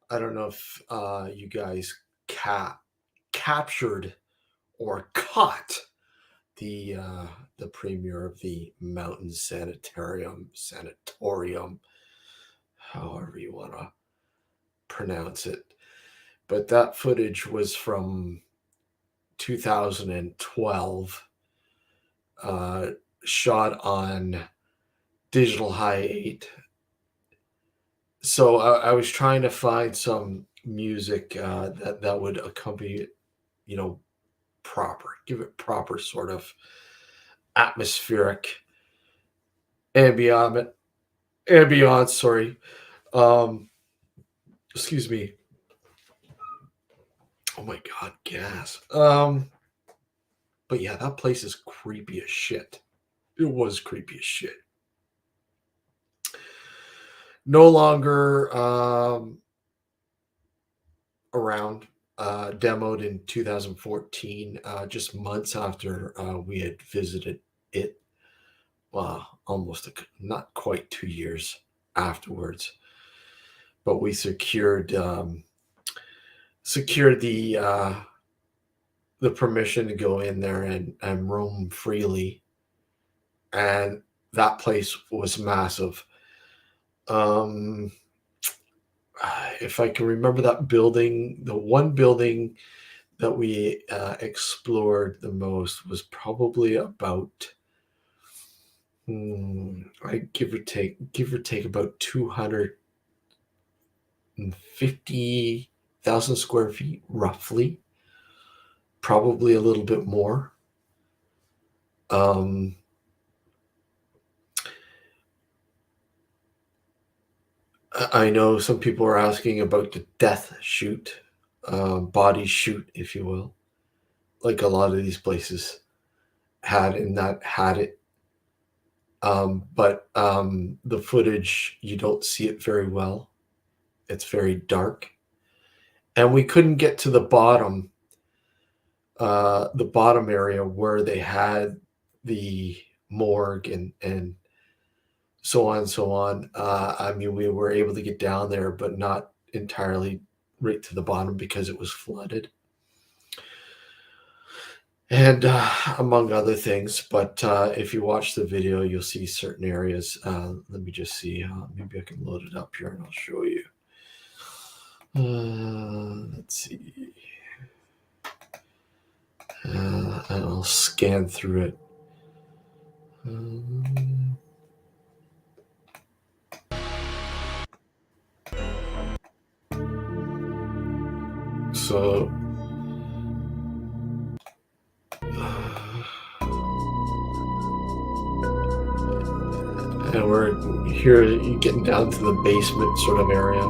I don't know if you guys captured or caught the premiere of the Mountain Sanatorium, however you want to pronounce it. But that footage was from 2012, uh, shot on digital high 8. So I was trying to find some music that would accompany it, give it proper sort of atmospheric ambient ambiance. Sorry, um, excuse me. Oh my god, gas. But yeah, that place is creepy as shit. It was creepy as shit. No longer around. Demoed in 2014, just months after we had visited it. Almost not quite 2 years afterwards. But we secured the permission to go in there and roam freely, and that place was massive. Um, if I can remember that building, the one building that we explored the most was probably about, I give or take about 250,000 square feet, roughly, probably a little bit more. I know some people are asking about the death chute, body chute, if you will, like a lot of these places had it. But the footage, you don't see it very well. It's very dark. And we couldn't get to the bottom area where they had the morgue and so on and so on. I mean, we were able to get down there, but not entirely right to the bottom because it was flooded. And among other things. But if you watch the video, you'll see certain areas. Let me just see. Maybe I can load it up here and I'll show you. Let's see. And I'll scan through it. So and we're here getting down to the basement sort of area.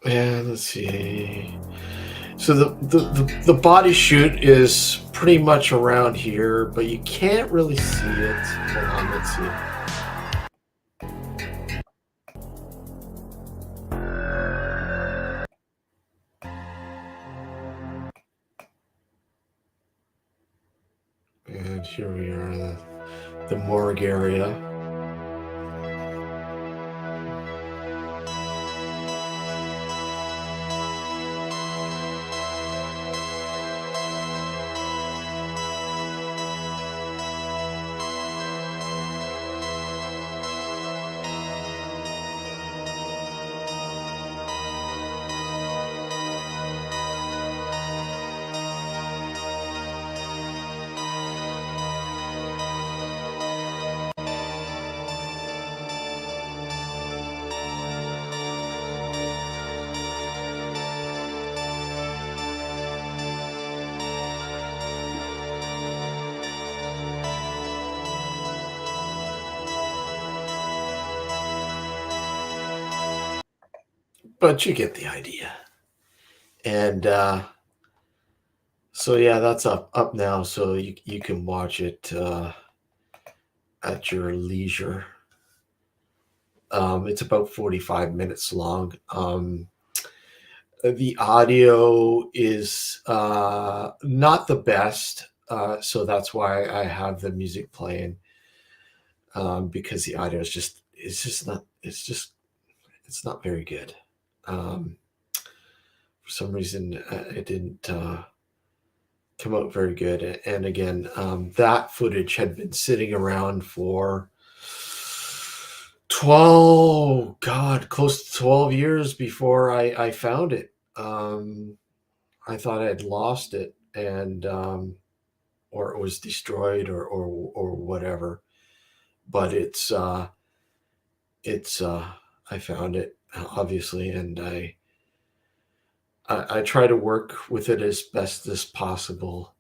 And let's see. So the body chute is pretty much around here, but you can't really see it. Hold on, let's see. And here we are, the morgue area. But you get the idea. And so yeah, that's up now, so you can watch it at your leisure. It's about 45 minutes long. The audio is not the best, so that's why I have the music playing, because the audio is just it's not very good. Um, for some reason, it didn't come out very good. And again, that footage had been sitting around for close to 12 years before I found it. I thought I had lost it, and or it was destroyed, or whatever. But it's I found it, obviously, and I try to work with it as best as possible,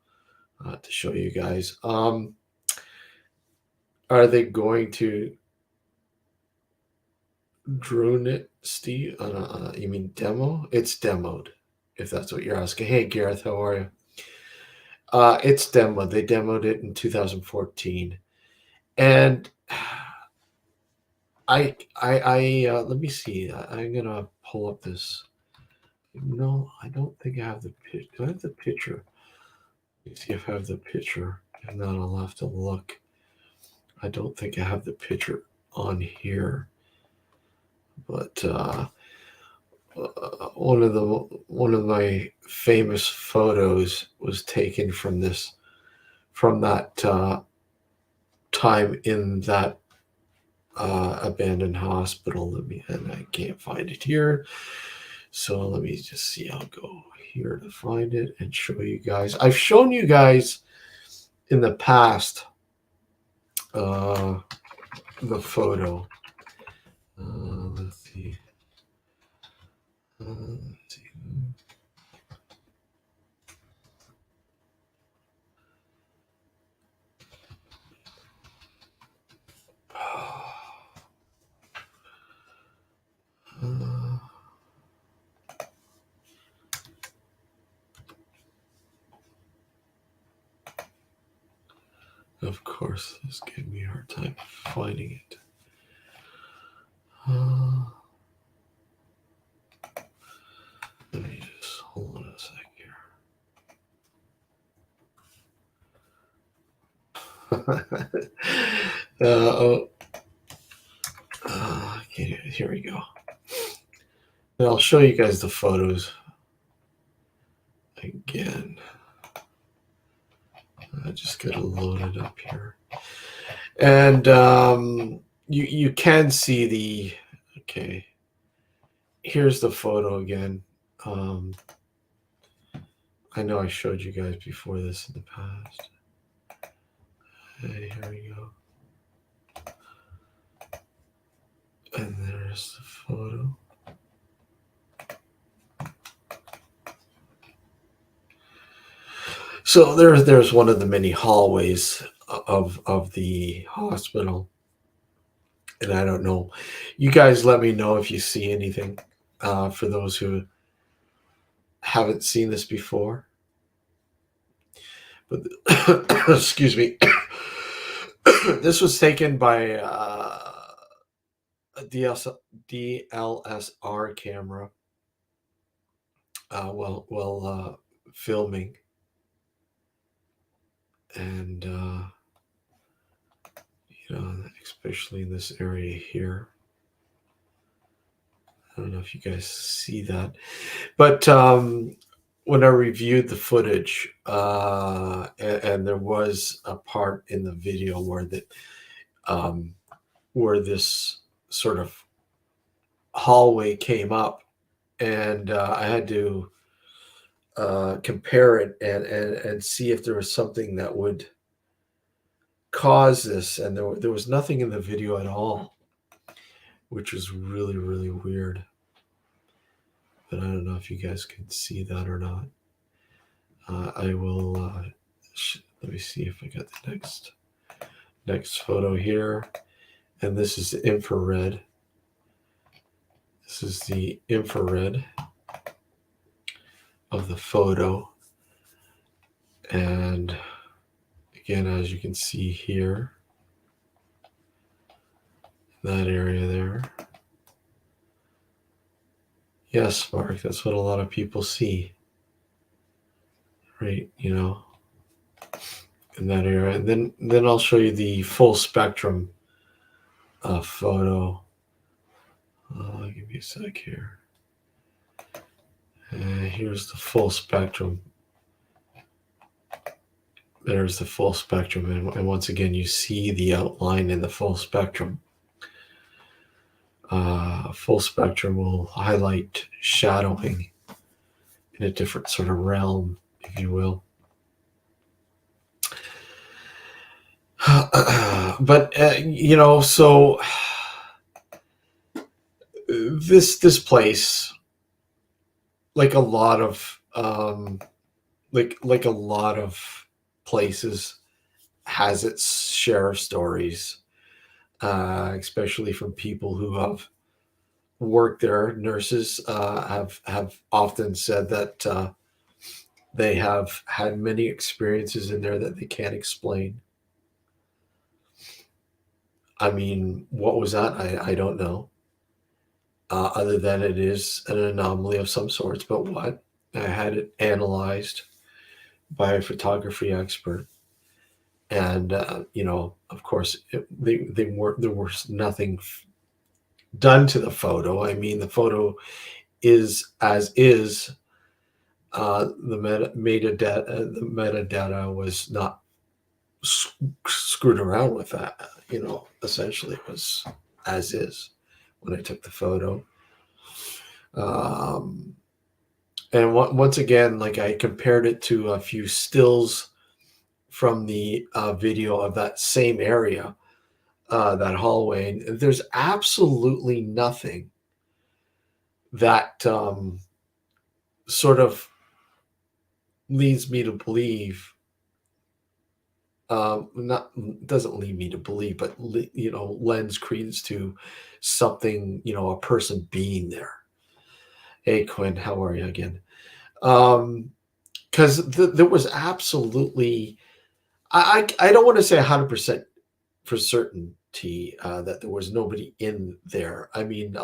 to show you guys. Are they going to drone it, Steve? You mean demo? It's demoed, if that's what you're asking. Hey, Gareth, how are you? It's demoed. They demoed it in 2014, and I let me see. I'm gonna pull up this. No, I don't think I have the picture. Do I have the picture? Let me see if I have the picture, and then I'll have to look. I don't think I have the picture on here, but one of my famous photos was taken from that time in that abandoned hospital. And I can't find it here, so let me just see. I'll go here to find it and show you guys. I've shown you guys in the past the photo. Let's see. Let's see. Of course, this gave me a hard time finding it. Let me just hold on a sec here. Okay, here we go. And I'll show you guys the photos again. I just gotta load it up here, and you can see the. Okay, here's the photo again. I know I showed you guys before this in the past. Hey, here we go. And there's the photo. So there's one of the many hallways of the hospital, and I don't know. You guys, let me know if you see anything. For those who haven't seen this before, but excuse me, this was taken by a DLSR camera while filming, and especially in this area here. I don't know if you guys see that, but when I reviewed the footage, and there was a part in the video where this sort of hallway came up, and I had to compare it and see if there was something that would cause this, and there was nothing in the video at all, which was really, really weird. But I don't know if you guys can see that or not. I will let me see if I got the next photo here, and this is the infrared. This is the infrared, of the photo. And again, as you can see here, that area there. Yes, Mark, that's what a lot of people see, right? You know, in that area. And then I'll show you the full spectrum photo. Give me a sec here. Here's the full spectrum. There's the full spectrum. And once again, you see the outline in the full spectrum. Full spectrum will highlight shadowing in a different sort of realm, if you will. But you know, so this place, like a lot of like a lot of places, has its share of stories, especially from people who have worked there. Nurses have often said that they have had many experiences in there that they can't explain. I mean, what was that? I don't know. Other than it is an anomaly of some sorts, but what? I had it analyzed by a photography expert, and you know, of course, they weren't. There was nothing done to the photo. I mean, the photo is as is. The metadata was not screwed around with that. You know, essentially, it was as is when I took the photo. Um, and once again, like I compared it to a few stills from the video of that same area, that hallway. And there's absolutely nothing that sort of leads me to believe. Not doesn't lead me to believe, but you know, lends credence to something. You know, a person being there. Hey, Quinn, how are you again? Because there was absolutely, I don't want to say 100% for certainty that there was nobody in there. I mean,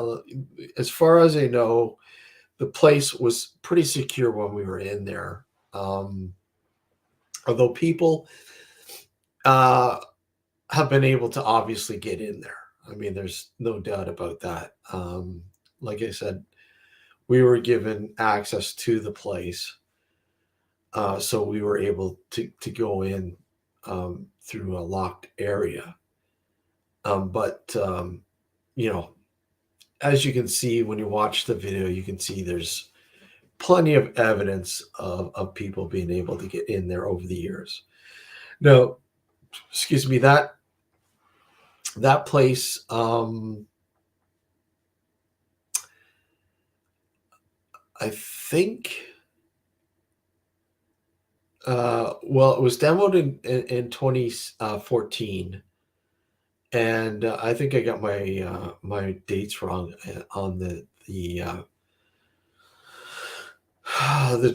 as far as I know, the place was pretty secure when we were in there. Although people uh, have been able to obviously get in there. I mean, there's no doubt about that. Like I said, we were given access to the place. So we were able to go in through a locked area. But you know, as you can see when you watch the video, you can see there's plenty of evidence of people being able to get in there over the years. Now, excuse me, that place, I think, well, it was demoed in 2014. And I think I got my dates wrong on the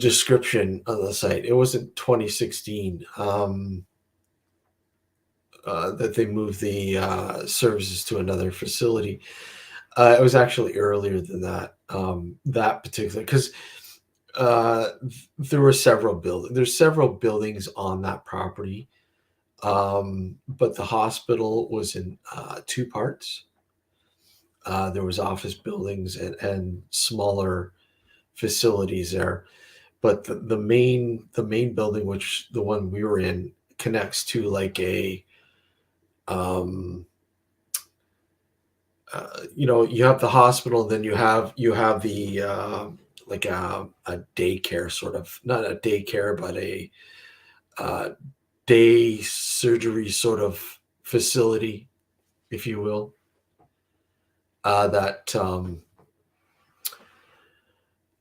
description of the site. It wasn't 2016 that they moved the services to another facility. It was actually earlier than that. That particular, because there were several buildings. There's several buildings on that property, but the hospital was in two parts. There was office buildings and smaller facilities there, but the main building, which the one we were in, connects to like a you know, you have the hospital, then you have the like a daycare, sort of, not a daycare, but a uh, day surgery sort of facility, if you will. That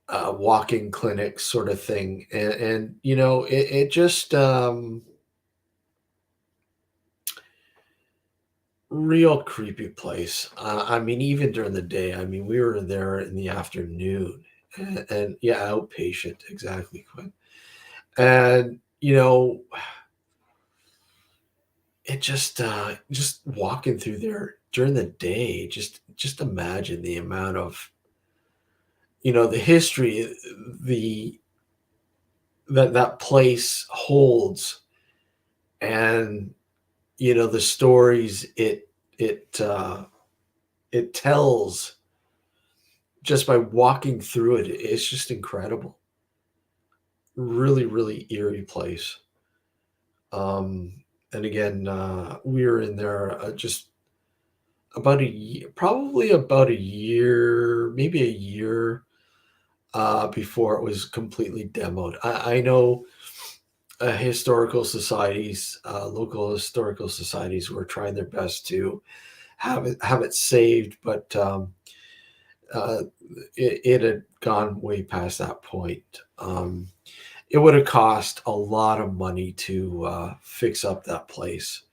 walk-in clinic sort of thing, and you know, it just real creepy place. I mean, even during the day. I mean, we were there in the afternoon, and yeah, outpatient, exactly, Quinn. And you know, it just walking through there during the day, just imagine the amount of, the history, the that place holds, and the stories it tells just by walking through it. It's just incredible. Really, really eerie place. Um, and again, we were in there just about a year, probably about a year, maybe a year before it was completely demoed. I know local historical societies were trying their best to have it saved, but uh, it had gone way past that point. It would have cost a lot of money to fix up that place.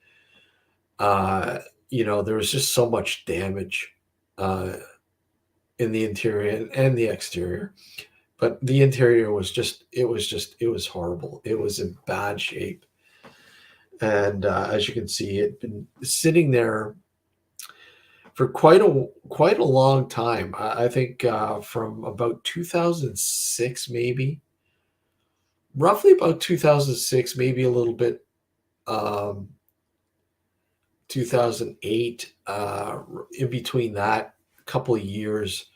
Uh, there was just so much damage uh, in the interior and the exterior. But the interior it was horrible. It was in bad shape. And as you can see, it had been sitting there for quite a long time. I think from about 2006, maybe roughly about 2006, maybe a little bit, um, 2008. In between that couple of years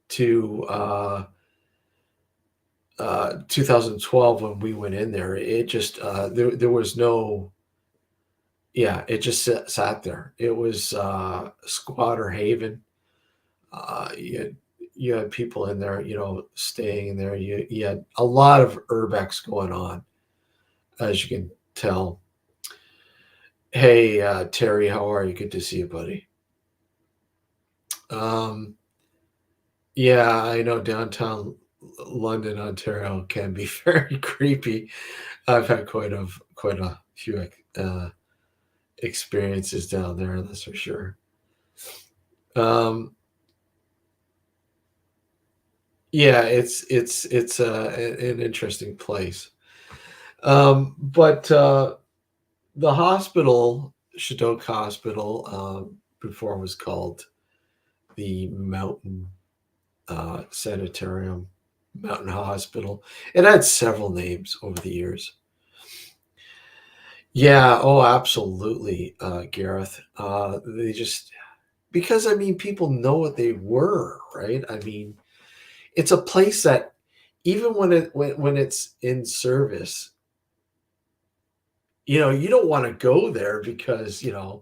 to 2012 when we went in there, it just there was no. Yeah, it just sat there. It was squatter haven. Uh, you had, you had people in there, staying in there. You had a lot of urbex going on, as you can tell. Hey, Terry, how are you? Good to see you, buddy. Um, yeah, I know downtown London, Ontario can be very creepy. I've had quite a few experiences down there, that's for sure. Um, yeah, it's an interesting place. But the hospital, Shadok Hospital, before it was called the Mountain Sanatorium, Mountain Hospital. It had several names over the years. Yeah, oh, absolutely, Gareth. They just because I mean, people know what they were, right? I mean, it's a place that even when it's in service, you don't want to go there because a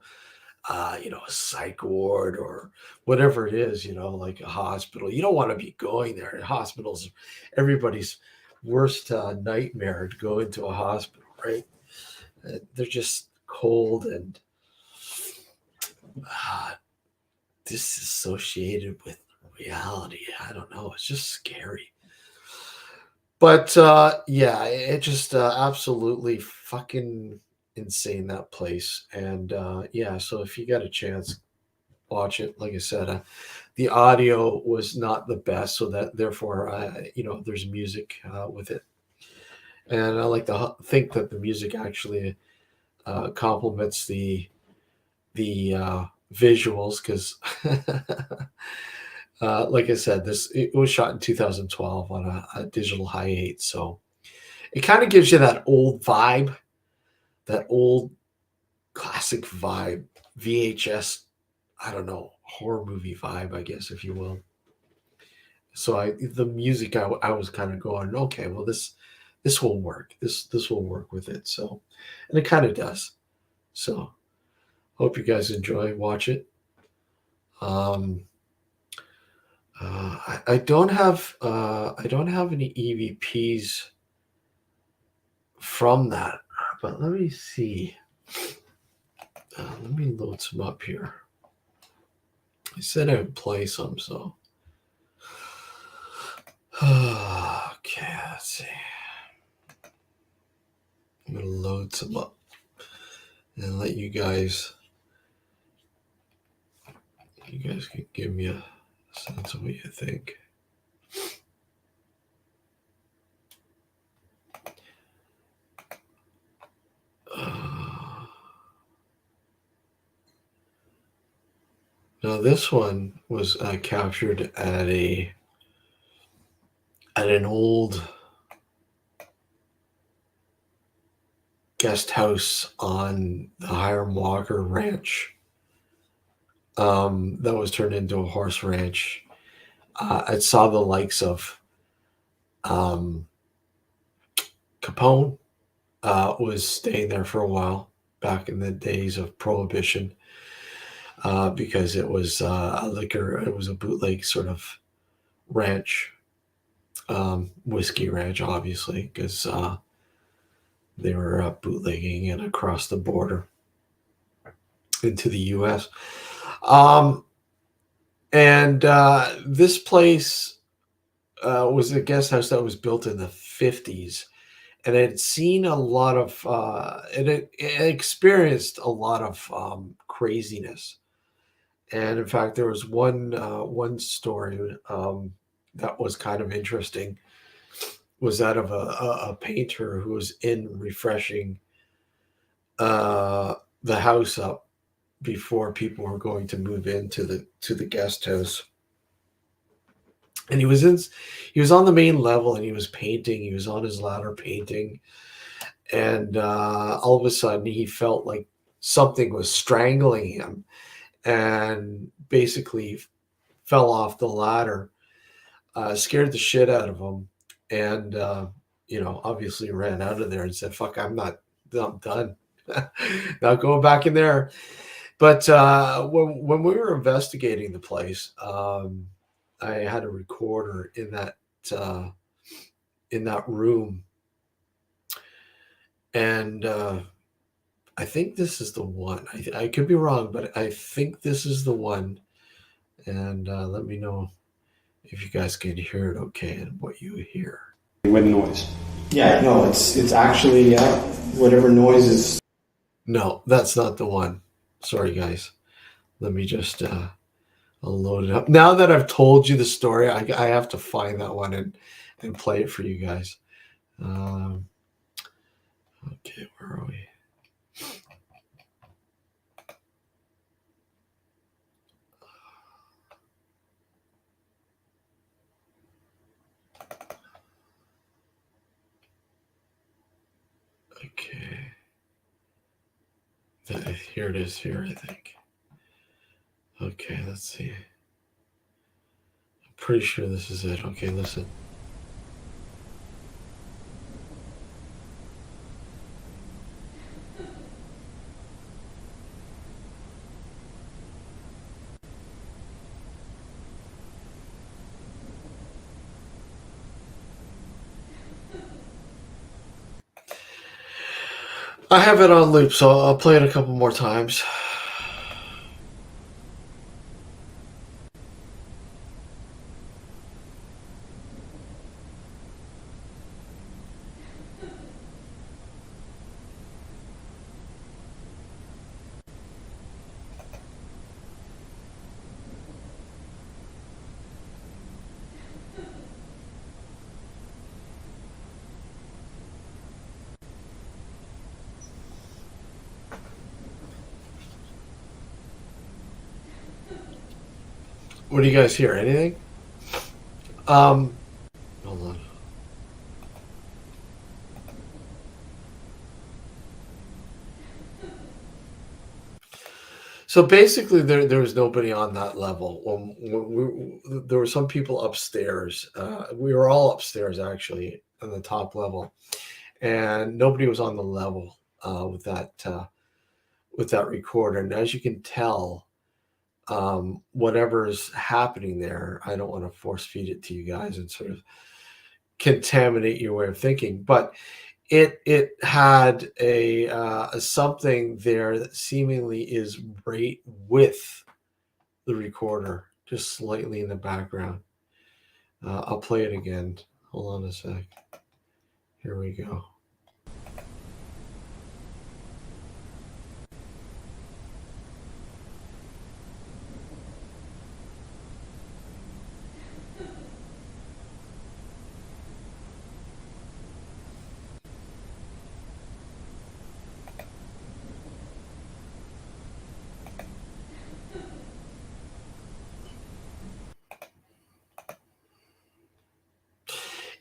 psych ward or whatever it is, like a hospital. You don't want to be going there. Hospitals, everybody's worst nightmare to go into a hospital, right? They're just cold and uh, disassociated with reality. I don't know. It's just scary. But yeah, it just absolutely fucking insane, that place. And yeah, so if you got a chance, watch it. Like I said, the audio was not the best, so that therefore, there's music with it, and I like to think that the music actually complements the visuals because, like I said, this it was shot in 2012 on a digital high eight, so it kind of gives you that old vibe, that old classic vibe, VHS. I don't know, horror movie vibe, I guess, if you will. So the music, I was kind of going, okay, well, this will work. This will work with it. So, and it kind of does. So hope you guys enjoy, watch it. Um, I don't have any EVPs from that, but let me see. Let me load some up here. I said I would play some, so okay. Let's see. I'm gonna load some up and let you guys. You guys can give me a sense of what you think. Now this one was captured at an old guest house on the Hiram Walker Ranch that was turned into a horse ranch. I saw the likes of um, Capone was staying there for a while back in the days of Prohibition because it was a liquor, it was a bootleg sort of ranch, whiskey ranch, obviously, because they were bootlegging it across the border into the U.S. Um, and this place was a guest house that was built in the 50s. And it had seen a lot of, it experienced a lot of craziness. And in fact, there was one story that was kind of interesting. Was that of a painter who was in refreshing the house up before people were going to move into the guest house. And he was on the main level and he was painting. He was on his ladder painting, and all of a sudden he felt like something was strangling him, and basically fell off the ladder, scared the shit out of him, and obviously ran out of there and said, "Fuck, I'm done, not going back in there." But when we were investigating the place, I had a recorder uh, in that room, and I think this is the one. I could be wrong, but I think this is the one. And let me know if you guys can hear it okay and what you hear. With noise. Yeah, no, it's actually whatever noise is. No, that's not the one. Sorry, guys. Let me just I'll load it up. Now that I've told you the story, I have to find that one and play it for you guys. Okay, where are we? Okay. Here it is here, I think. Okay, let's see. I'm pretty sure this is it. Okay, listen. I have it on loop, so I'll play it a couple more times. What do you guys hear? Anything? Hold on. So basically, there was nobody on that level. There were some people upstairs. We were all upstairs, actually, on the top level, and nobody was on the level with that recorder. And as you can tell, whatever's happening there, I don't want to force feed it to you guys and sort of contaminate your way of thinking, but it had a something there that seemingly is right with the recorder, just slightly in the background. I'll play it again. Hold on a sec. Here we go.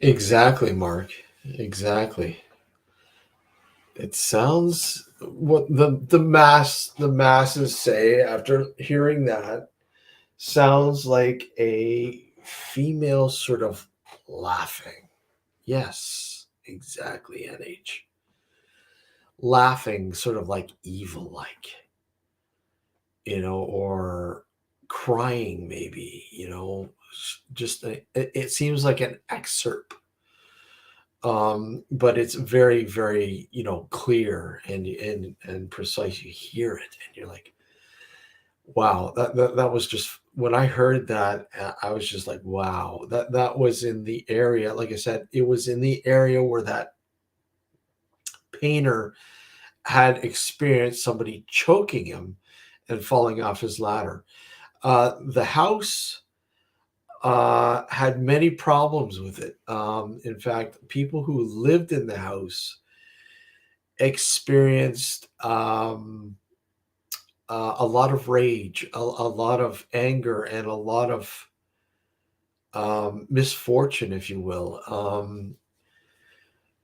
Exactly, Mark. Exactly. It sounds what the masses say after hearing that sounds like a female sort of laughing. Yes, exactly, NH. Laughing sort of like evil like, or crying maybe, just it seems like an excerpt, but it's very, very, clear and precise. You hear it and you're like, wow, that was just when I heard that, I was just like, wow, that was in the area. Like I said, it was in the area where that painter had experienced somebody choking him and falling off his ladder. The house had many problems with it. In fact, people who lived in the house experienced a lot of rage, a lot of anger, and a lot of misfortune, if you will.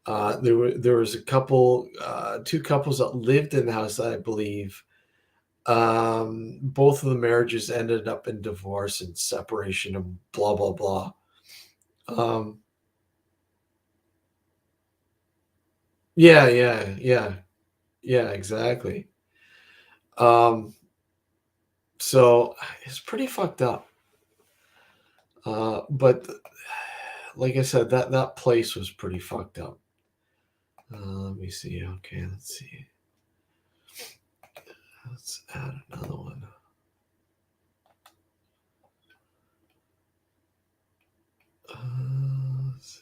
There was a couple, two couples that lived in the house, I believe. Both of the marriages ended up in divorce and separation and blah blah blah. Um, yeah, yeah, yeah, yeah, exactly. Um, so it's pretty fucked up. But like I said, that place was pretty fucked up. Let me see. Okay, let's see. Let's add another one. Let's see.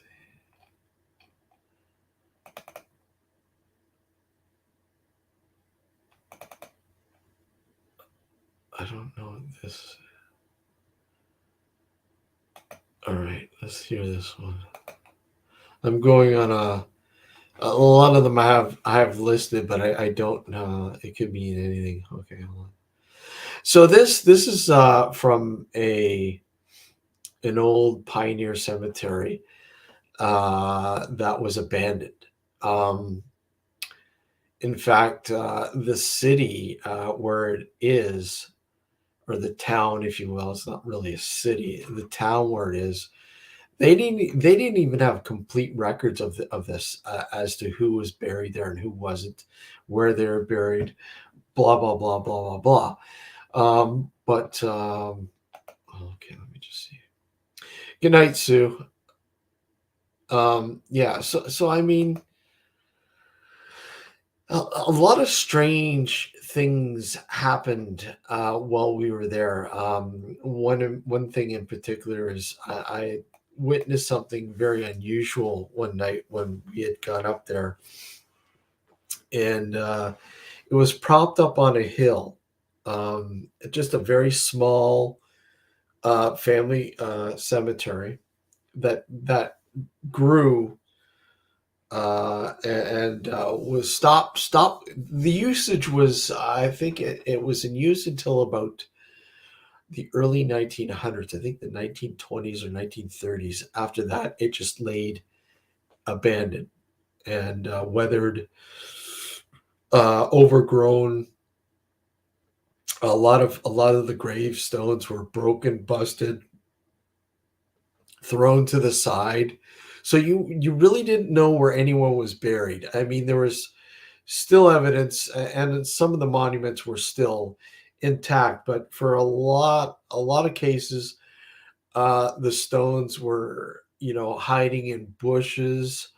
I don't know this. All right, let's hear this one. I'm going on a lot of them I have listed, but I don't know. It could mean anything. Okay, hold on. So this is from a an old pioneer cemetery that was abandoned. Um, in fact, the city where it is, or the town, if you will, it's not really a city. The town where it is, they didn't even have complete records of this as to who was buried there and who wasn't, where they were buried, blah blah blah blah blah blah. But okay, let me just see. Good night, Sue. Yeah, so I mean, a lot of strange things happened while we were there. One thing in particular is I witnessed something very unusual one night when we had gone up there, and it was propped up on a hill. Just a very small family cemetery that grew and was stop. The usage was, I think it was in use until about the early 1900s. I think the 1920s or 1930s. After that, it just laid abandoned and weathered, overgrown. A lot of the gravestones were broken, busted, thrown to the side. So you really didn't know where anyone was buried. I mean, there was still evidence, and some of the monuments were still intact, but for a lot of cases, the stones were, hiding in bushes,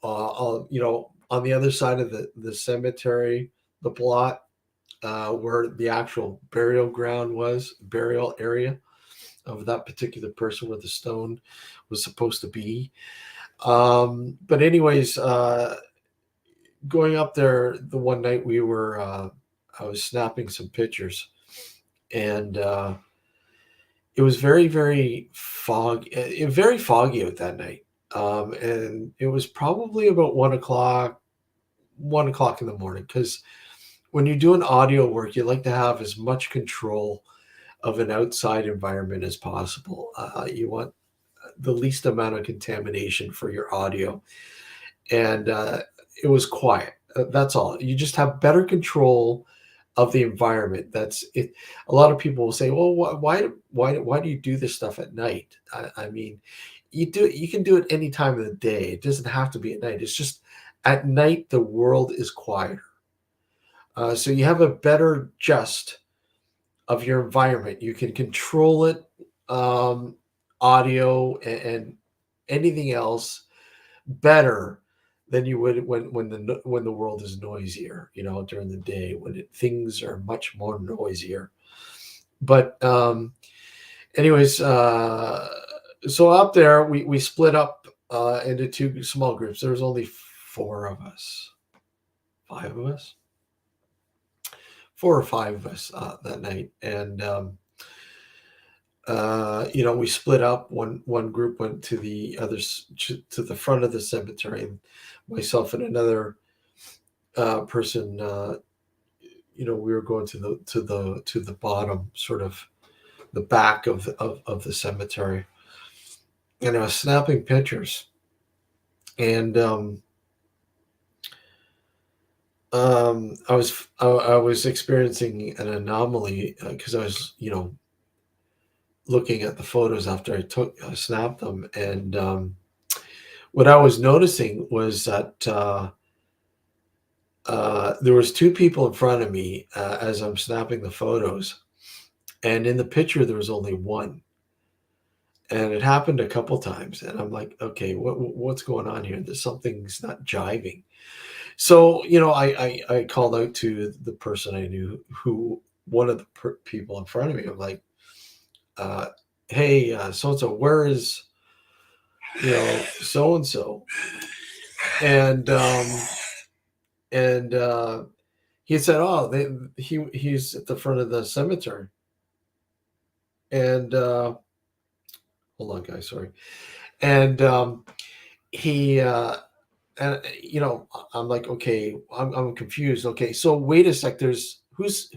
on the other side of the cemetery, the plot, where the actual burial ground was, burial area of that particular person where the stone was supposed to be. But anyways, going up there the one night I was snapping some pictures, and it was very, very very foggy out that night. And it was probably about 1 o'clock in the morning, because when you're doing audio work, you like to have as much control of an outside environment as possible. You want the least amount of contamination for your audio. And it was quiet. That's all. You just have better control of the environment. That's it. A lot of people will say, "Well, why do you do this stuff at night?" I mean, you can do it any time of the day. It doesn't have to be at night. It's just at night the world is quieter, so you have a better just of your environment. You can control it, um, audio and anything else better than you would when the world is noisier, during the day when things are much more noisier. But anyways, so up there we split up into two small groups. There was only four of us, five of us, four or five of us that night, and we split up. One group went to the others to the front of the cemetery, and myself and another person. We were going to the bottom, sort of the back of the cemetery, and I was snapping pictures, and I was experiencing an anomaly because I was looking at the photos after I snapped them, and what I was noticing was that there was two people in front of me as I'm snapping the photos, and in the picture there was only one, and it happened a couple times, and I'm like, okay, what's going on here? There's something's not jiving. So I called out to the person I knew, who one of the people in front of me. I'm like, uh, hey, so and so, where is so and so? And he said, "Oh, he's at the front of the cemetery." And hold on, guys, sorry. And he and I'm like, okay, I'm confused. Okay, so wait a sec. There's who's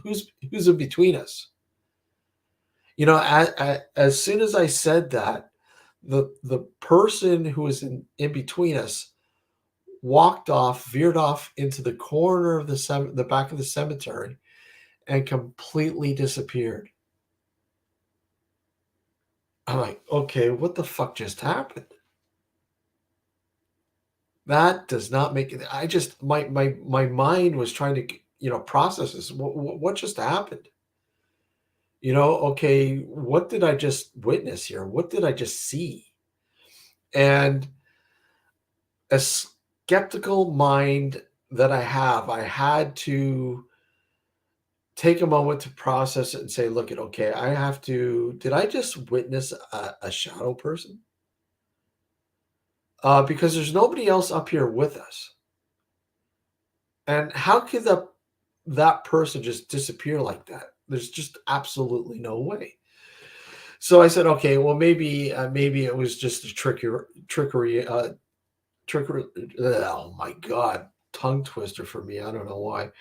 in between us. As soon as I said that, the person who was in between us walked off, veered off into the corner of the back of the cemetery, and completely disappeared. I'm like, okay, what the fuck just happened? That does not make it. I just my mind was trying to process this. What just happened? Okay, what did I just witness here? What did I just see? And a skeptical mind that I had to take a moment to process it and say, look, okay, did I just witness a shadow person? Because there's nobody else up here with us. And how could that person just disappear like that? There's just absolutely no way. So I said, okay, well, maybe it was just a trickery. Oh my god, tongue twister for me. I don't know why.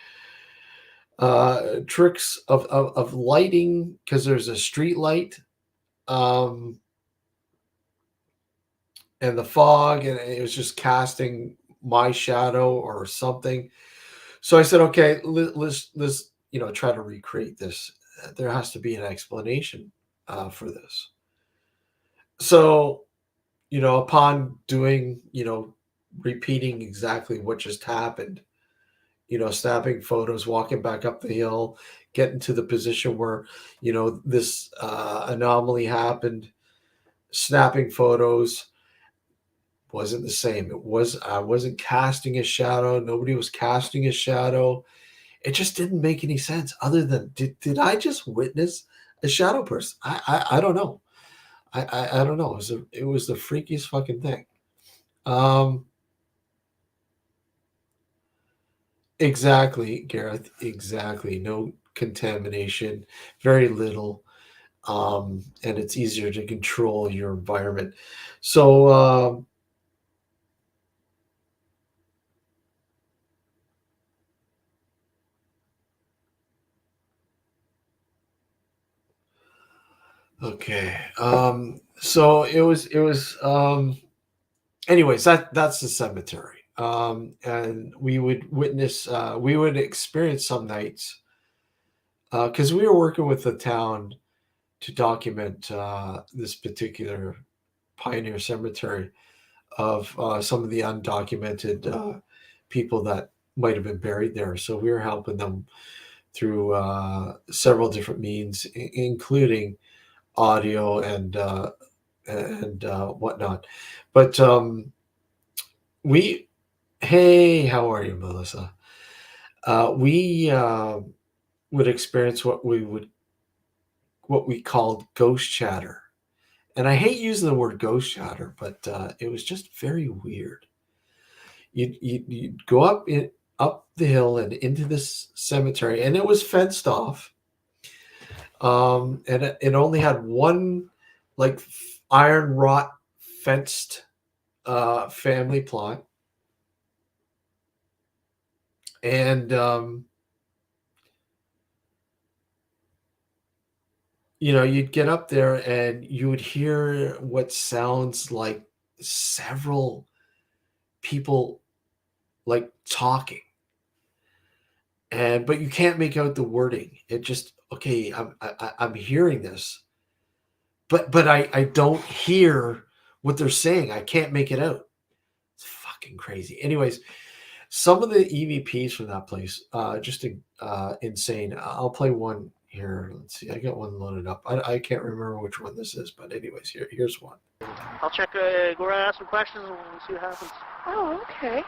Tricks of lighting, because there's a street light, um, and the fog, and it was just casting my shadow or something. So I said, okay, let's try to recreate this. There has to be an explanation for this. So upon doing, repeating exactly what just happened, snapping photos, walking back up the hill, getting to the position where this anomaly happened, snapping photos, wasn't the same. I wasn't casting a shadow. Nobody was casting a shadow. It just didn't make any sense. Other than did I just witness a shadow person? I don't know. I don't know. It was the freakiest fucking thing. Um, exactly, Gareth. Exactly. No contamination. Very little. And it's easier to control your environment. So Okay. So it was anyways, that's the cemetery. And we would experience some nights because we were working with the town to document this particular pioneer cemetery of some of the undocumented people that might have been buried there. So we were helping them through several different means, including audio and whatnot. But we, hey, how are you, Melissa? We would experience what we called ghost chatter, and I hate using the word ghost chatter, but it was just very weird. You'd go up the hill and into this cemetery, and it was fenced off. And it only had one like iron wrought fenced family plot, and you'd get up there and you would hear what sounds like several people like talking, but you can't make out the wording. It just okay. I'm hearing this, but I don't hear what they're saying. I can't make it out. It's fucking crazy. Anyways, some of the EVPs from that place, just insane. I'll play one here. Let's see. I got one loaded up. I can't remember which one this is, but anyways, here's one. I'll check. Go around and ask some questions and we'll see what happens. Oh, okay.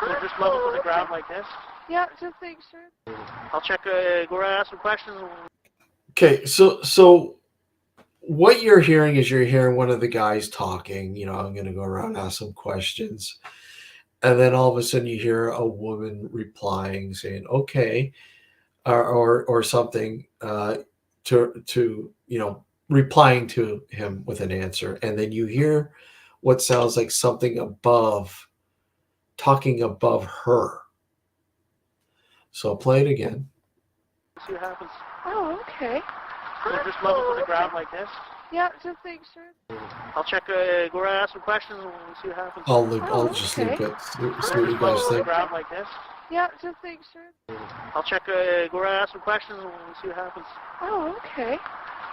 We'll just level to the ground like this. Yeah, just make sure. I'll check. Go around and ask some questions. Okay, so what you're hearing is you're hearing one of the guys talking. I'm going to go around and ask some questions. And then all of a sudden you hear a woman replying, saying, okay, or something to replying to him with an answer. And then you hear what sounds like something talking above her. So I'll play it again. See what happens. Oh, okay. We'll just level to the ground like this. Yeah, just make sure. I'll check. Go around and ask some questions and we'll see what happens. I'll just leave it. See what you guys To the think. ground like this. Yeah, just make sure. I'll check. Go around and ask some questions and we'll see what happens. Oh, okay.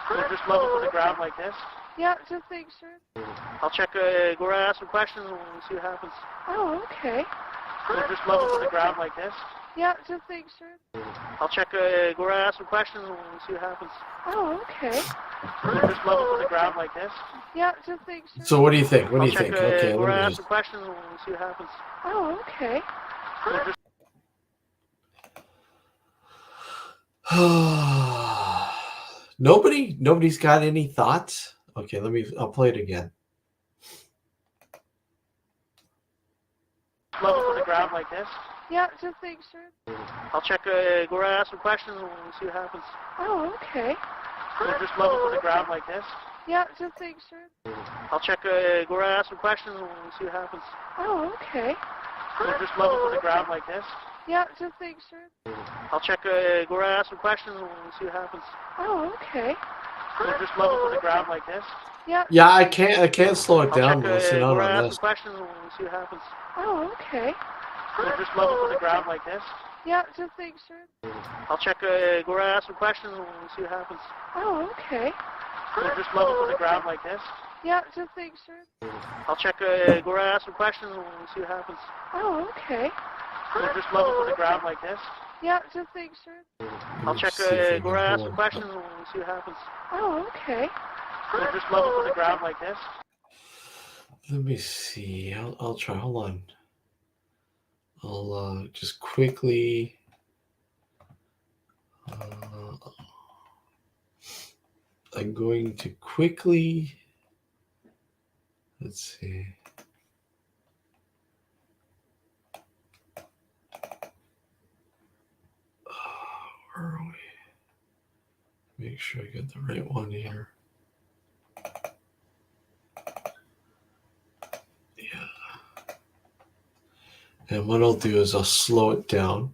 We'll just level to the ground like this. Yeah, just make sure. I'll check. Go around and ask some questions and we'll see what happens. Oh, okay. We'll just level to the ground like this. Yeah, just make sure. I'll check. Go around and ask some questions and we'll see what happens. Oh, okay. We'll just level to the ground like this. Yeah, just make sure. So what do you think? What do I'll you check. think? Go Okay, around let and me ask just. some questions and we'll see what happens. Oh, okay. We'll just Nobody's got any thoughts. Okay, I'll play it again. level to the ground like this. Yeah, just make sure. I'll check. Go around and ask some questions and we'll see what happens. Oh, okay. We'll just level to the ground like this. Yeah, just make sure. I'll check. Go around and ask some questions and we'll see what happens. Oh, okay. We'll just level to the ground like this. Yeah, just make sure. I'll check. Go around and ask some questions and we'll see what happens. Oh, okay. We'll just level to the ground like this. Yeah. Yeah, I can't slow it I'll down. check. Go Listen around out and on ask this. some questions and we'll see what happens. Oh, okay. We'll just level to the ground like this. Yeah, just make sure. I'll check. Go around and ask some questions and we'll see what happens. Oh, okay. We'll just level to the ground like this. Yeah, just make sure. I'll check. Go around and ask some questions and we'll see what happens. Oh, okay. We'll just level to the ground like this. Yeah, just make sure. I'll check. Go around and ask some questions and we'll see what happens. Oh, okay. We'll just level to the ground like this. Let me see. I'll try. Hold on. I'll just quickly. I'm going to quickly. Let's see. Where are we? Make sure I get the right one here. Yeah. And what I'll do is I'll slow it down.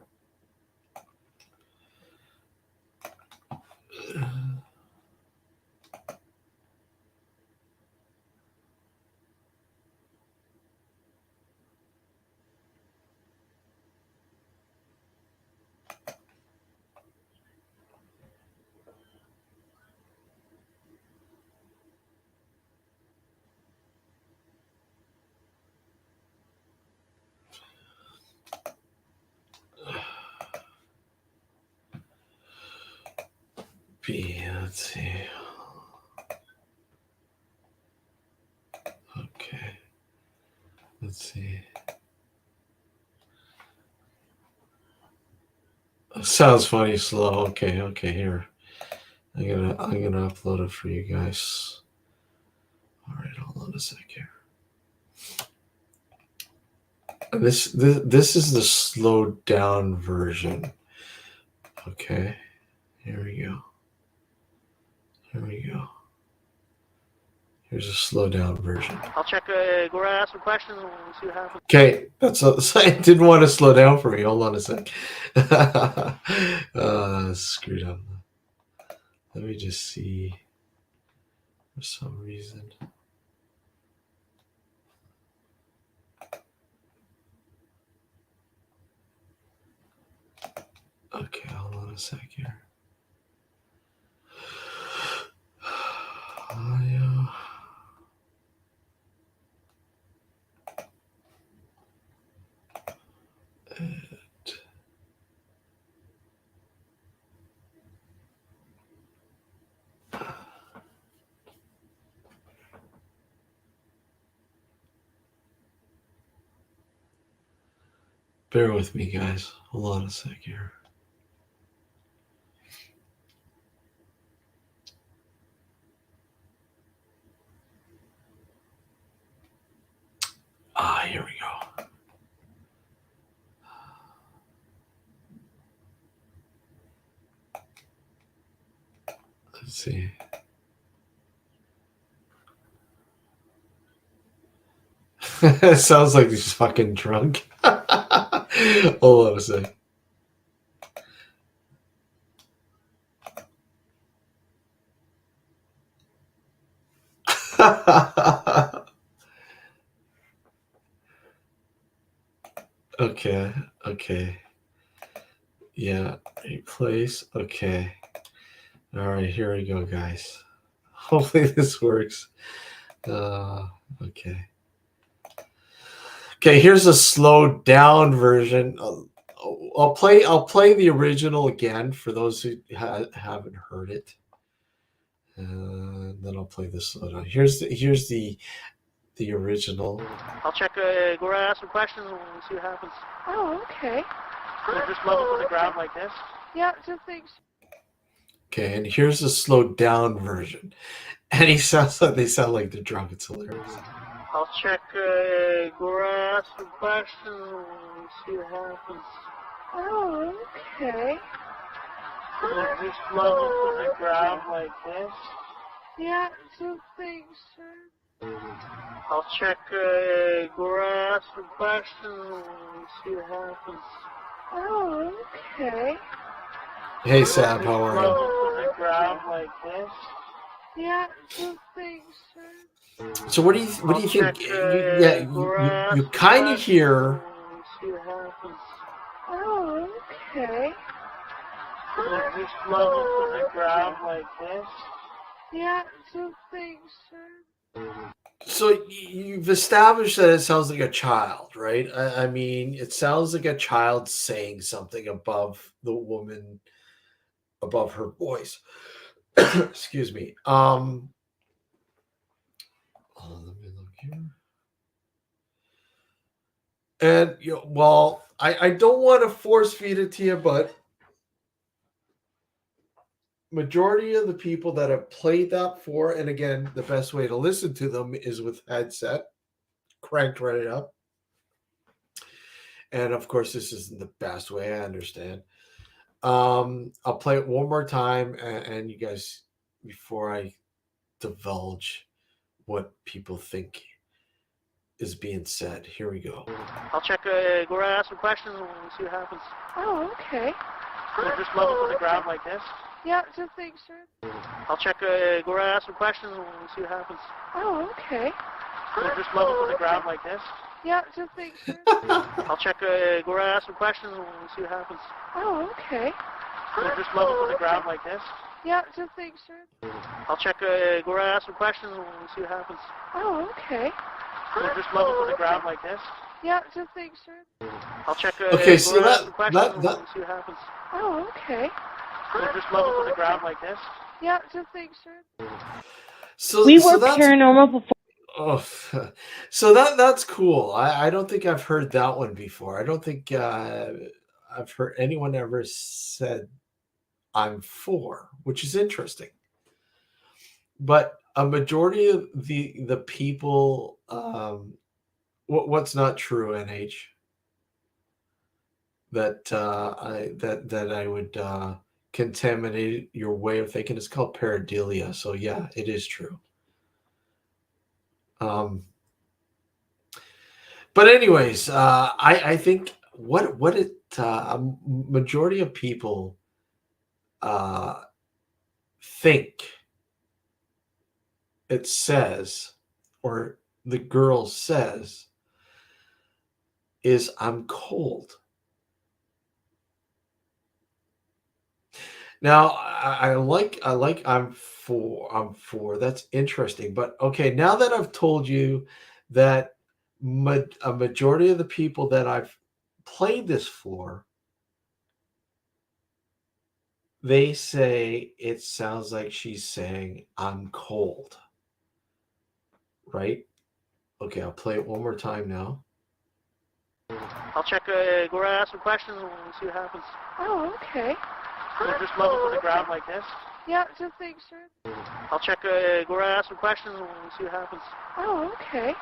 be. Let's see. Okay. Let's see. Sounds funny slow. Okay, here. I'm gonna upload it for you guys. All right, hold on a sec here. This is the slowed down version. Okay, here we go. Here's a slowed down version. I'll check, go around and ask some questions and we'll see what happens. Okay, I didn't want to slow down for me. Hold on a sec. Screwed up. Let me just see. For some reason. Okay, hold on a sec here. Audio. Bear with me, guys. Hold on a sec here. Here we go. Let's see. It sounds like he's fucking drunk. Hold on a sec. Okay. Yeah, replace. Okay. All right, here we go, guys. Hopefully this works. Okay. Okay, here's a slowed down version. I'll play the original again for those who haven't heard it. Then I'll play the slowed down. Here's the original. I'll check, go around and ask some questions and we'll see what happens. Oh, okay. So just level to the ground like this. Yeah, just thanks. Okay, and here's the slowed down version. And they sound like they're drunk. It's hilarious. I'll check, go around and ask some questions and we'll see what happens. Oh, okay. So just level to the ground like this. Yeah, just thanks, sir. I'll check, go around and ask some questions and we'll see what happens. Oh, okay. Hey, Sam, how are you? Level to the ground like this. Yeah, just thanks, sir. So what do you think? You kind of hear. See what happens. Oh, okay. So just level to the ground like this. Yeah, just thanks, sir. So you've established that it sounds like a child, right? I mean, it sounds like a child saying something above the woman, above her voice. Excuse me. Let me look here. And well, I don't want to force feed it to you, but majority of the people that have played that for, and again, the best way to listen to them is with headset cranked right up. And of course, this isn't the best way, I understand. I'll play it one more time, and you guys, before I divulge what people think is being said, here we go. I'll check, go around and ask some questions and we'll see what happens. Oh, okay. So just level to the ground like this. Yeah, just thanks, sir. I'll check, go around and ask some questions and we'll see what happens. Oh, okay. So just level to the ground like this. Yeah, just thanks, sir. I'll check, go around and ask some questions and we'll see what happens. Oh, okay. So just level to the ground like this. Yeah, just thanks, sir. I'll check, go around and ask some questions and we'll see what happens. Oh, okay. So just level to the ground like this. Yeah, just thanks, sir. I'll check, Okay, go so around and ask some questions and that we'll see what happens. Oh, okay. Just level to the ground like this. Yeah, just make sure. So We so were that's paranormal before. oh, so that's cool. I don't think I've heard that one before. I don't think I've heard anyone ever said I'm four, which is interesting. But a majority of the people, what's not true, NH, that I would contaminate your way of thinking. It's called pareidolia. So yeah, it is true. Um, but anyways, I think what it a majority of people uh, think it says, or the girl says, is I'm cold. Now I like I'm four. That's interesting. But okay, now that I've told you that a majority of the people that I've played this for, they say it sounds like she's saying I'm cold. Right? Okay, I'll play it one more time now. I'll check, go around and ask some questions and we'll see what happens. Oh, okay. Just level to the ground like this. Yeah, just make sure. I'll check, go around and ask some questions and we'll see what happens. Oh, okay.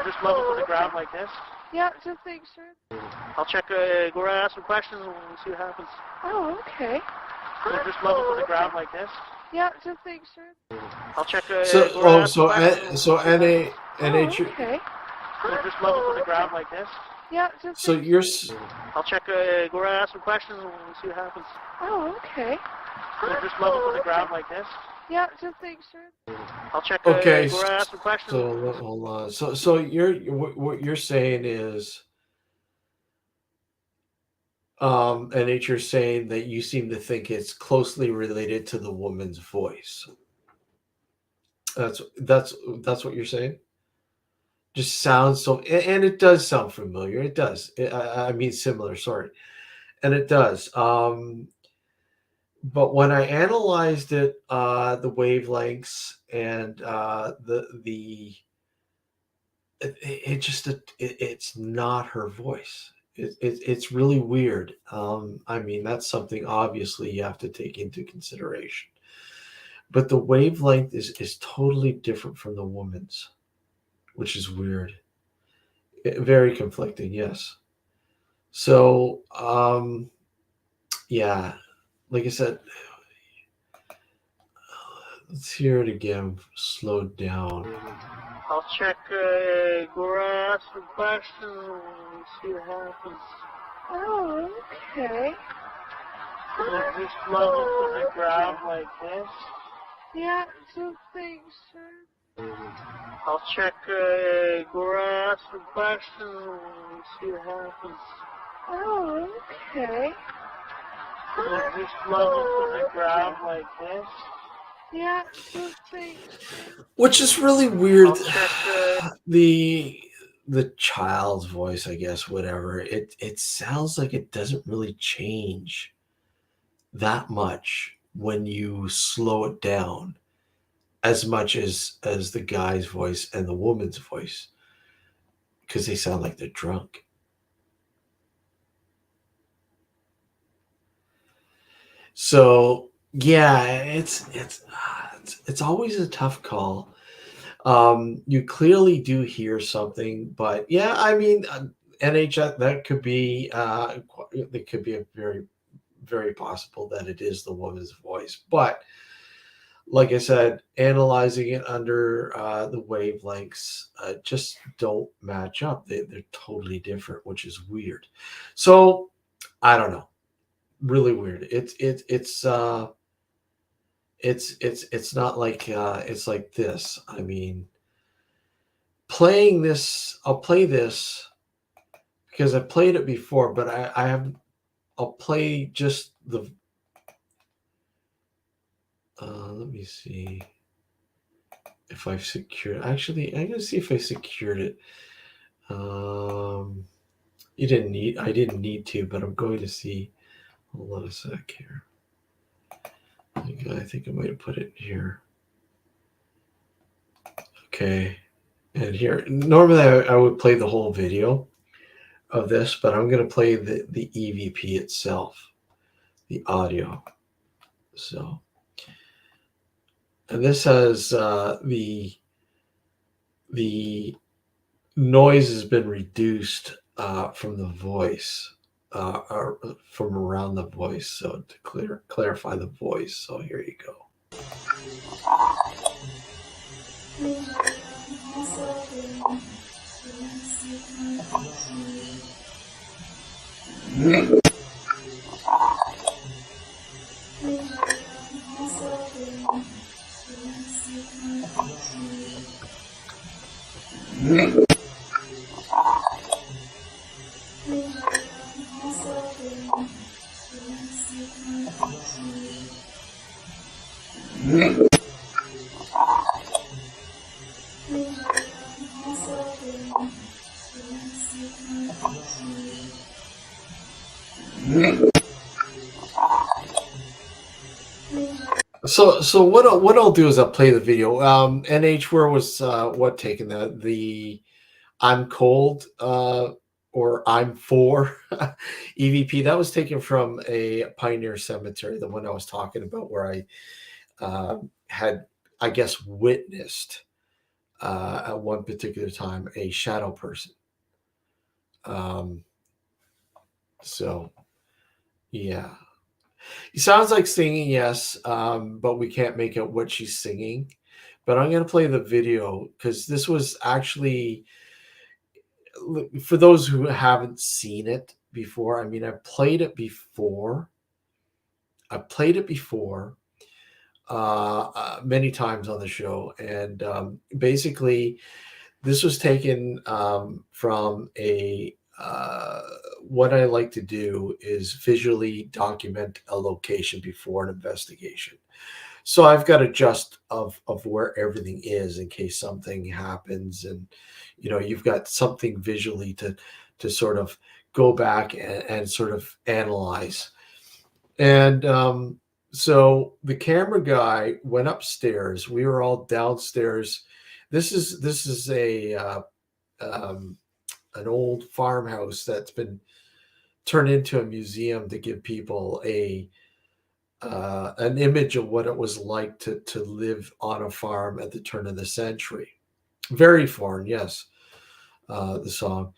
Just level to the ground like this. Yeah, just make sure. I'll check, go around and ask some questions and we'll see what happens. Oh, okay. Just level to the ground like this. Yeah, just make sure. I'll check, So go around and ask some so questions and so we'll see what NA happens. NH. Okay. Just level to the ground like this. Yeah, just So make you're I'll check, go around and ask some questions and we'll see what happens. Oh, okay. Just level to the ground like this. Yeah, just make sure. I'll check, okay. go around and ask some questions. So hold on. So what you're saying is, NH, you're saying that you seem to think it's closely related to the woman's voice. That's what you're saying. Just sounds so, and it does sound familiar. It does. I mean similar. Sorry, and it does. But when I analyzed it, the wavelengths and it just it's not her voice. It's really weird. I mean, that's something obviously you have to take into consideration. But the wavelength is totally different from the woman's, which is weird. Very conflicting, yes. So, yeah, like I said, let's hear it again, slowed down. I'll check, go around and ask some questions and see what happens. Oh, okay. Just level to the ground like this. Yeah, just make sure. I'll check, go around and ask some questions and see what happens. Oh, okay. Just level to the ground like this. Yeah, just make Which is really weird. I'll check, The child's voice, I guess, whatever. It sounds like it doesn't really change that much when you slow it down as much as the guy's voice and the woman's voice, because they sound like they're drunk. So yeah, it's always a tough call. You clearly do hear something, but yeah, I mean, NH, that could be it could be a very, very possible that it is the woman's voice. But like I said, analyzing it under the wavelengths just don't match up. They're totally different, which is weird. So I don't know. Really weird. It's not like it's like this. I mean, playing this, I'll play this because I've played it before, but I have, I'll play just the, let me see if I've secured, actually, I'm going to see if I secured it. I didn't need to, but I'm going to see, hold on a sec here. I think I might have put it here. Okay. And here, normally I would play the whole video of this, but I'm going to play the EVP itself, the audio. So, and this has the noise has been reduced from the voice, or from around the voice, so to clarify the voice. So here you go. So what I'll do is I'll play the video. NH, where was what taken the I'm cold or I'm for EVP? That was taken from a Pioneer Cemetery, the one I was talking about, where I had, I guess, witnessed at one particular time a shadow person. So yeah. It sounds like singing, yes, but we can't make out what she's singing. But I'm going to play the video because this was actually, for those who haven't seen it before, I mean, I've played it before. Many times on the show. And basically, this was taken from a what I like to do is visually document a location before an investigation. So I've got a gist of where everything is in case something happens, and you've got something visually to sort of go back and sort of analyze. And so the camera guy went upstairs. We were all downstairs. This is a an old farmhouse that's been turned into a museum to give people an image of what it was like to live on a farm at the turn of the century. Very foreign, yes. The song.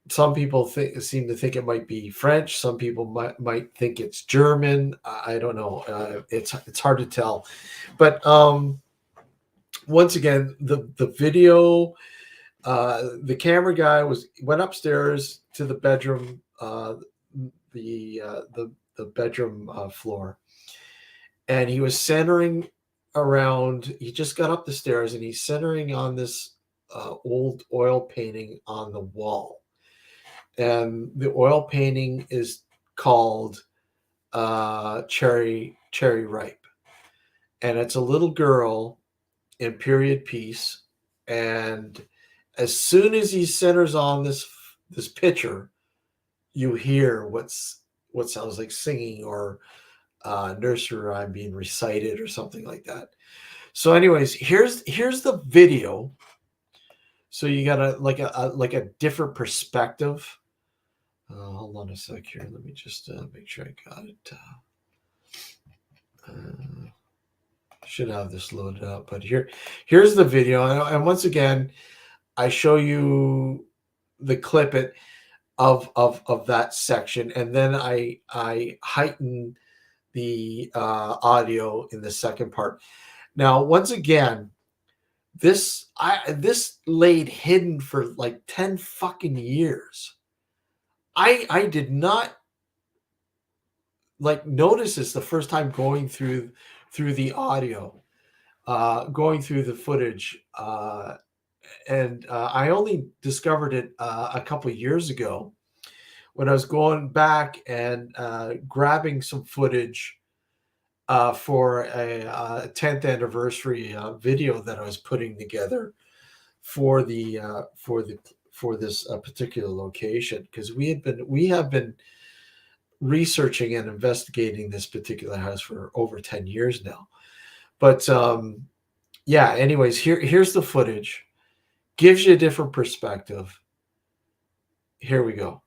Some people seem to think it might be French. Some people might think it's German. I don't know. It's hard to tell. But once again, the video. The camera guy went upstairs to the bedroom, the bedroom floor, and he was centering around. He just got up the stairs and he's centering on this old oil painting on the wall, and the oil painting is called Cherry Ripe, and it's a little girl in period piece. And as soon as he centers on this picture, you hear what sounds like singing or nursery rhyme being recited or something like that. So, anyways, here's the video. So you got a different perspective. Hold on a sec here. Let me just make sure I got it. Should have this loaded up, but here's the video, and once again, I show you the clip of that section, and then I heighten the audio in the second part. Now, once again, this laid hidden for like 10 fucking years. I did not notice this the first time going through the audio, going through the footage. And I only discovered it a couple of years ago when I was going back and grabbing some footage for a 10th anniversary video that I was putting together for this particular location, because we have been researching and investigating this particular house for over 10 years now. But yeah, anyways, here's the footage. Gives you a different perspective. Here we go.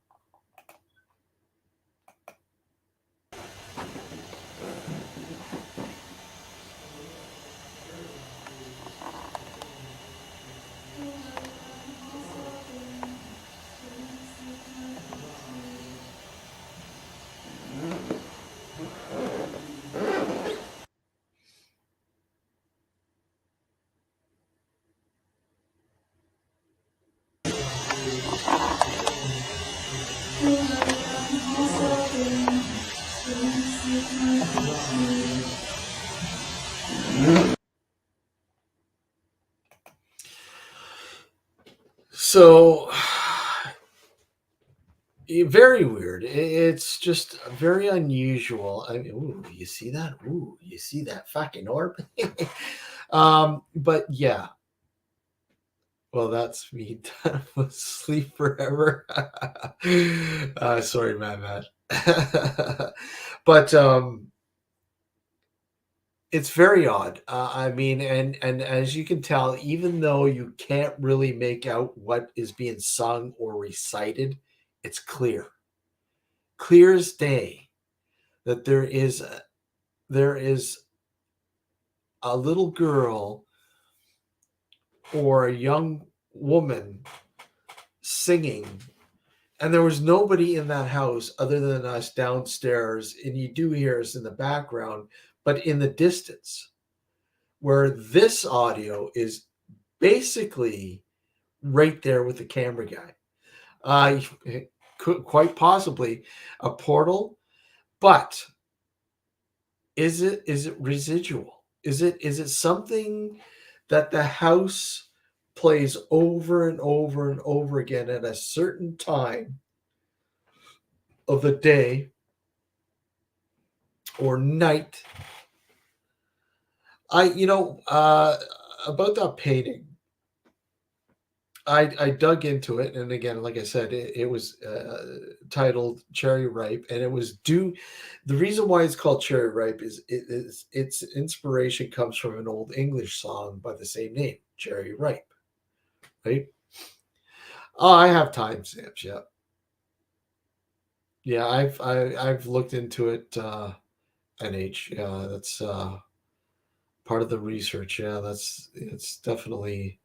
So very weird. It's just very unusual. I mean, ooh, you see that? Ooh, you see that fucking orb? But yeah. Well, that's me done with sleep forever. Sorry, Matt. But it's very odd. I mean, and as you can tell, even though you can't really make out what is being sung or recited, it's clear as day that there is a little girl or a young woman singing, and there was nobody in that house other than us downstairs, and you do hear us in the background, but in the distance, where this audio is basically right there with the camera guy. Could quite possibly a portal, but is it residual? Is it something that the house plays over and over and over again at a certain time of the day or night? About that painting, I dug into it, and again, like I said, it was titled Cherry Ripe, and it was due. The reason why it's called Cherry Ripe is its inspiration comes from an old English song by the same name, Cherry Ripe, right? Oh, I have timestamps. Yeah. I've looked into it. NH. Yeah, that's part of the research. Yeah, it's definitely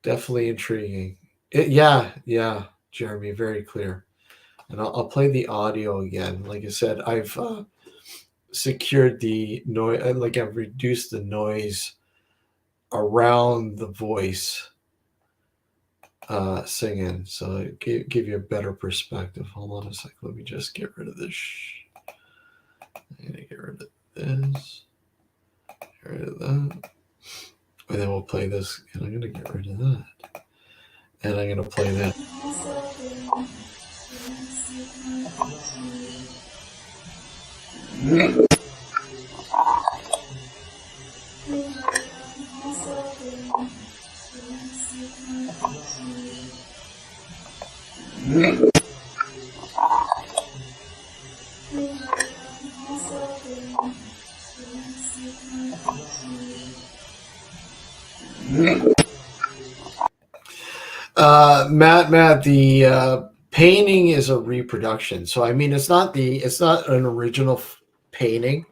intriguing. Yeah, Jeremy, very clear. And I'll play the audio again. Like I said, I've secured the noise, like I've reduced the noise around the voice singing, so give you a better perspective. Hold on a sec. Let me just get rid of this. I'm gonna get rid of this. Get rid of that. And then we'll play this, and I'm gonna get rid of that. And I'm gonna play that. Matt, the painting is a reproduction. So I mean, it's not an original painting.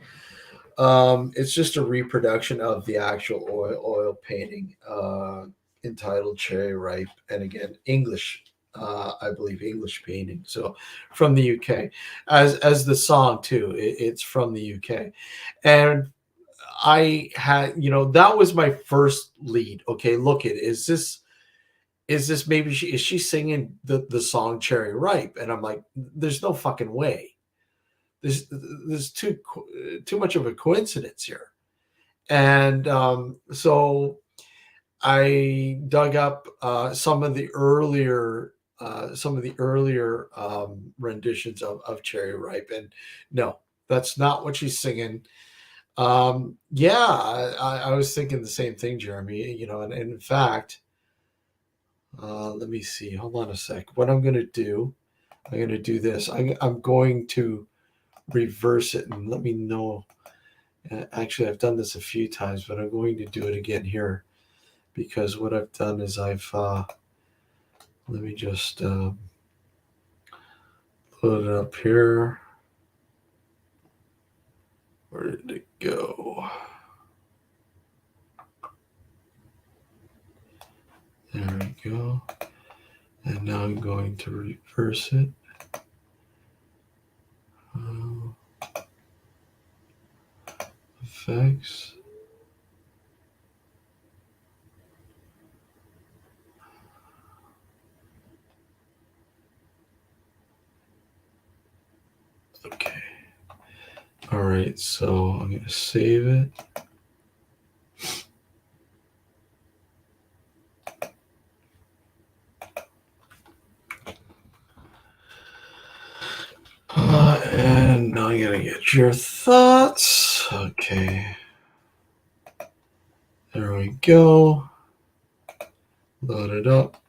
It's just a reproduction of the actual oil painting entitled Cherry Ripe, and again, English. I believe English painting. So from the UK, as the song too, it's from the UK, and I had that was my first lead. Okay, look at is this maybe is she singing the song Cherry Ripe? And I'm like, there's no fucking way. There's too much of a coincidence here. And so I dug up some of the earlier renditions of Cherry Ripe, and no, that's not what she's singing. Yeah, I was thinking the same thing, Jeremy. And in fact, let me see. Hold on a sec. What I'm going to do, I'm going to do this. I'm going to reverse it and let me know. Actually, I've done this a few times, but I'm going to do it again here because what I've done is I've let me just load it up here. Where did it go? There we go. And now I'm going to reverse it. Effects. Okay. All right, so I'm going to save it. And now I'm going to get your thoughts. Okay. There we go. Load it up.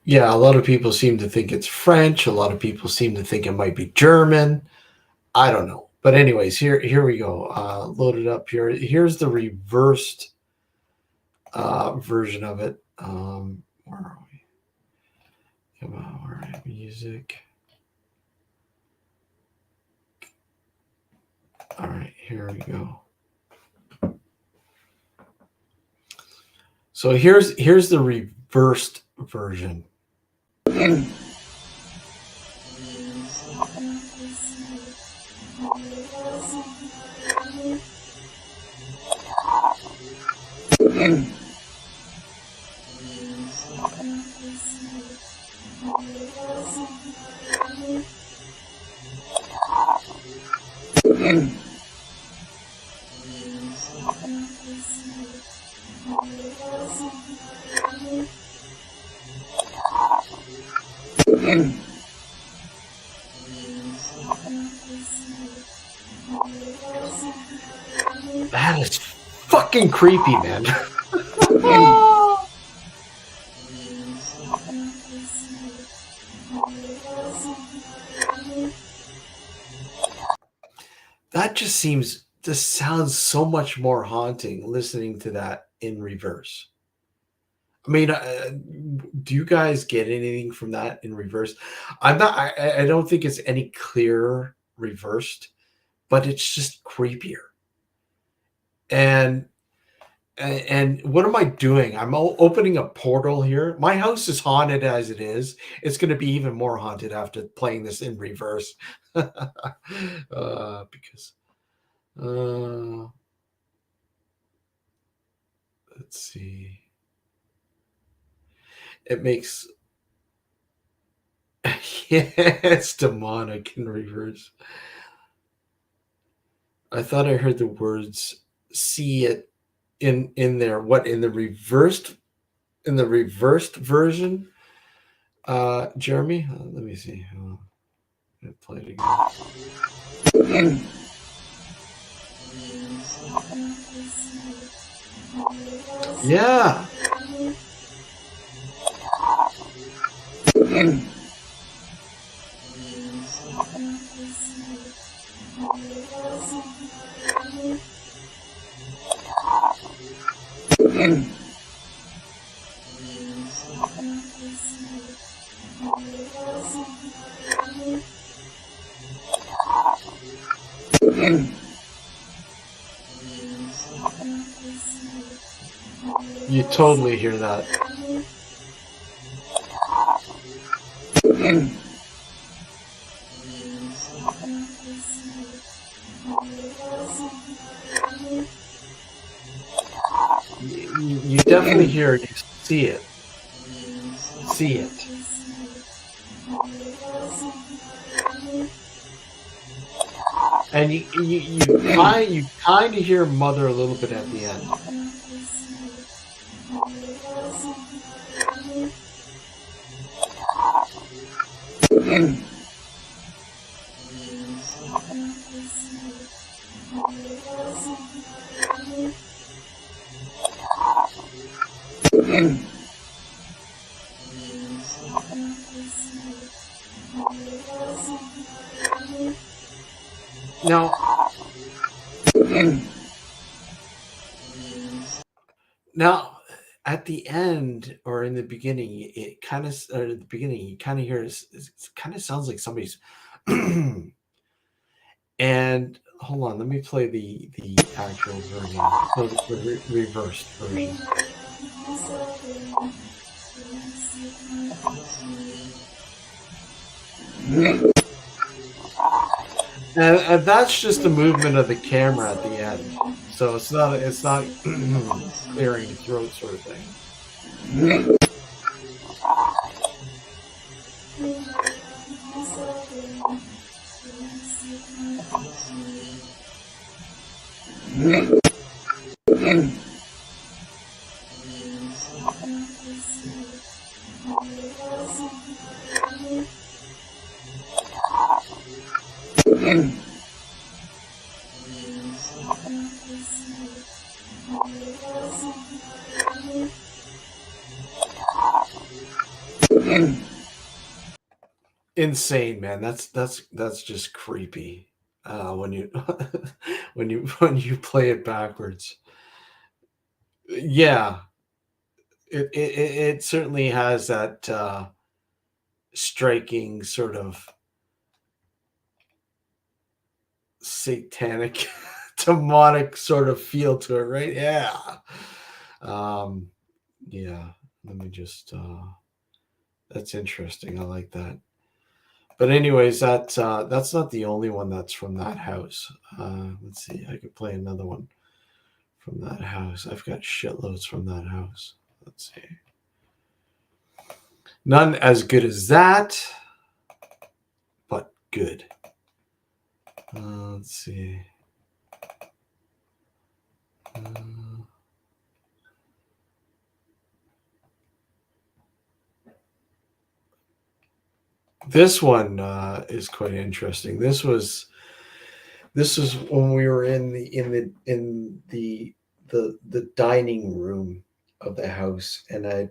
Yeah, a lot of people seem to think it's French. A lot of people seem to think it might be German. I don't know. But anyways, here we go. Load it up here. Here's the reversed version of it. Where are we? Come on, where are we? Music. All right, here we go. So here's the reversed version. That is fucking creepy, man. That just sounds so much more haunting listening to that in reverse. I mean, do you guys get anything from that in reverse? I don't think it's any clearer reversed, but it's just creepier. And what am I doing? I'm opening a portal here. My house is haunted as it is. It's going to be even more haunted after playing this in reverse. Because let's see. It makes it's demonic in reverse. I thought I heard the words "see it" in there. What in the reversed version? Jeremy, let me see. Play it again. Yeah. You totally hear that. You definitely hear it. You see it. See it. And you kind of hear Mother a little bit at the end. Now, now, at the end or in the beginning, it kind of, or at the beginning, you kind of hear it kind of sounds like somebody's. And hold on, let me play the actual version, so the reversed version. And that's just the movement of the camera at the end. So it's not clearing the throat sort of thing. Insane, man. That's just creepy. When you when you play it backwards. Yeah, it certainly has that striking sort of satanic demonic sort of feel to it, right? Yeah. Yeah, let me just that's interesting. I like that. But anyways, that's not the only one that's from that house. Let's see, I could play another one from that house. I've got shitloads from that house. Let's see. None as good as that, but good. Let's see. This one is quite interesting. This was when we were in the dining room of the house, and I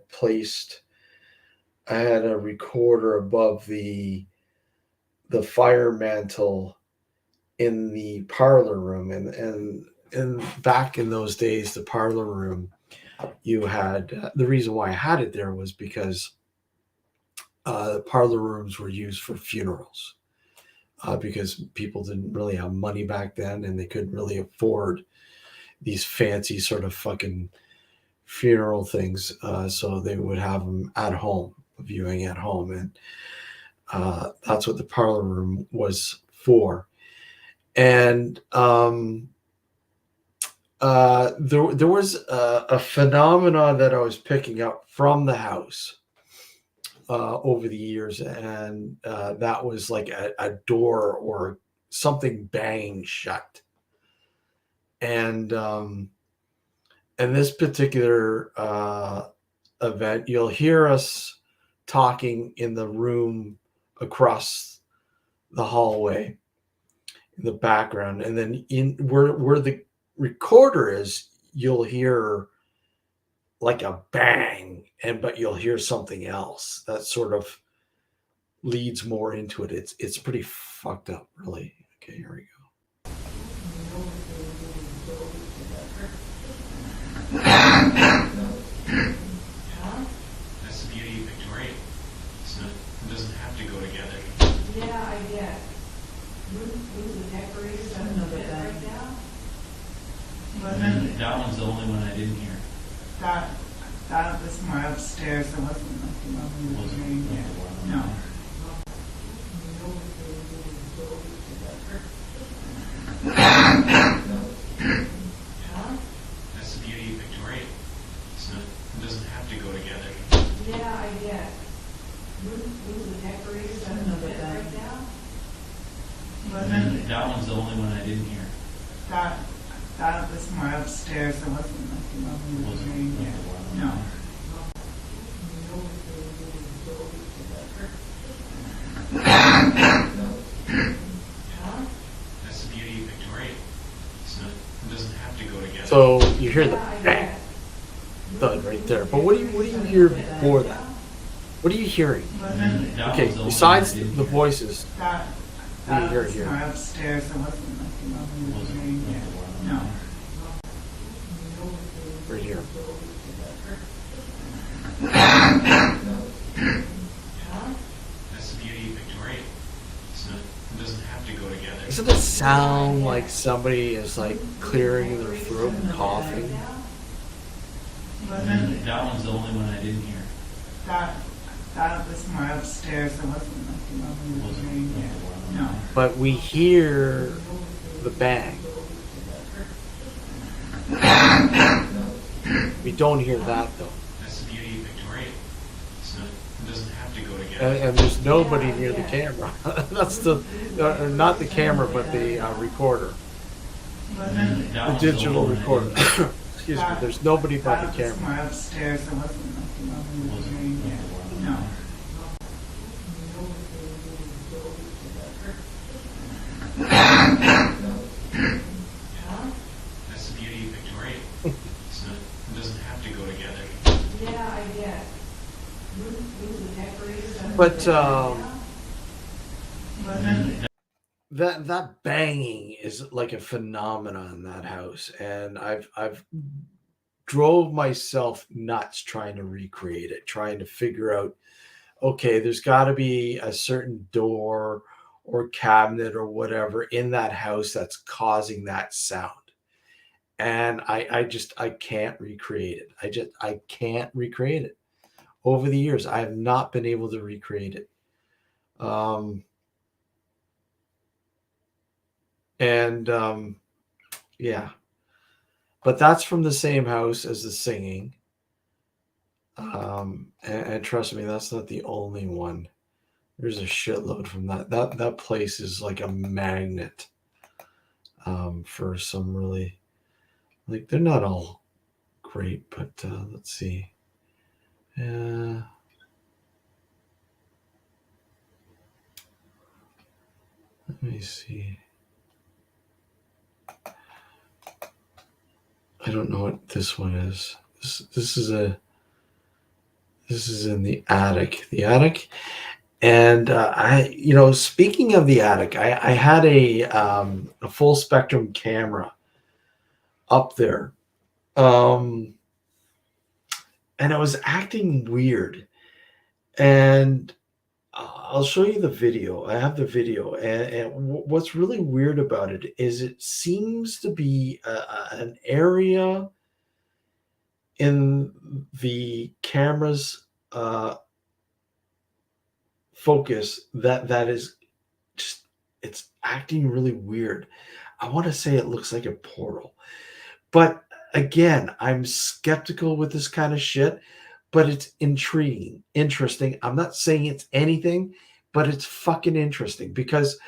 had a recorder above the fire mantle in the parlor room, and back in those days, the parlor room, you had the reason why I had it there was because the parlor rooms were used for funerals, because people didn't really have money back then, and they couldn't really afford these fancy sort of fucking funeral things. So they would have them at home, viewing at home, and that's what the parlor room was for. And there was a phenomenon that I was picking up from the house over the years, and that was like a door or something banging shut. And this particular event, you'll hear us talking in the room across the hallway in the background, and then in where the recorder is, you'll hear like a bang, but you'll hear something else that sort of leads more into it. It's pretty fucked up, really. Okay, here we go. That's the beauty of Victoria. It doesn't have to go together. Yeah, I get. Who's the decorator? I don't know that right now. That one's the only one I didn't hear. That was more upstairs. It wasn't like the one we were hearing here. No. That's the beauty of Victoria. It doesn't have to go together. Yeah, I get. Who's the decorator? I don't know that right now. That one's the only one I didn't hear. That was more upstairs. It wasn't like the one we were hearing here. No. That's the beauty of Victoria. It doesn't have to go together. So you hear the Yeah, I bang. get. thud right there. But what do you hear before that? What are you hearing? Wasn't That Okay, was the only besides one I didn't the hear. voices, that What do you hear was here? more upstairs. It wasn't like the one we were hearing yet. No. right here. That's the beauty of Victoria. It doesn't have to go together. Doesn't it sound like somebody is like clearing their throat and coughing? Wasn't That one's the only one I didn't hear. that was more upstairs. It wasn't like the one we were hearing yet. No. But we hear the bang. We don't hear that though. That's the beauty of Victoria. It doesn't have to go together. And there's nobody near the camera. That's the, not the camera, but the recorder, Wasn't the digital recorder. Excuse me. There's nobody but the that was camera. more upstairs. It wasn't like the one we were hearing yet. No. That's the beauty of Victoria. It doesn't have to go together. Yeah, I get. Move the decorators under But Wasn't that banging is like a phenomenon in that house, and I've drove myself nuts trying to recreate it, trying to figure out, okay, there's got to be a certain door or cabinet or whatever in that house that's causing that sound. And I can't recreate it. I can't recreate it. Over the years, I have not been able to recreate it. Yeah, but that's from the same house as the singing. And trust me, that's not the only one. There's a shitload from that place is like a magnet for some really, like, they're not all great, but let's see. Let me see. I don't know what this one is. This is in the attic. The attic. And speaking of the attic, I had a full spectrum camera up there, and it was acting weird. And I'll show you the video. I have the video, and what's really weird about it is it seems to be an area in the camera's focus that is just, it's acting really weird. I want to say it looks like a portal, but again, I'm skeptical with this kind of shit, but it's intriguing, interesting. I'm not saying it's anything, but it's fucking interesting, because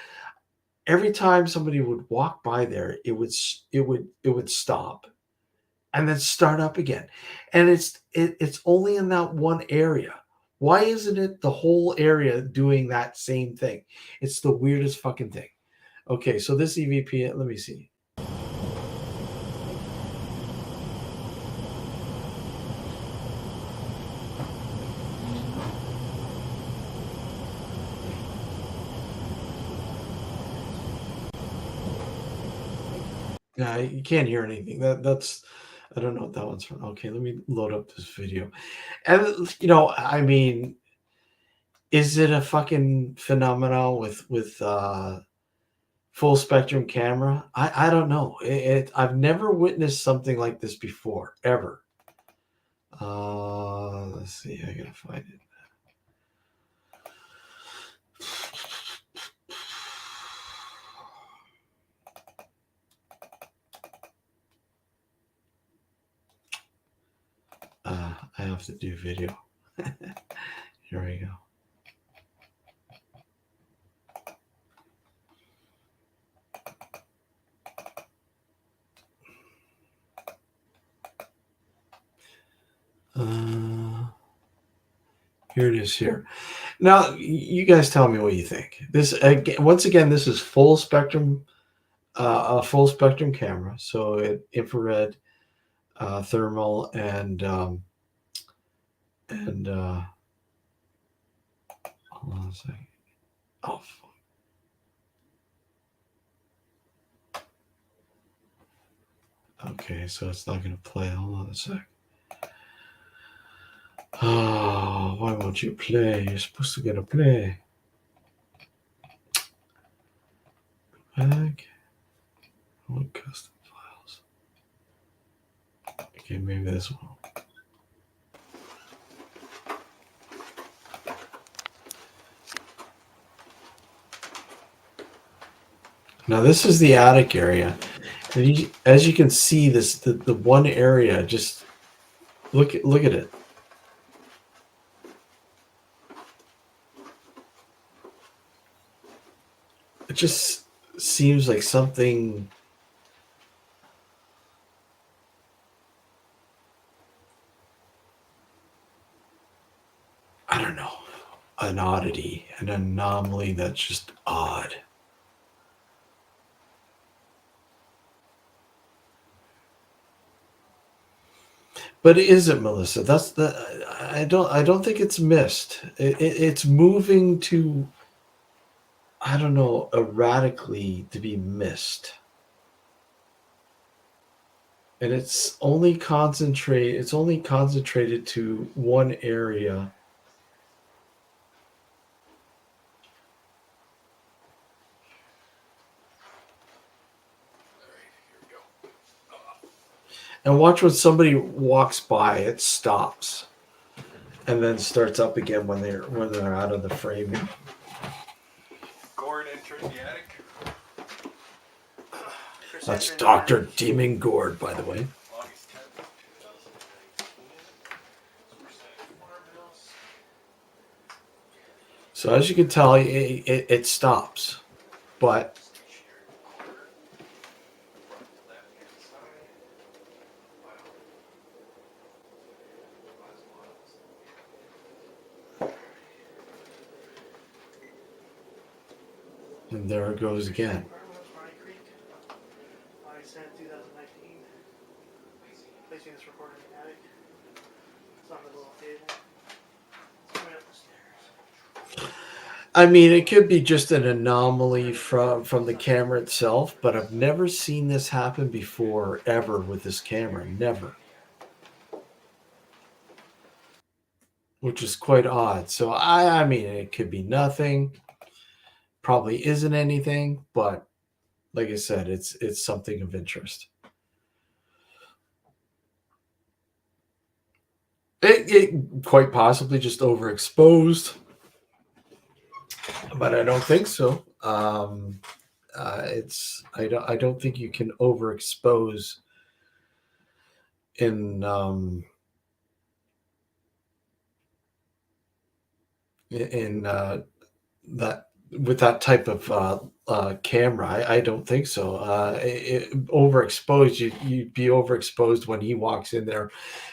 every time somebody would walk by there, it would stop and then start up again. And it's only in that one area. Why isn't it the whole area doing that same thing? It's the weirdest fucking thing. Okay, so this EVP, let me see. Yeah, you can't hear anything. That's I don't know what that one's from. Okay, let me load up this video. And I mean, is it a fucking phenomenon with full spectrum camera? I don't know. I've never witnessed something like this before, ever. Let's see. I gotta find it. I have to do video. Here we go. Here it is here. Now, you guys tell me what you think. This once again, this is full spectrum, a full spectrum camera. So infrared, thermal and hold on a second. Oh, fuck. Okay, so it's not going to play. Hold on a sec. Oh, why won't you play? You're supposed to get a play. Back. What custom files? Okay, maybe this one. Now this is the attic area. And as you can see, the one area, just look at it. It just seems like something. I don't know, an oddity, an anomaly that's just odd. But it isn't, Melissa. That's the. I don't think it's missed. It's moving to. I don't know, erratically to be missed. And it's only concentrated to one area. And watch when somebody walks by, it stops. And then starts up again when they're out of the framing. Gord entered the attic. That's Dr. Demon Gord, by the way. August 10th, 2019. So as you can tell, it stops. But and there it goes again. Placing this recorder in the attic. It's on the little table. It's coming up the stairs. I mean, it could be just an anomaly from the camera itself, but I've never seen this happen before, ever, with this camera. Never. Which is quite odd. So, I mean, it could be nothing. Probably isn't anything, but like I said, it's something of interest. It quite possibly just overexposed, but I don't think so. I don't think you can overexpose in that with that type of camera. I don't think so. Overexposed, you'd be overexposed when he walks in there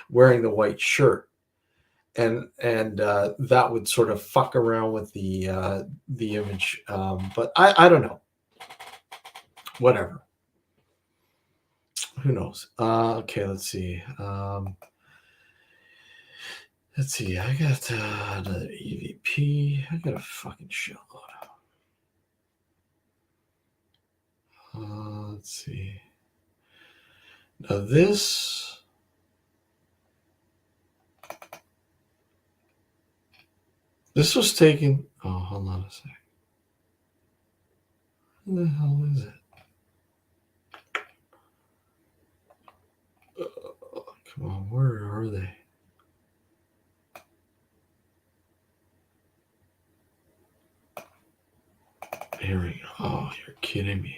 wearing the white shirt, and that would sort of fuck around with the image. But I don't know. Whatever. Who knows? Okay, let's see. Let's see. I got another EVP. I got a fucking shitload. Let's see. Now this was taken. Oh, hold on a sec. Where the hell is it? Come on, where are they? Here we go. Oh, you're kidding me.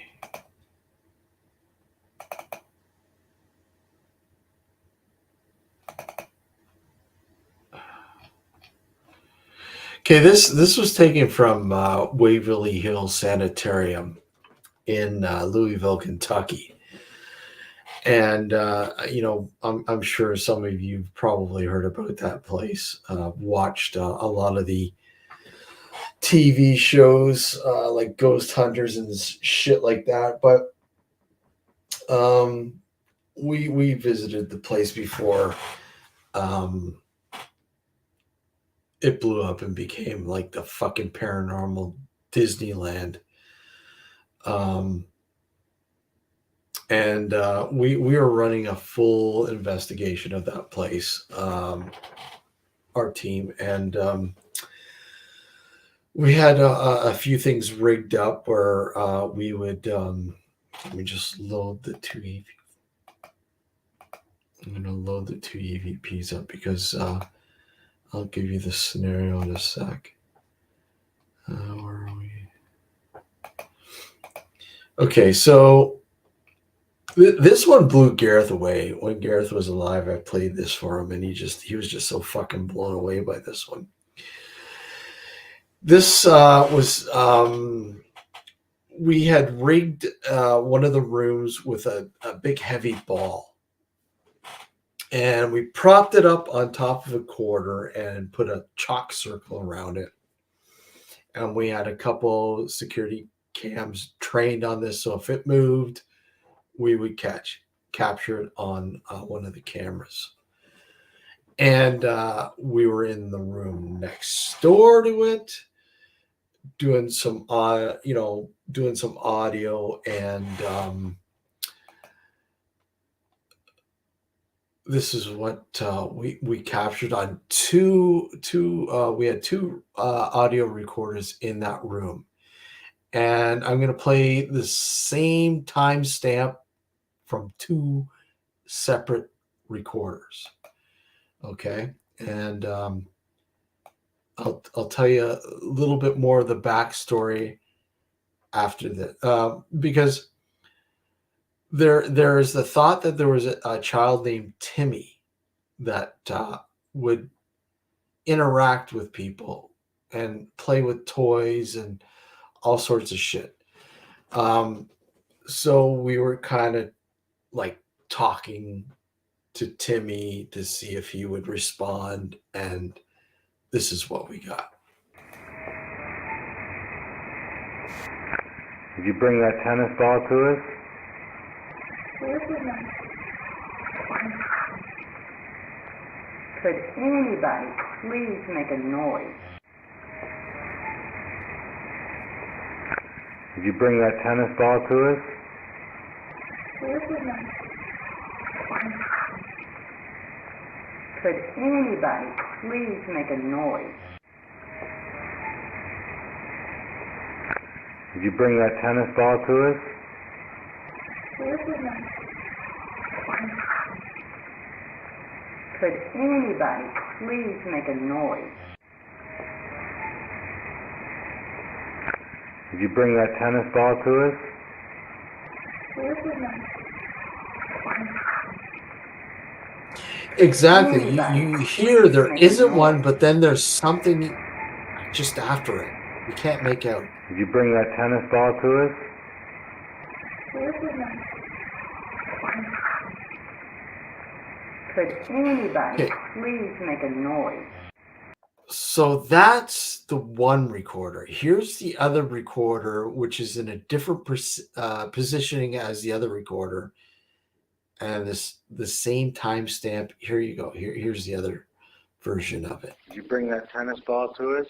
Okay, this was taken from Waverly Hills Sanatorium in Louisville, Kentucky. And I'm sure some of you've probably heard about that place. Watched a lot of the TV shows like Ghost Hunters and shit like that. But we visited the place before it blew up and became like the fucking paranormal Disneyland. And we were running a full investigation of that place, our team, and we had a few things rigged up where we would let me just load the two EV. I'm going to load the two EVPs up because I'll give you the scenario in a sec. Where are we? Okay, so this one blew Gareth away. When Gareth was alive, I played this for him, and he was just so fucking blown away by this one. This was we had rigged one of the rooms with a big heavy ball, and we propped it up on top of a quarter and put a chalk circle around it. And we had a couple security cams trained on this, so if it moved, we would capture it on one of the cameras. And we were in the room next door to it, doing some audio, and this is what we captured on we had two audio recorders in that room. And I'm going to play the same timestamp from two separate recorders. Okay. And I'll tell you a little bit more of the backstory after that, because there is the thought that there was a child named Timmy that would interact with people and play with toys and all sorts of shit. So we were kind of like talking to Timmy to see if he would respond, and this is what we got. Did you bring that tennis ball to us? Could anybody please make a noise? Did you bring that tennis ball to us? Could anybody please make a noise? Did you bring that tennis ball to us? Could anybody please make a noise? Did you bring that tennis ball to us? Exactly. You hear there isn't one, but then there's something just after it. You can't make out. Did you bring that tennis ball to us? Could anybody please make a noise? So that's the one recorder. Here's the other recorder, which is in a different positioning as the other recorder. And the same timestamp. Here you go. Here's the other version of it. Did you bring that tennis ball to us?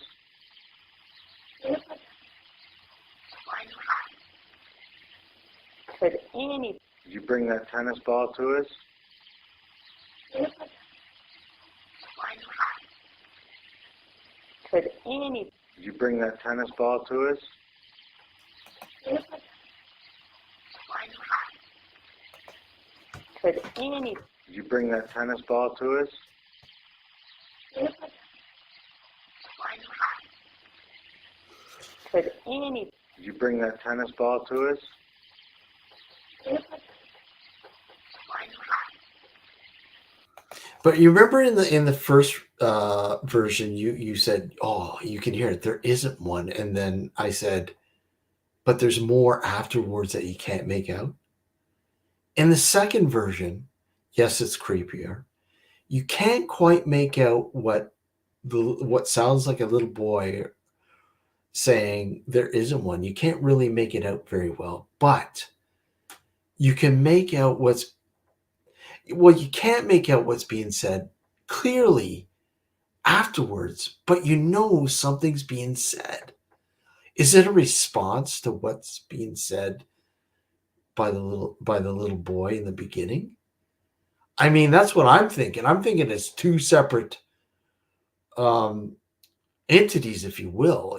Could any Did you bring that tennis ball to us? Could any Did you bring that tennis ball to us? Could any Did you bring that tennis ball to us? Could any Did you bring that tennis ball to us? But you remember in the first version, you said, "Oh, you can hear it. There isn't one," and then I said, "But there's more afterwards that you can't make out." In the second version, yes, it's creepier. You can't quite make out what sounds like a little boy saying there isn't one. You can't really make it out very well, but you can make out what's well, you can't make out what's being said clearly afterwards, but you know something's being said. Is it a response to what's being said by the little boy in the beginning? I mean, that's what I'm thinking. I'm thinking it's two separate entities, if you will.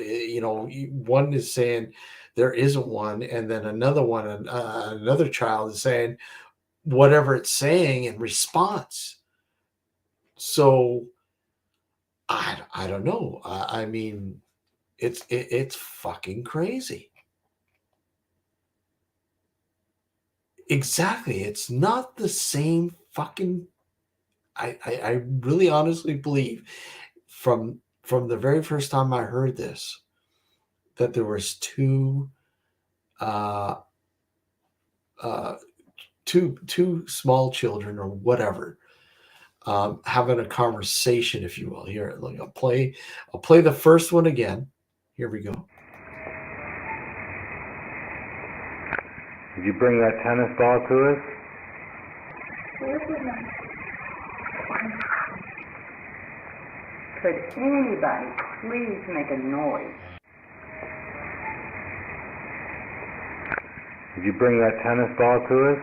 One is saying there isn't one, and then another one, another child is saying whatever it's saying in response. So I don't know. I mean, it's fucking crazy. Exactly. It's not the same fucking. I really honestly believe from the very first time I heard this that there was two small children or whatever having a conversation, if you will. Here, look, I'll play the first one again. Here we go. Did you bring that tennis ball to us? Could anybody please make a noise? Did you bring that tennis ball to us?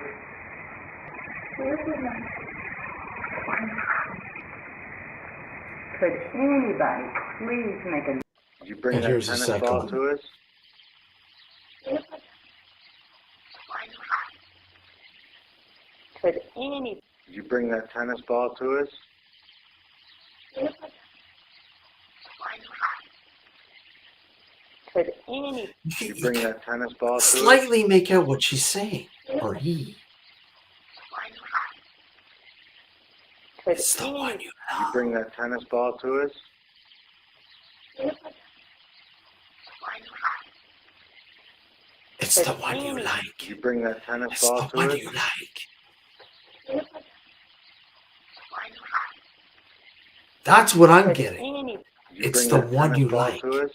Could anybody please make a noise? Did you bring And that here's the tennis second ball one. to us? Could any Did you bring that tennis ball to us? could any Did you bring that tennis ball to us? Slightly make out what she's saying, or he. could It's the one any you Did you bring that tennis ball to us? It's the one you like. Did you bring that tennis It's ball the to one us? you like. That's what I'm getting. any Did you It's bring the that one tennis you ball like. to us?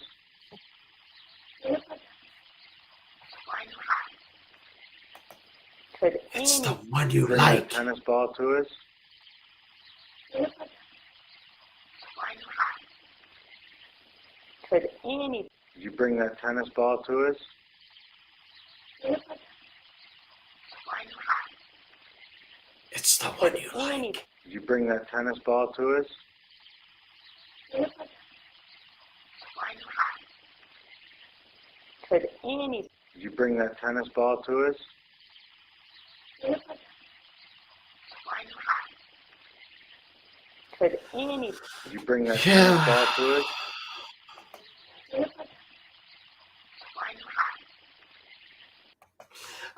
could It's the any one Did you you bring that like. tennis ball to us? could any Did you bring that tennis ball to us? It's the one could you any like. Did you bring that tennis ball to us? could any Did you bring that tennis ball to us? could any Did you bring that Yeah. tennis ball to us?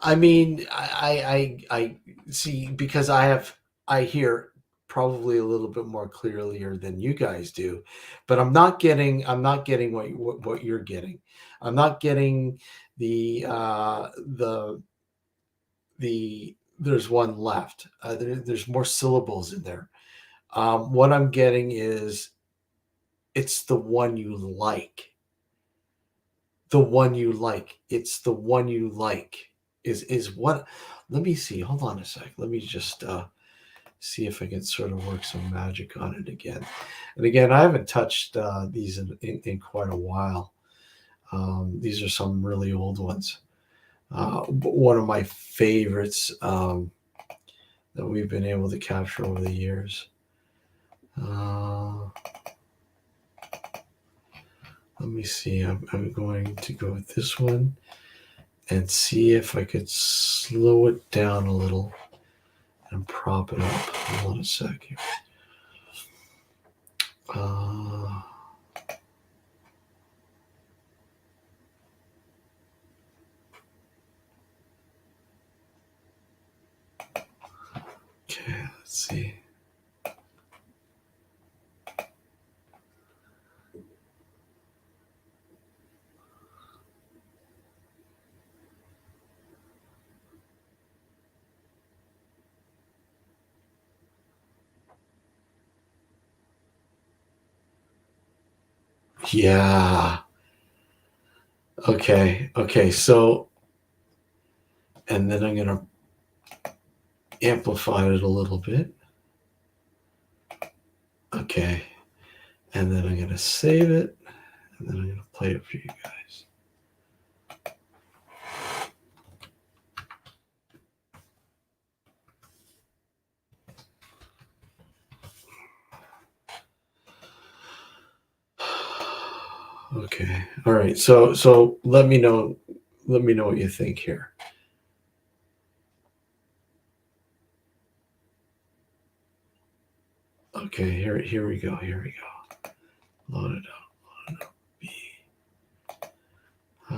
I mean, I see, because I hear probably a little bit more clearly than you guys do, but I'm not getting what you're getting. I'm not getting the there's one left. There's more syllables in there. What I'm getting is it's the one you like. The one you like. It's the one you like. Is what. Let me see. Hold on a sec. Let me just see if I can sort of work some magic on it again. And again, I haven't touched these in quite a while. These are some really old ones. But one of my favorites that we've been able to capture over the years. Let me see. I'm going to go with this one and see if I could slow it down a little and prop it up. Hold on a sec here. Okay, let's see. Yeah. Okay. So, and then I'm going to amplify it a little bit. Okay. And then I'm going to save it. And then I'm going to play it for you guys. Okay. All right. So let me know what you think here. Okay, here we go. Here we go. Load it up. B. I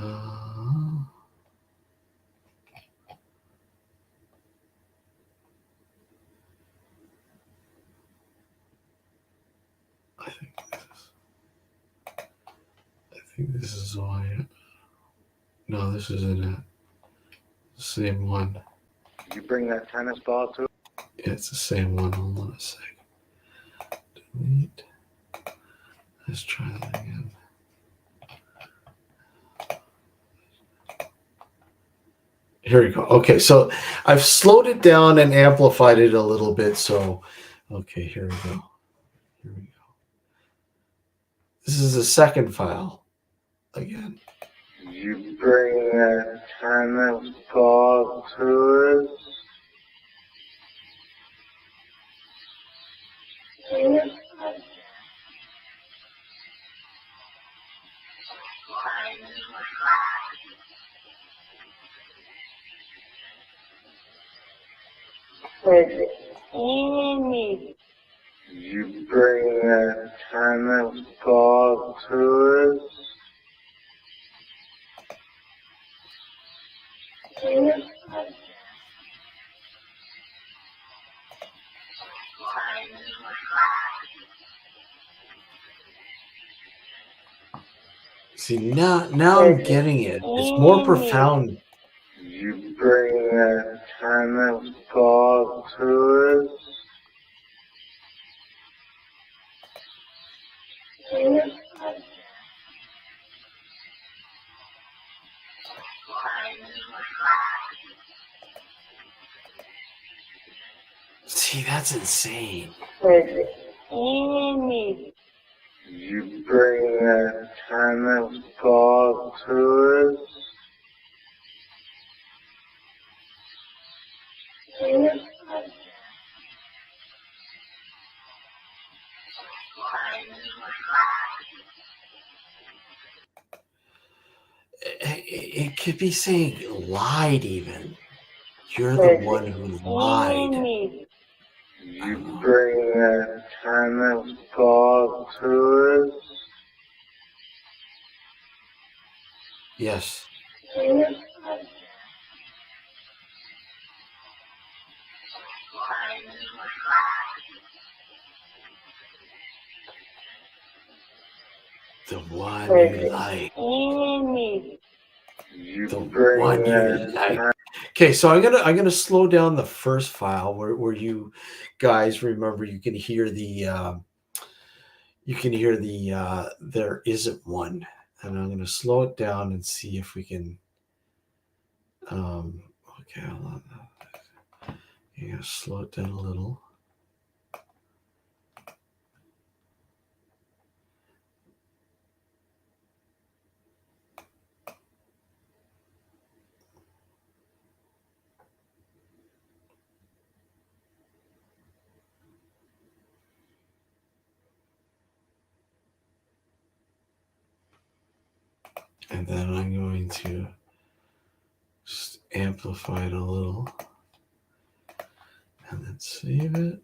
think this is why. No, this isn't it. The same one. Did you bring that tennis ball to? Yeah, it's the same one. Hold on a second. Delete. Let's try that again. Here we go. Okay, so I've slowed it down and amplified it a little bit. So, okay, here we go. Here we go. This is the second file again. Did you bring that tennis ball to us? Amy. Did you bring that tennis ball to us? See, now I'm getting it. It's more profound. Did you bring that tennis ball to us? See, that's insane. Amy. Did you bring that tennis ball to us? It could be saying lied even. You're the one who lied. Amy. Did you bring that tennis ball to us? Yes. The one you like. Amy. Did you The bring one you that like. Okay, so I'm gonna slow down the first file where you guys remember you can hear the there isn't one, and I'm gonna slow it down and see if we can. Okay, hold on. You gotta slow it down a little. And then I'm going to just amplify it a little and then save it.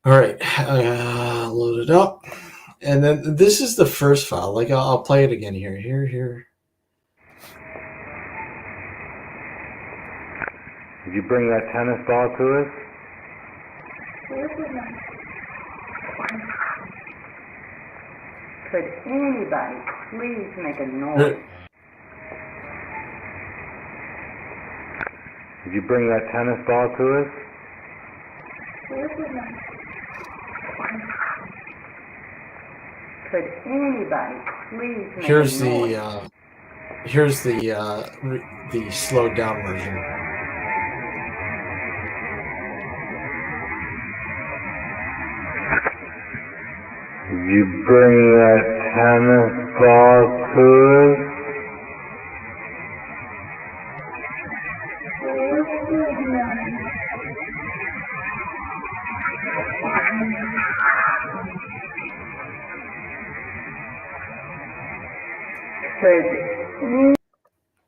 All right, load it up. And then this is the first file. Like I'll play it again here. Here. Did you bring that tennis ball to us? Could anybody please make a noise? Did you bring that tennis ball to us? Could anybody please make a noise? Here's the slowed down version. Did you bring that tennis ball to us?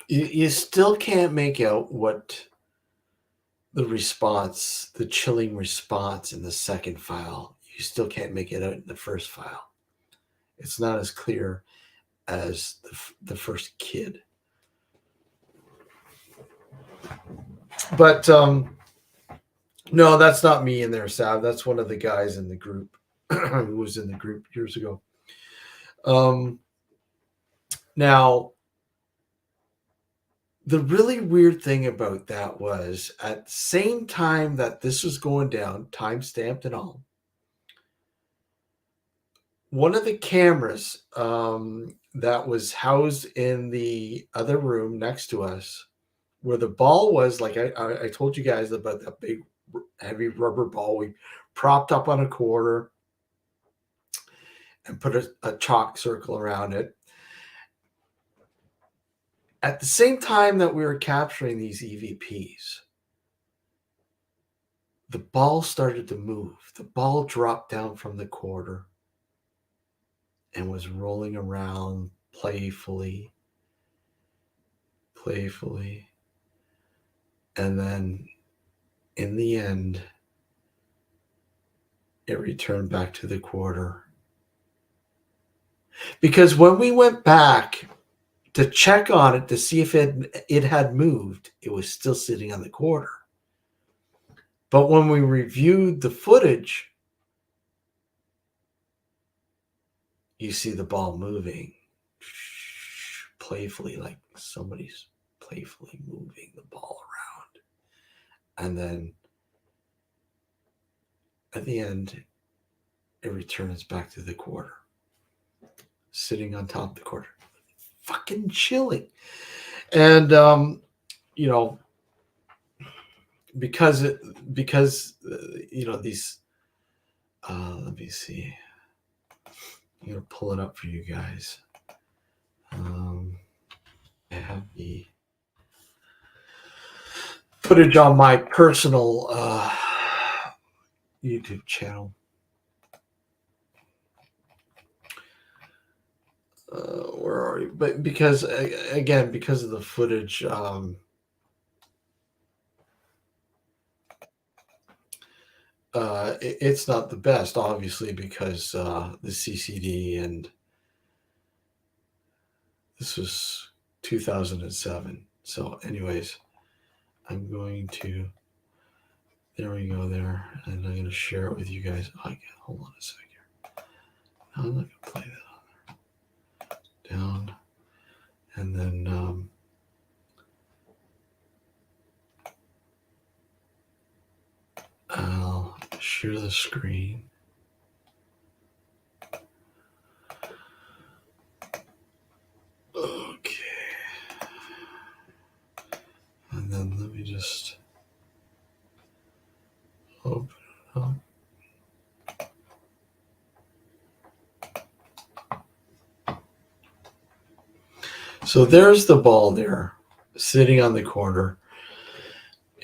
You still can't make out what the response, the chilling response in the second file. You still can't make it out in the first file. It's not as clear as the first kid. But no, that's not me in there, Sav. That's one of the guys in the group who was in the group years ago. Now, the really weird thing about that was at the same time that this was going down, time stamped and all, one of the cameras that was housed in the other room next to us, where the ball was, like I told you guys about that big heavy rubber ball we propped up on a quarter and put a chalk circle around it. At the same time that we were capturing these EVPs, the ball started to move. The ball dropped down from the quarter and was rolling around playfully. And then in the end, it returned back to the quarter. Because when we went back to check on it to see if it had moved, it was still sitting on the quarter. But when we reviewed the footage, you see the ball moving playfully, like somebody's playfully moving the ball around. And then at the end, it returns back to the quarter, sitting on top of the quarter. Fucking chilling. And, you know, because you know, these, let me see. I'm going to pull it up for you guys. I have the footage on my personal YouTube channel. Where are you? But because, again, because of the footage, it's not the best, obviously, because the CCD, and this was 2007. So anyways, I'm going to, there we go there, and I'm going to share it with you guys. Hold on a second here. I'm not going to play that on there. Down, and then I'll share the screen. Okay. And then let me just open it up. So there's the ball there, sitting on the corner,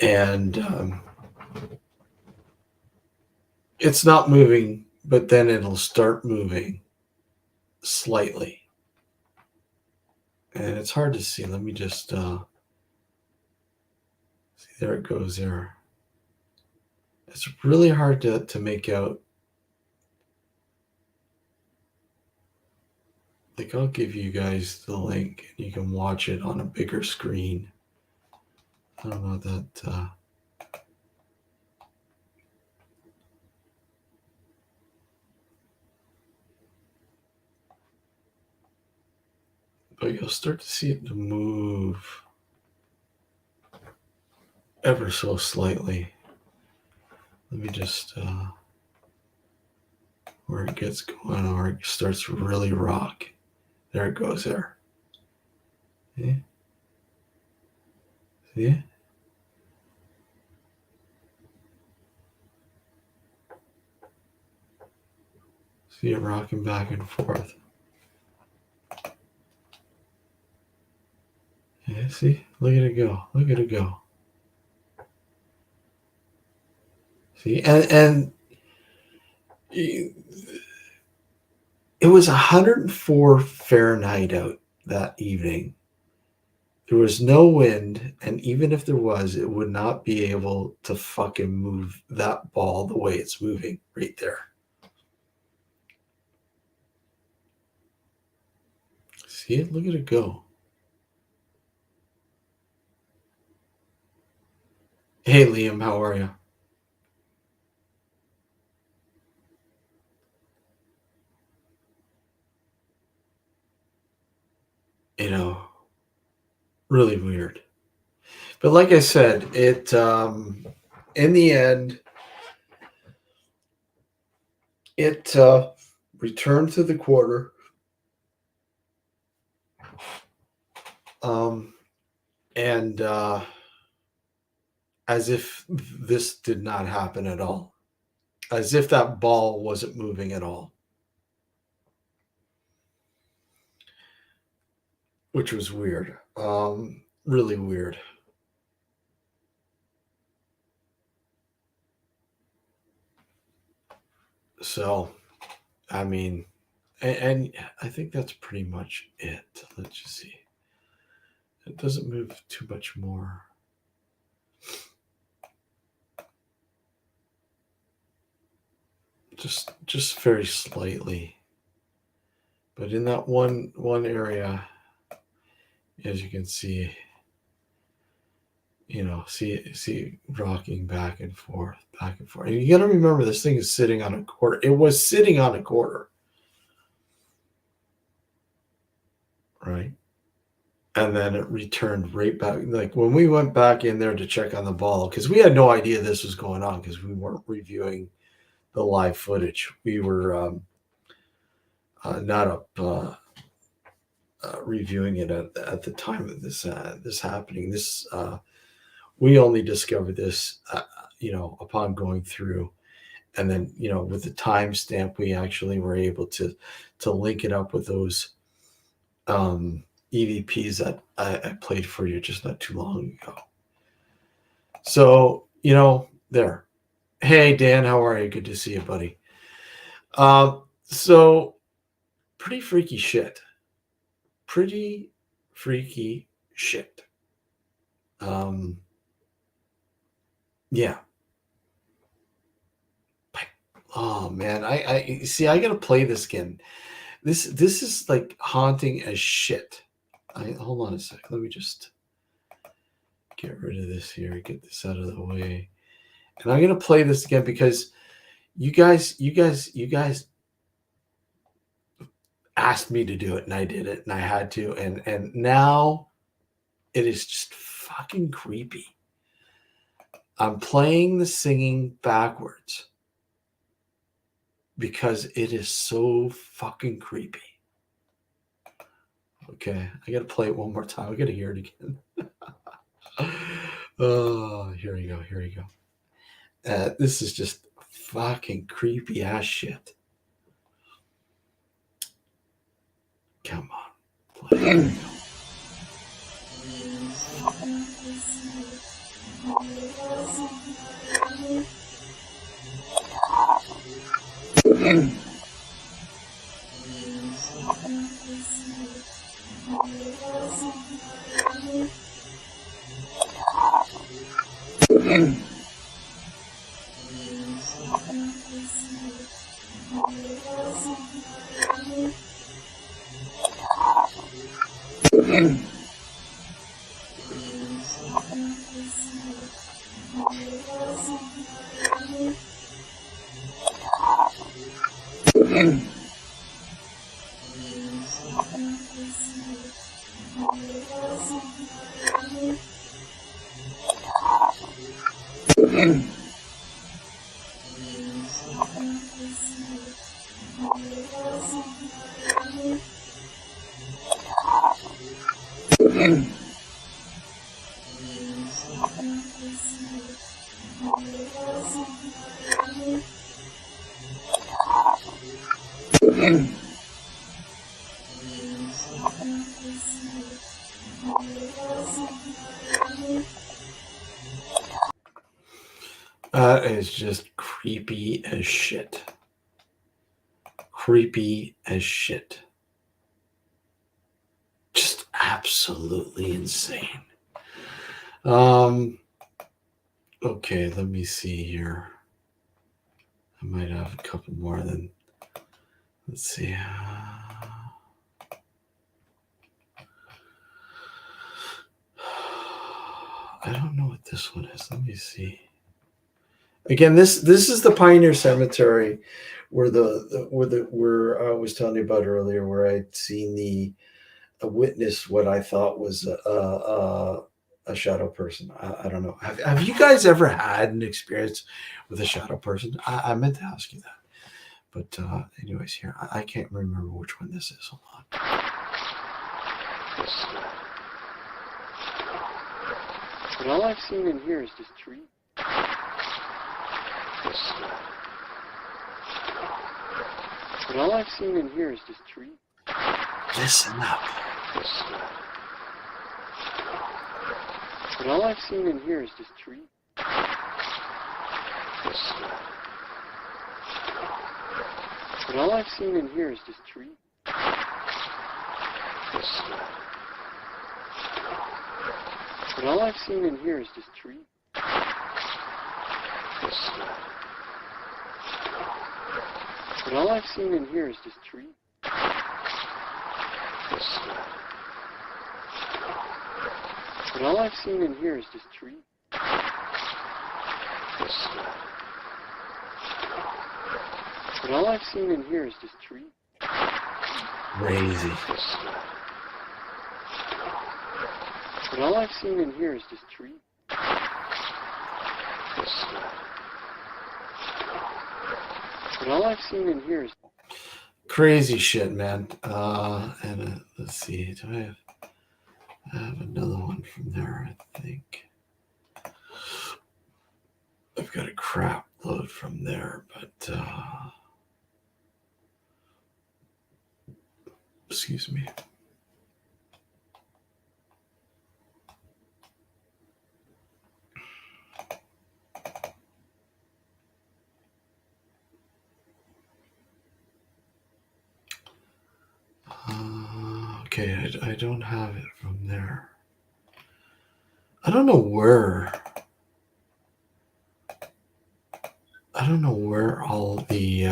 and it's not moving, but then it'll start moving slightly. And it's hard to see. Let me just see, there it goes there. It's really hard to make out. Like, I'll give you guys the link and you can watch it on a bigger screen. I don't know that but you'll start to see it to move ever so slightly. Let me just where it gets going, or it starts to really rock. There it goes there. Yeah. See? See it rocking back and forth. Yeah, see? Look at it go. Look at it go. See? And it was 104 Fahrenheit out that evening. There was no wind, and even if there was, it would not be able to fucking move that ball the way it's moving right there. See it? Look at it go. Hey, Liam, how are you? You know, really weird. But like I said, it in the end, it returned to the quarter. And as if this did not happen at all. As if that ball wasn't moving at all. Which was weird. Really weird. So, I mean, and I think that's pretty much it. Let's just see. It doesn't move too much more. Just very slightly. But in that one area, as you can see, you know, see it rocking back and forth. And you got to remember, this thing is sitting on a quarter. It was sitting on a quarter. Right? And then it returned right back. Like when we went back in there to check on the ball, because we had no idea this was going on because we weren't reviewing the live footage. We were not up reviewing it at the time of this happening. This we only discovered this, upon going through, and then with the timestamp, we actually were able to link it up with those EVPs that I played for you just not too long ago. So there. Hey Dan, how are you? Good to see you, buddy. So pretty freaky shit. Pretty freaky shit. Yeah. Oh man, I see. I gotta play this again. This is like haunting as shit. Hold on a sec. Let me just get rid of this here. Get this out of the way. And I'm gonna play this again because you guys asked me to do it, and I did it, and I had to, and now it is just fucking creepy. I'm playing the singing backwards because it is so fucking creepy. Okay, I gotta play it one more time. I gotta hear it again. Oh, here we go. This is just fucking creepy ass shit. Come on. Play. That is just creepy as shit. Creepy as shit. Just absolutely insane. Okay, let me see here. I might have a couple more than. Let's see. I don't know what this one is. Let me see. Again, this is the Pioneer Cemetery, where where I was telling you about earlier, where I'd seen witness what I thought was a shadow person. I don't know. Have you guys ever had an experience with a shadow person? I meant to ask you that. But anyways, here, I can't remember which one this is. Hold on. But all I've seen in here is just tree. But all I've seen in here is just tree. Listen up. But all I've seen in here is just tree. But all I've seen in here is just tree. But all I've seen in here is just tree. But all I've seen in here is just tree. But all I've seen in here is just tree. But all I've seen in here is just tree. Crazy. But all I've seen in here is just tree. But all I've seen in here is Crazy shit, man. Let's see. Do I have another one from there? I think I've got a crap load from there, but excuse me. Okay, I don't have it from there. I don't know where. I don't know where all the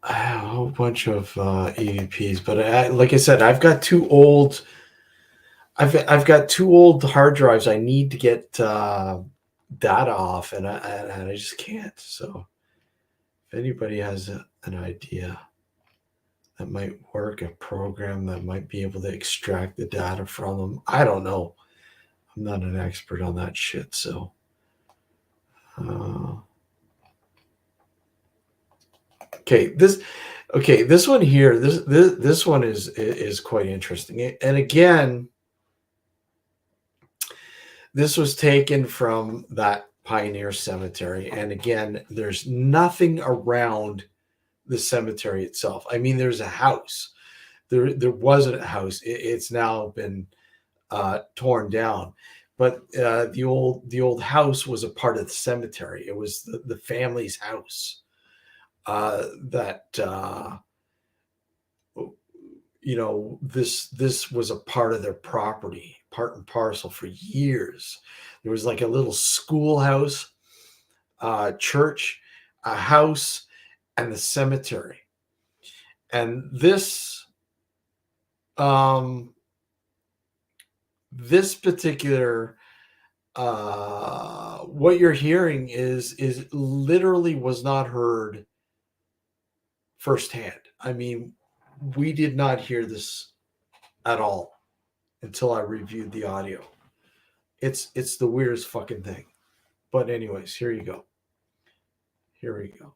I have a whole bunch of EVPs, but like I said, I've got two old. I've got two old hard drives. I need to get data off, and I just can't. So, if anybody has an idea that might work, a program that might be able to extract the data from them, I don't know. I'm not an expert on that shit, so. This one here, this one is quite interesting, and again, this was taken from that Pioneer Cemetery, and again, there's nothing around the cemetery itself. I mean, there's a house. There wasn't a house. It's now been torn down, but the old house was a part of the cemetery. It was the family's house. This was a part of their property, part and parcel for years. There was like a little schoolhouse, church, a house, and the cemetery. And this particular what you're hearing is literally was not heard firsthand. I mean, we did not hear this at all until I reviewed the audio. It's the weirdest fucking thing. But anyways, here you go. Here we go.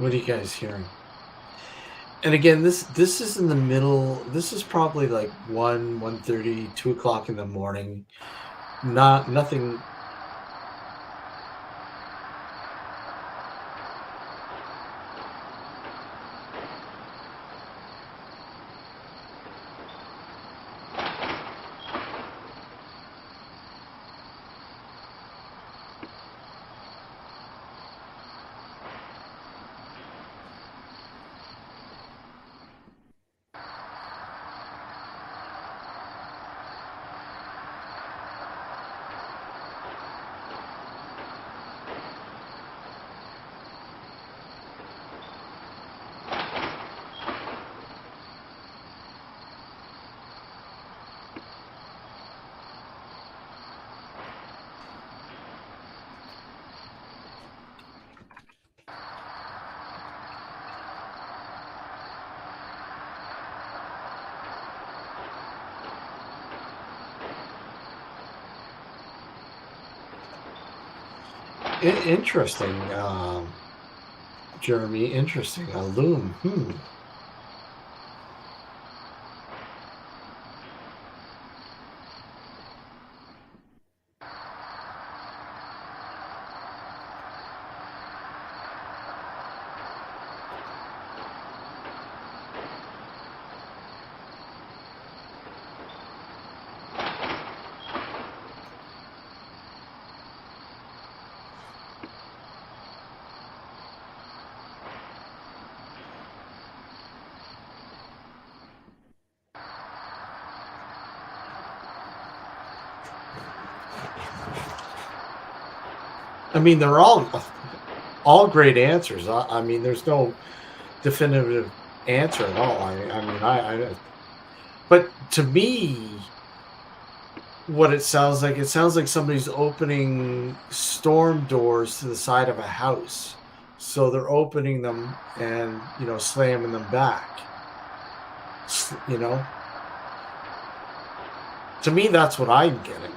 What are you guys hearing? And again, this is in the middle. This is probably like 1:30, 2 o'clock in the morning. Not nothing. Interesting, Jeremy. Interesting. A loom. I mean, they're all great answers. I mean, there's no definitive answer at all. I mean, but to me, what it sounds like somebody's opening storm doors to the side of a house. So they're opening them and, slamming them back. You know, to me, that's what I'm getting.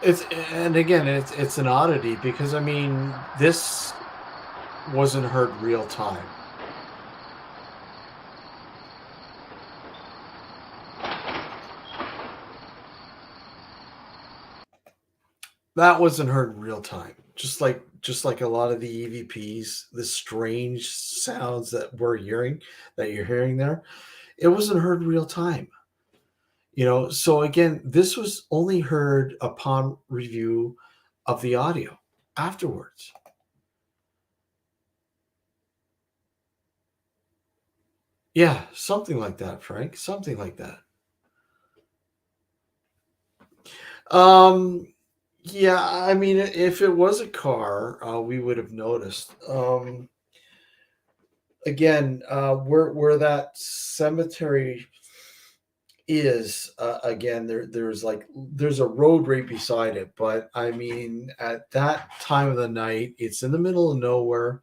It's an oddity because I mean this wasn't heard real time. That wasn't heard in real time. Just like a lot of the EVPs, the strange sounds that you're hearing there, it wasn't heard real time. So again, this was only heard upon review of the audio afterwards. Yeah, something like that, Frank. Something like that. Um, yeah, I mean, if it was a car, we would have noticed. Again, where that cemetery is, again, there's a road right beside it, but I mean, at that time of the night, it's in the middle of nowhere.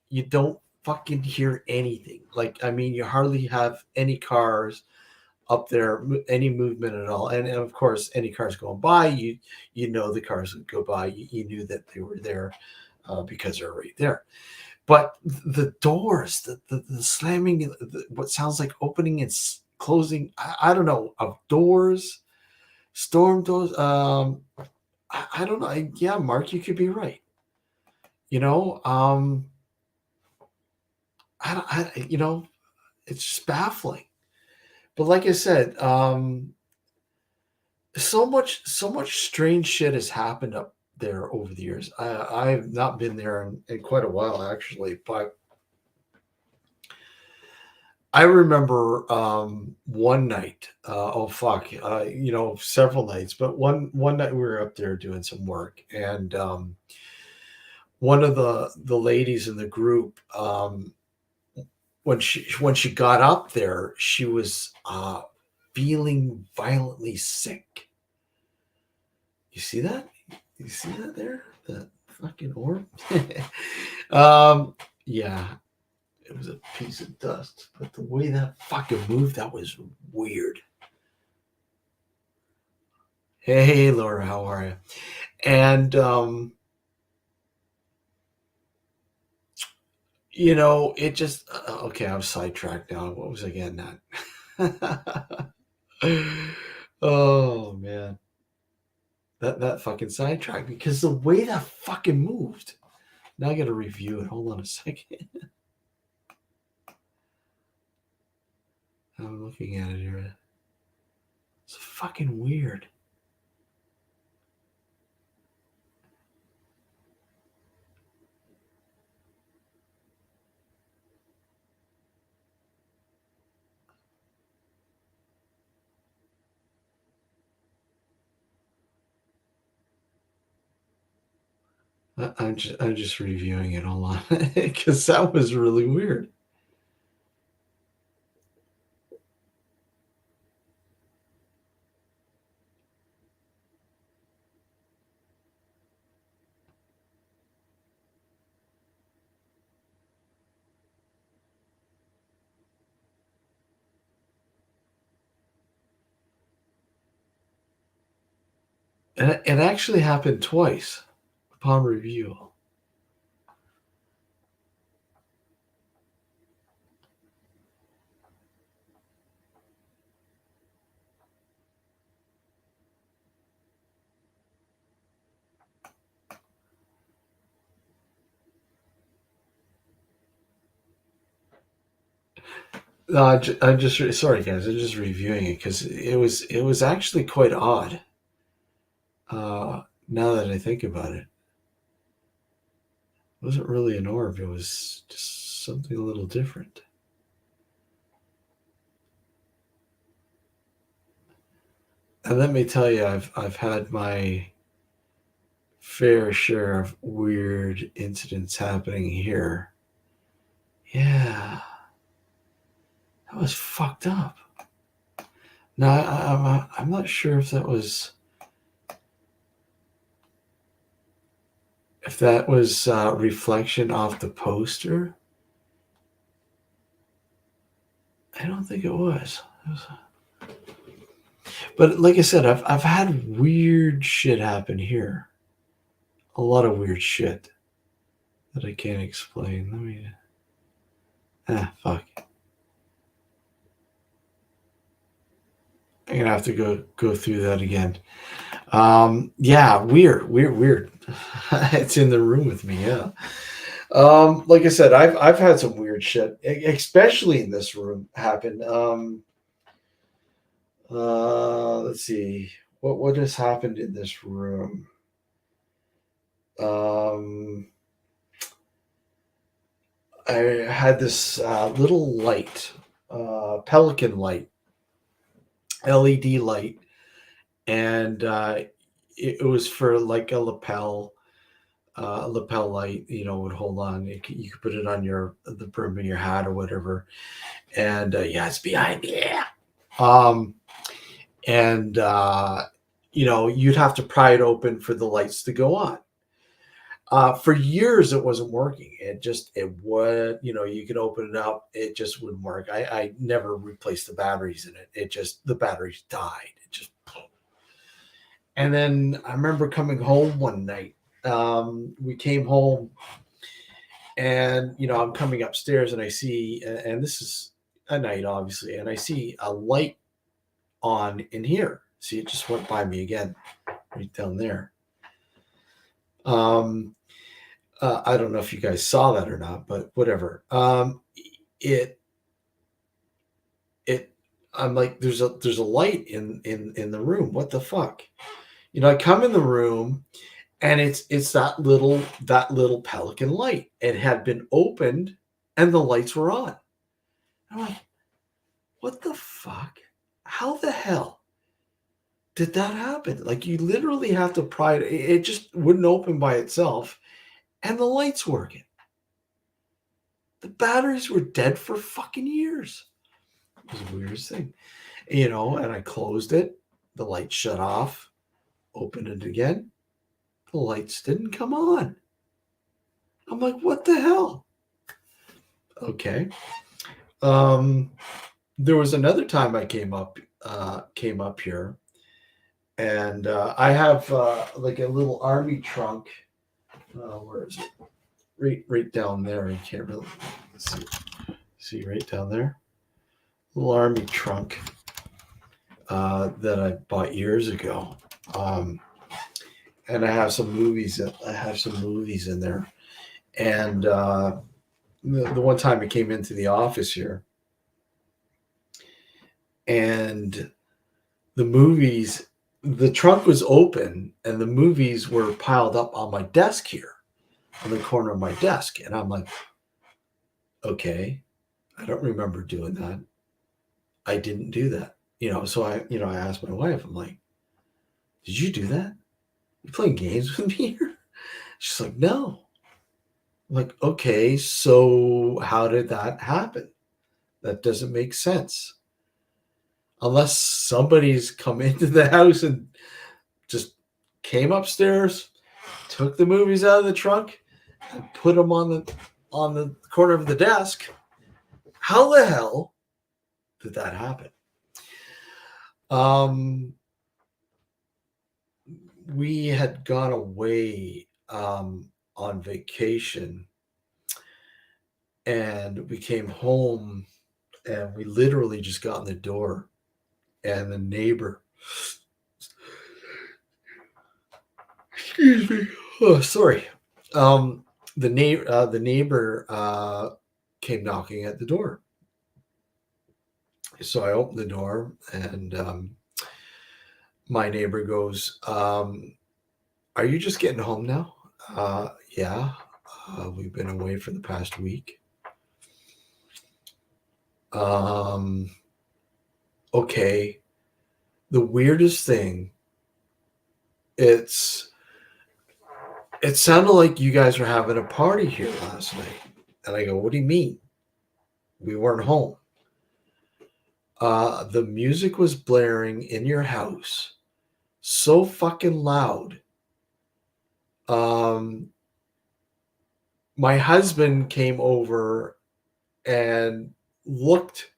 You don't fucking hear anything. Like, I mean, you hardly have any cars up there, any movement at all. And of course, any cars going by, the cars would go by. You knew that they were there because they're right there. But the doors, the slamming, what sounds like opening and closing, I don't know, of doors, storm doors. I don't know. Yeah, Mark, you could be right. It's just baffling. But like I said, so much strange shit has happened up there over the years. I've not been there in quite a while, actually, but I remember one night. Oh fuck! Several nights, but one night we were up there doing some work, and one of the ladies in the group, when she got up there, she was feeling violently sick. You see that? You see that there? The fucking orb. Yeah, it was a piece of dust, but the way that fucking moved, that was weird. Hey, Laura, how are you? And it just okay. I'm sidetracked now. What was I getting at? Oh man, that fucking sidetracked because the way that fucking moved. Now I got to review it. Hold on a second. I'm looking at it here. It's fucking weird. I'm just reviewing it. Hold on, because that was really weird. And it actually happened twice upon review. No, I'm just sorry, guys. I'm just reviewing it because it was actually quite odd. Now that I think about it, it wasn't really an orb. It was just something a little different. And let me tell you, I've had my fair share of weird incidents happening here. Yeah, that was fucked up. Now I'm not sure if that was reflection off the poster. I don't think it was. But like I said, I've had weird shit happen here. A lot of weird shit that I can't explain. Let me. Fuck. I'm gonna have to go through that again. Yeah, weird. It's in the room with me. Yeah. Like I said, I've had some weird shit, especially in this room, happen. Let's see what has happened in this room. I had this little light, pelican light, LED light, and it was for like a lapel light. Would hold on. You could put it on the brim of your hat or whatever. And yeah, it's behind me. Yeah. And you'd have to pry it open for the lights to go on. For years, it wasn't working. It would, you could open it up. It just wouldn't work. I never replaced the batteries in it. The batteries died. And then I remember coming home one night. We came home and, I'm coming upstairs and I see, and this is a night, obviously, and I see a light on in here. See, it just went by me again, right down there. I don't know if you guys saw that or not, but whatever. I'm like, there's a light in the room. What the fuck? I come in the room and it's that little pelican light. It had been opened and the lights were on. I'm like, what the fuck? How the hell did that happen? Like, you literally have to pry it. It just wouldn't open by itself, and the light's working. The batteries were dead for fucking years. It was the weirdest thing, and I closed it. The light shut off, opened it again. The lights didn't come on. I'm like, what the hell? Okay. There was another time I came up here, and I have like a little army trunk. Where is it? Right down there. You can't really see right down there. Little army trunk that I bought years ago, and I have some movies. In there, and the one time I came into the office here, and the trunk was open, and the movies were piled up on my desk here, on the corner of my desk, and I'm like, okay, I don't remember doing that. I didn't do that. So I asked my wife, I'm like, did you do that? You playing games with me here? She's like, no. I'm like, okay, so how did that happen? That doesn't make sense. Unless somebody's come into the house and just came upstairs, took the movies out of the trunk, and put them on the corner of the desk. How the hell did that happen? We had gone away on vacation, and we came home, and we literally just got in the door, and the neighbor, excuse me, oh sorry, the neighbor came knocking at the door. So I opened the door, and my neighbor goes, are you just getting home now? Yeah. We've been away for the past week. Okay. The weirdest thing, it sounded like you guys were having a party here last night. And I go, what do you mean? We weren't home. The music was blaring in your house so fucking loud. My husband came over and looked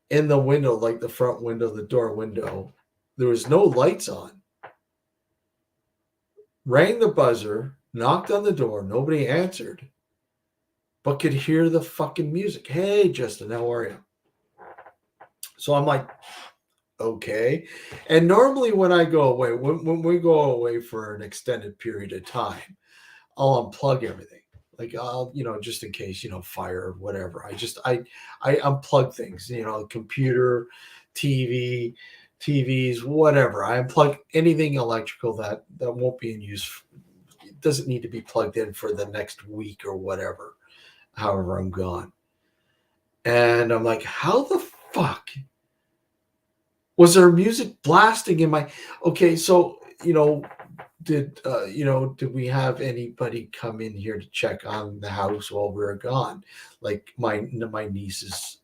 in the window, like the front window, the door window. There was no lights on. Rang the buzzer, knocked on the door. Nobody answered, but could hear the fucking music. Hey, Justin, how are you? So I'm like, okay. And normally when I go away, when we go away for an extended period of time, I'll unplug everything. Like I'll, just in case, fire or whatever. I unplug things, computer, TVs, whatever. I unplug anything electrical that won't be in use. It doesn't need to be plugged in for the next week or whatever, however I'm gone. And I'm like, how the fuck was there music blasting in my, okay, so, did we have anybody come in here to check on the house while we were gone? Like my nieces,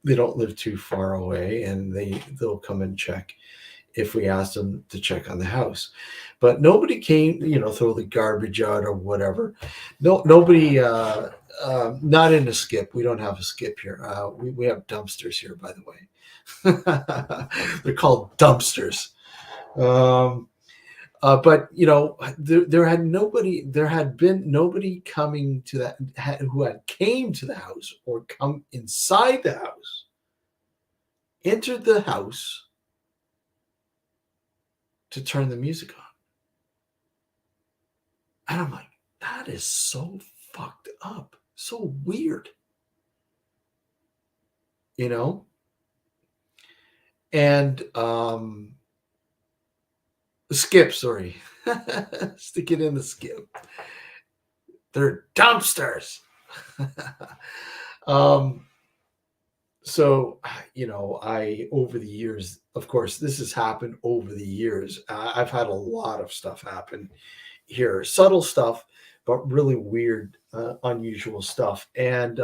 they don't live too far away, and they'll come and check if we asked them to check on the house. But nobody came, throw the garbage out or whatever. No, nobody, not in a skip. We don't have a skip here. We have dumpsters here, by the way. They're called dumpsters. But there had been nobody coming to that who had came to the house or come inside the house, entered the house to turn the music on. And I'm like, that is so fucked up, so weird, and skip, sorry. Stick it in the skip. They're dumpsters. So, over the years, of course, this has happened over the years. I've had a lot of stuff happen here, subtle stuff, but really weird, unusual stuff. And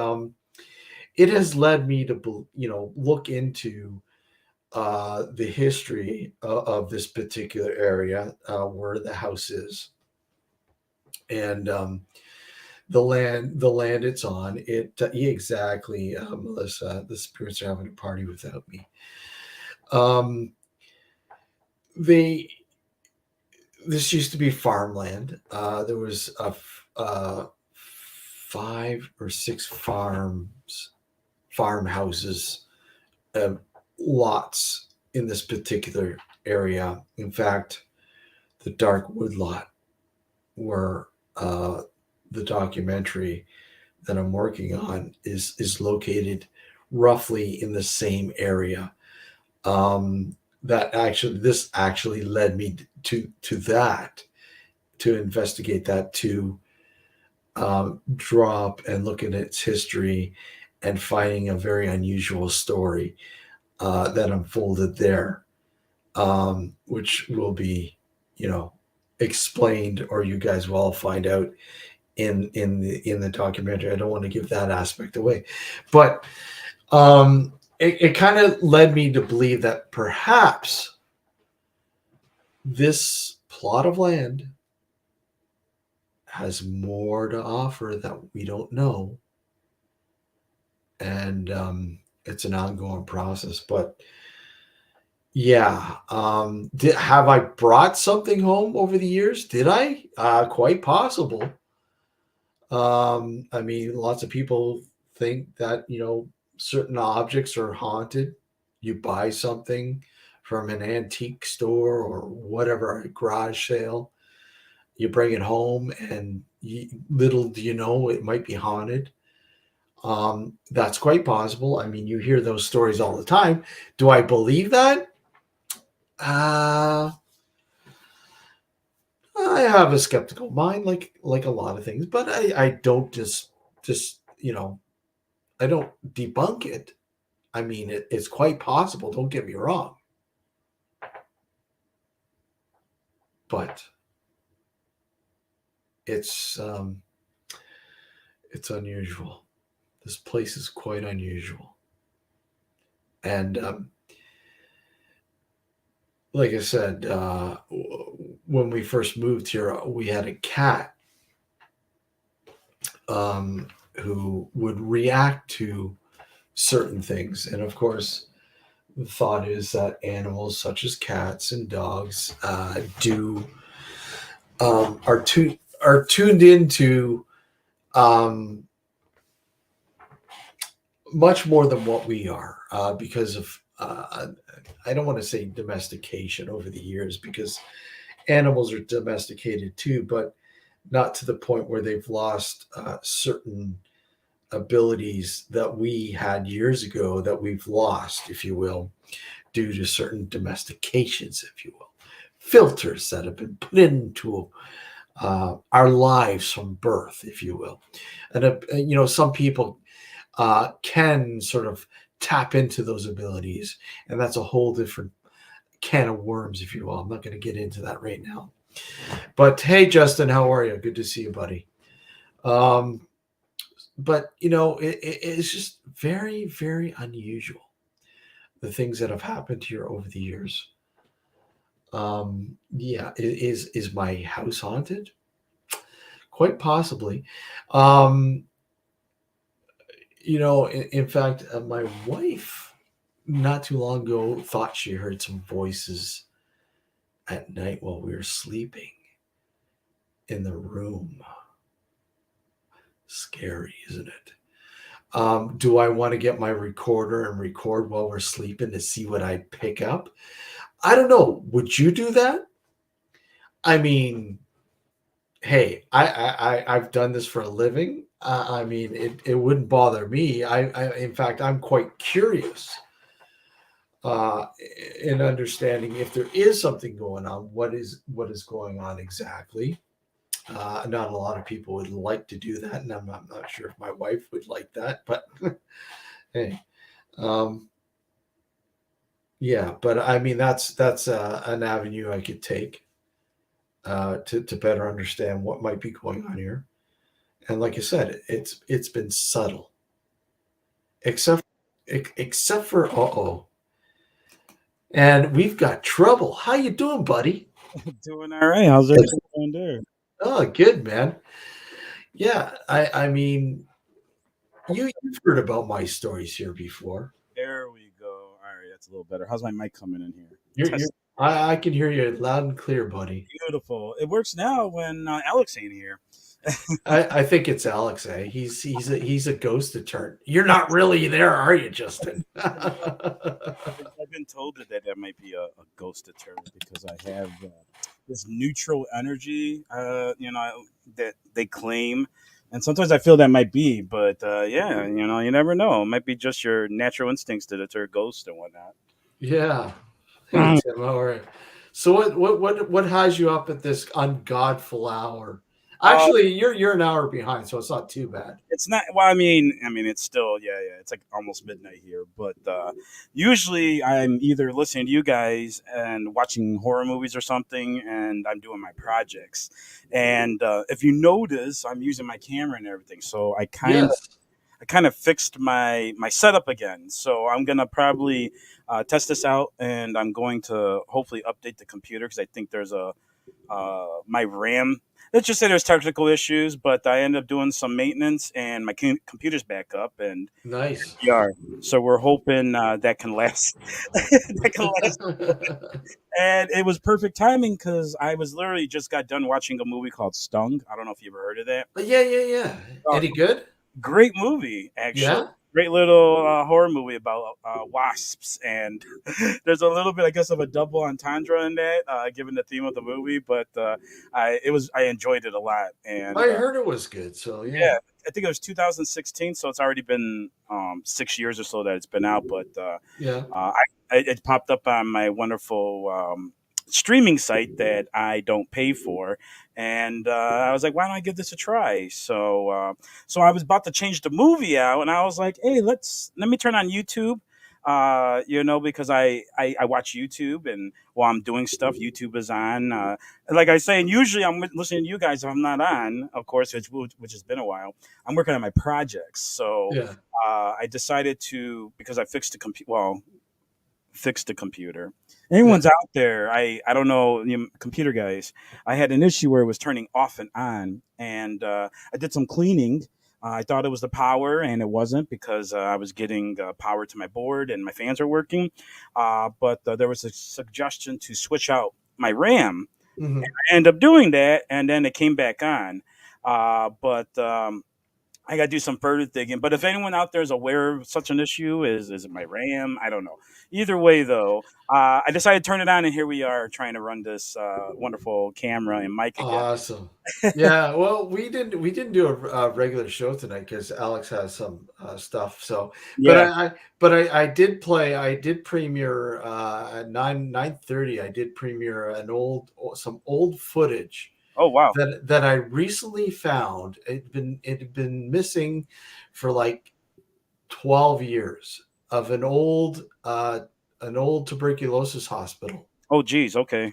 it has led me to, look into the history of this particular area where the house is. And the land it's on. Exactly, Melissa. The spirits are having a party without me. Um, they This used to be farmland. There was 5 or 6 farmhouses, lots in this particular area. In fact, the Dark Wood lot, where the documentary that I'm working on is located roughly in the same area. This actually led me to that, to investigate that, to draw up and look at its history, and finding a very unusual story that unfolded there, which will be, explained, or you guys will all find out in the documentary. I don't want to give that aspect away, but it kind of led me to believe that perhaps this plot of land has more to offer that we don't know, and it's an ongoing process. But yeah, have I brought something home over the years? Did I? Quite possible. I mean, lots of people think that, certain objects are haunted. You buy something from an antique store or whatever, a garage sale, you bring it home, and little do you know, it might be haunted. That's quite possible. I mean, you hear those stories all the time. Do I believe that? I have a skeptical mind, like a lot of things, but I don't just I don't debunk it. I mean, it's quite possible. Don't get me wrong, but it's unusual. This place is quite unusual, and like I said, when we first moved here, we had a cat who would react to certain things, and of course, the thought is that animals such as cats and dogs are tuned into much more than what we are, because of I don't want to say domestication over the years, because animals are domesticated too, but not to the point where they've lost certain abilities that we had years ago, that we've lost, if you will, due to certain domestications, if you will, filters that have been put into our lives from birth, if you will. And some people can sort of tap into those abilities, and that's a whole different can of worms, if you will. I'm not going to get into that right now. But hey, Justin, how are you? Good to see you, buddy. But it's just very, very unusual, the things that have happened here over the years. Yeah, is my house haunted? Quite possibly. In fact, my wife, not too long ago, thought she heard some voices at night while we were sleeping in the room. Scary, isn't it? Do I want to get my recorder and record while we're sleeping to see what I pick up? I don't know. Would you do that? I mean, hey, I've done this for a living. I mean, it wouldn't bother me. In fact, I'm quite curious in understanding if there is something going on. What is going on exactly? Not a lot of people would like to do that, and I'm not sure if my wife would like that. But hey, Um, yeah, but I mean that's an avenue I could take to better understand what might be going on here. And like I said, it's been subtle, except except for uh-oh. And we've got trouble. How you doing, buddy? Doing all right. How's everything going there? Oh, good, man. Yeah, I mean, you've heard about my stories here before. There we go. All right, that's a little better. How's my mic coming in here? You're I can hear you loud and clear, buddy. Beautiful. It works now when Alex ain't here. I think it's Alex. Eh? He's a ghost attorney. You're not really there, are you, Justin? I've been told that might be a ghost attorney because I have this neutral energy, that they claim. And sometimes I feel that might be, but yeah, you never know. It might be just your natural instincts to deter ghosts and whatnot. Yeah. Hey, Tim, all right. So what has you up at this ungodful hour? Actually, you're an hour behind, so it's not too bad. It's not. Well, I mean, it's still, yeah. It's like almost midnight here. But usually, I'm either listening to you guys and watching horror movies or something, and I'm doing my projects. And if you notice, I'm using my camera and everything, so I kind of fixed my setup again. So I'm gonna probably test this out, and I'm going to hopefully update the computer because I think there's my RAM. Let's just say there's technical issues, but I ended up doing some maintenance, and my computer's back up, and Nice. we are. So we're hoping that can last. That can last. And it was perfect timing because I was literally just got done watching a movie called Stung. I don't know if you ever heard of that. Yeah. Any good? Great movie, actually. Yeah. Great little horror movie about wasps, and there's a little bit, I guess, of a double entendre in that, given the theme of the movie. But I enjoyed it a lot, and I heard it was good. So yeah, I think it was 2016, so it's already been 6 years or so that it's been out. But yeah, it popped up on my wonderful streaming site that I don't pay for, and I was like, why don't I give this a try? So so I was about to change the movie out, and I was like, hey, let me turn on YouTube. Because I watch YouTube, and while I'm doing stuff, YouTube is on. Like I say, and usually I'm listening to you guys if I'm not on, of course, which has been a while. I'm working on my projects, so yeah. I decided to, because I fixed the computer. Anyone's out there, I don't know, computer guys. I had an issue where it was turning off and on, and I did some cleaning. I thought it was the power, and it wasn't, because I was getting power to my board and my fans are working. But there was a suggestion to switch out my RAM. Mm-hmm. I ended up doing that, and then it came back on. But I got to do some further digging. But if anyone out there is aware of such an issue, is it my RAM? I don't know. Either way, though, I decided to turn it on, and here we are trying to run this wonderful camera and mic again. Awesome. Yeah. Well, we didn't do a regular show tonight because Alex has some stuff. So, Yeah. but I did premiere at 9:30. I did premiere some old footage. Oh, wow. That I recently found. It had been missing for like 12 years, of an old tuberculosis hospital. Oh, geez. Okay.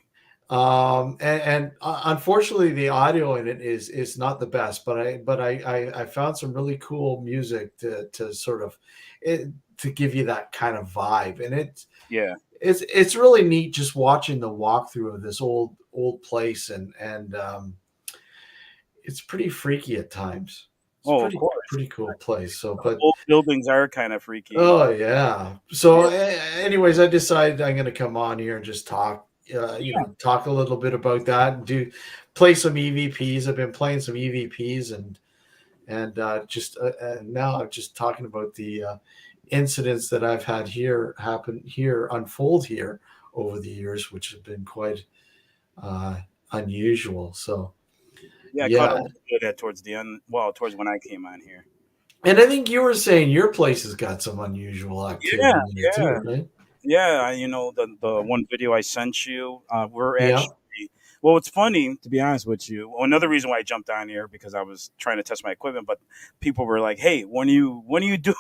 And unfortunately the audio in it is not the best, but I found some really cool music to sort of to give you that kind of vibe, and it's really neat just watching the walkthrough of this old place, and it's pretty freaky at times. It's of course. Pretty cool place. So, but old buildings are kind of freaky. Oh yeah. So, anyways, I decided I'm going to come on here and just talk. Talk a little bit about that, and play some EVPs. I've been playing some EVPs, and just now I'm just talking about the incidents that I've had unfold here over the years, which have been quite unusual. So. Yeah, I caught up to that towards the end. Well, towards when I came on here. And I think you were saying your place has got some unusual activity in it too, right? Yeah, the one video I sent you, Well, it's funny, to be honest with you. Well, another reason why I jumped on here because I was trying to test my equipment, but people were like, "Hey, when are you doing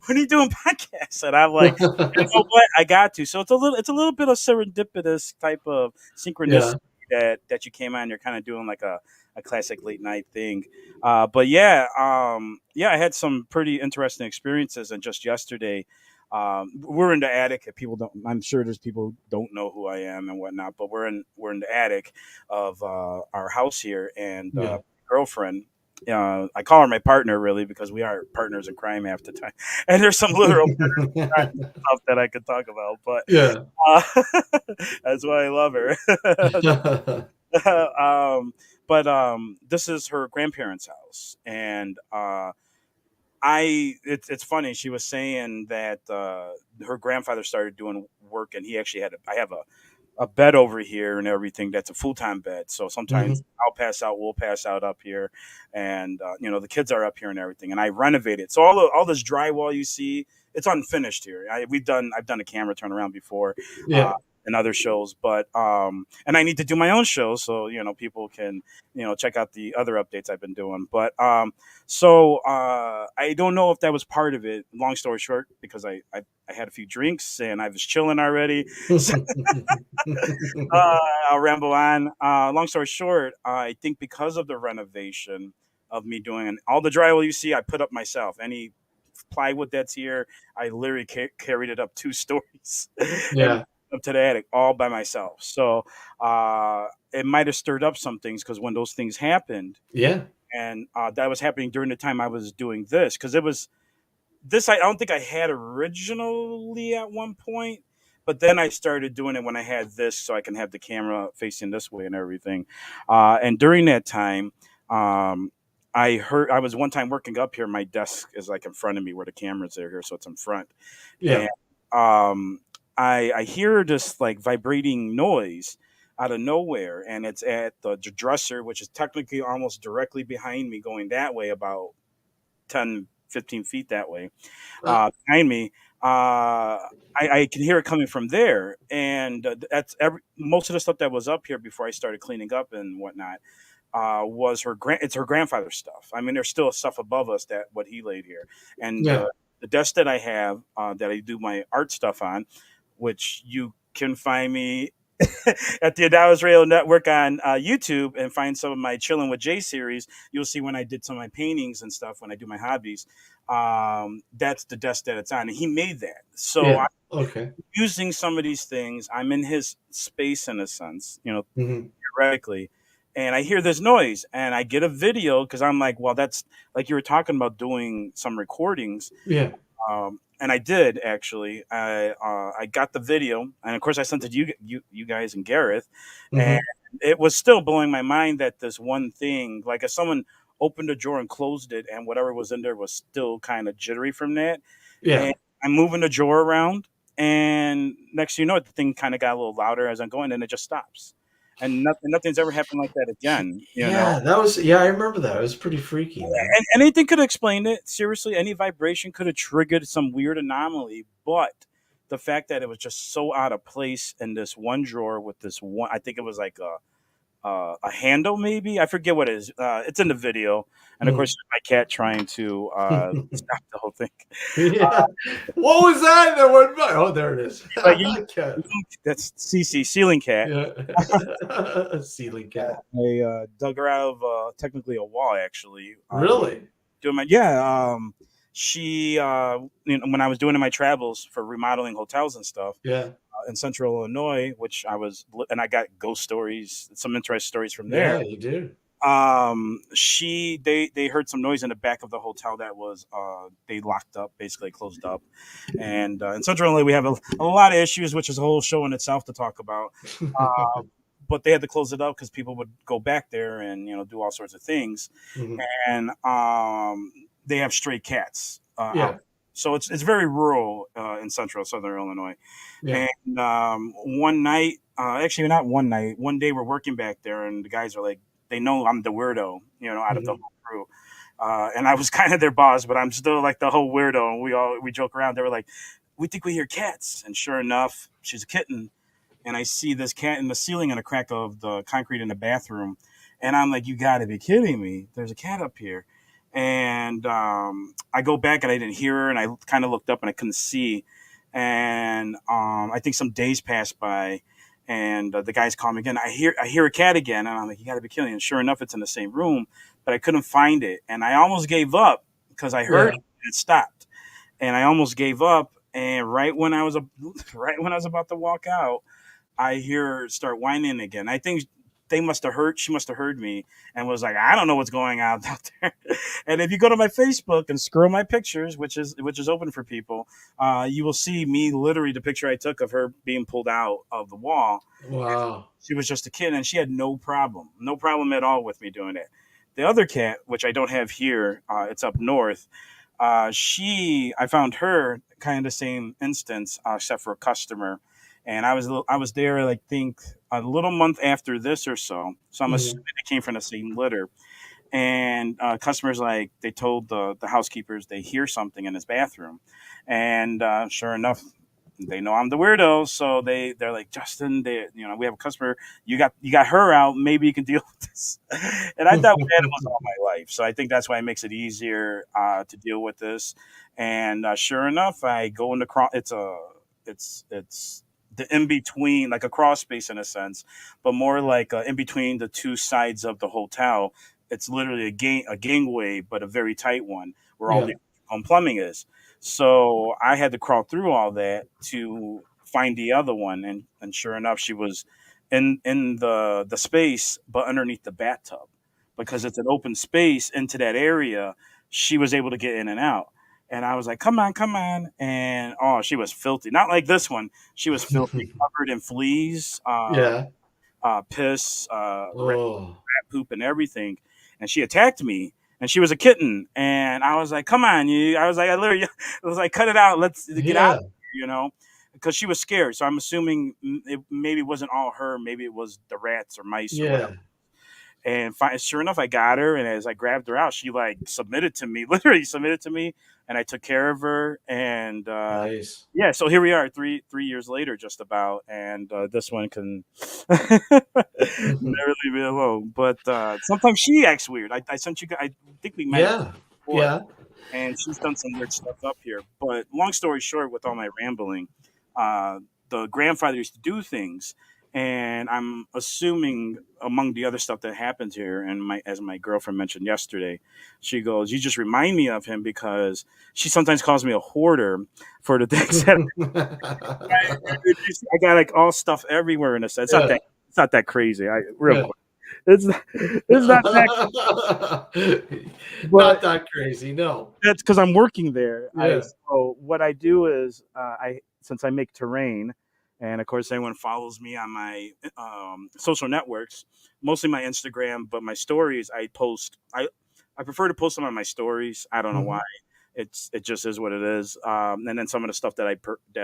when are you doing podcasts?" And I'm like, "You know what? I got to." So it's a little bit of serendipitous type of Yeah. synchronicity that you came on. You're kind of doing like a classic late night thing. But yeah, yeah, I had some pretty interesting experiences, and just yesterday. We're in the attic. If people don't, I'm sure there's people who don't know who I am and whatnot. But we're in the attic of our house here, and Yeah. girlfriend. I call her my partner, really, because we are partners in crime half the time. And there's some literal stuff that I could talk about, but Yeah. that's why I love her. um, but this is her grandparents' house, and it's funny. She was saying that her grandfather started doing work, and he actually I have a bed over here and everything. That's a full time bed. So sometimes Mhm. I'll pass out, we'll pass out up here, and the kids are up here and everything. And I renovated. So all this drywall you see, it's unfinished here. I've done a camera turnaround before. Yeah. And other shows, but and I need to do my own shows, so people can check out the other updates I've been doing. But so I don't know if that was part of it. Long story short, because I had a few drinks and I was chilling already. So, I'll ramble on. Long story short, I think because of the renovation of me doing all the drywall you see, I put up myself. Any plywood that's here, I literally carried it up 2 stories and Yeah. up to the attic all by myself. So it might have stirred up some things because when those things happened, Yeah. and that was happening during the time I was doing this, because it was this I don't think I had originally at one point, but then I started doing it when I had this, so I can have the camera facing this way and everything. And during that time, I was one time working up here. My desk is like in front of me where the cameras are here, so it's in front, Yeah. and I hear this like vibrating noise out of nowhere, and it's at the dresser, which is technically almost directly behind me, going that way about 10, 15 feet that way behind me. I can hear it coming from there, and that's most of the stuff that was up here before I started cleaning up and whatnot. Was it's her grandfather's stuff. I mean, there's still stuff above us that what he laid here, and Yeah. the desk that I have that I do my art stuff on, which you can find me at the Adawas Radio Network on YouTube and find some of my Chillin' with Jay series. You'll see when I did some of my paintings and stuff when I do my hobbies. That's the desk that it's on, and he made that. So Yeah. I'm Okay. using some of these things. I'm in his space in a sense, Mhm. theoretically. And I hear this noise, and I get a video because I'm like, well, that's like you were talking about doing some recordings. Yeah. And I did actually. I got the video, and of course I sent it to you guys and Gareth, and Mhm. it was still blowing my mind that this one thing, like if someone opened a drawer and closed it, and whatever was in there was still kind of jittery from that. Yeah. And I'm moving the drawer around, and next thing you know, the thing kind of got a little louder as I'm going, and it just stops. And nothing's ever happened like that again. Yeah. That was. Yeah. I remember that. It was pretty freaky, man. And anything could explain it. Seriously, any vibration could have triggered some weird anomaly. But the fact that it was just so out of place in this one drawer with this one, I think it was like a handle, maybe I forget what it is. It's in the video, and of Mm. course, my cat trying to stop the whole thing. Yeah. What was that? That went by. Oh, there it is. But Cat. that's CC ceiling cat. Yeah. Ceiling cat. I dug her out of technically a wall, actually. Really? Doing my she when I was doing my travels for remodeling hotels and stuff Yeah. in Central Illinois, which and I got ghost stories, some interesting stories from Yeah. there. You do. They heard some noise in the back of the hotel that was they locked up, basically closed up. And in Central Illinois we have a lot of issues, which is a whole show in itself to talk about. But they had to close it up because people would go back there and do all sorts of things. Mhm. And they have stray cats Yeah. out. So it's very rural in central southern Illinois. Yeah. And one night, actually not one night, one day we're working back there, and the guys are like, they know I'm the weirdo, out of the Mhm. whole crew. And I was kind of their boss, but I'm still like the whole weirdo. And we joke around. They were like, we think we hear cats, and sure enough, she's a kitten. and I see this cat in the ceiling and a crack of the concrete in the bathroom, and I'm like, "You got to be kidding me! There's a cat up here." And I go back and I didn't hear her, and I kind of looked up and I couldn't see, and I think some days passed by, and the guys call me again. I hear a cat again, and I'm like, "You got to be kidding!" And sure enough, it's in the same room, but I couldn't find it, and I almost gave up because I heard Yeah. it and it stopped, and I almost gave up. And right when I was about to walk out, I hear her start whining again. I think she must have heard me and was like, I don't know what's going on out there. And if you go to my Facebook and scroll my pictures, which is open for people, you will see me literally the picture I took of her being pulled out of the wall. Wow. She was just a kid and she had no problem at all with me doing it. The other cat, which I don't have here, it's up north. I found her kind of the same instance, except for a customer, and I was there, I think, a little month after this or so. So I'm Mhm. assuming they came from the same litter. And customers like they told the housekeepers they hear something in his bathroom, and sure enough, they know I'm the weirdo, so they're like, Justin, we have a customer. You got her out. Maybe you can deal with this. And I dealt with animals all my life, so I think that's why it makes it easier to deal with this. And sure enough, I go into it's the in between, like a crawl space in a sense, but more like in between the two sides of the hotel. It's literally a gangway, but a very tight one where all Yeah. the home plumbing is. So I had to crawl through all that to find the other one, and sure enough, she was in the space, but underneath the bathtub, because it's an open space into that area. She was able to get in and out, and I was like, "Come on, come on!" And oh, she was filthy. Not like this one. She was filthy, covered in fleas, Yeah. piss, Oh. poop, and everything. And she attacked me. And she was a kitten, and I was like, "Come on, you!" I was like, I literally, I was like, "Cut it out, let's get out Yeah. of here," because she was scared. So I'm assuming it maybe wasn't all her, maybe it was the rats or mice or whatever. Yeah. And sure enough, I got her, and as I grabbed her out, she like submitted to me, literally submitted to me, and I took care of her. And Nice. yeah, so here we are, three years later, just about, and this one can Mhm. never leave me alone. But sometimes she acts weird. I sent you guys. I think we met Yeah. before, Yeah. and she's done some weird stuff up here. But long story short, with all my rambling, uh, the grandfather used to do things, and I'm assuming among the other stuff that happens here, and as my girlfriend mentioned yesterday, she goes, "You just remind me of him," because she sometimes calls me a hoarder for the things that I got, like all stuff everywhere in a sense. Yeah. It's not that crazy. Real Yeah. quick, it's not that, but Not that crazy, no. that's because I'm working there. Yeah. So what I do is I since I make terrain, and of course anyone follows me on my social networks, mostly my Instagram, but my stories I post. I prefer to post them on my stories. I don't know why. Mhm. It just is what it is. And then some of the stuff that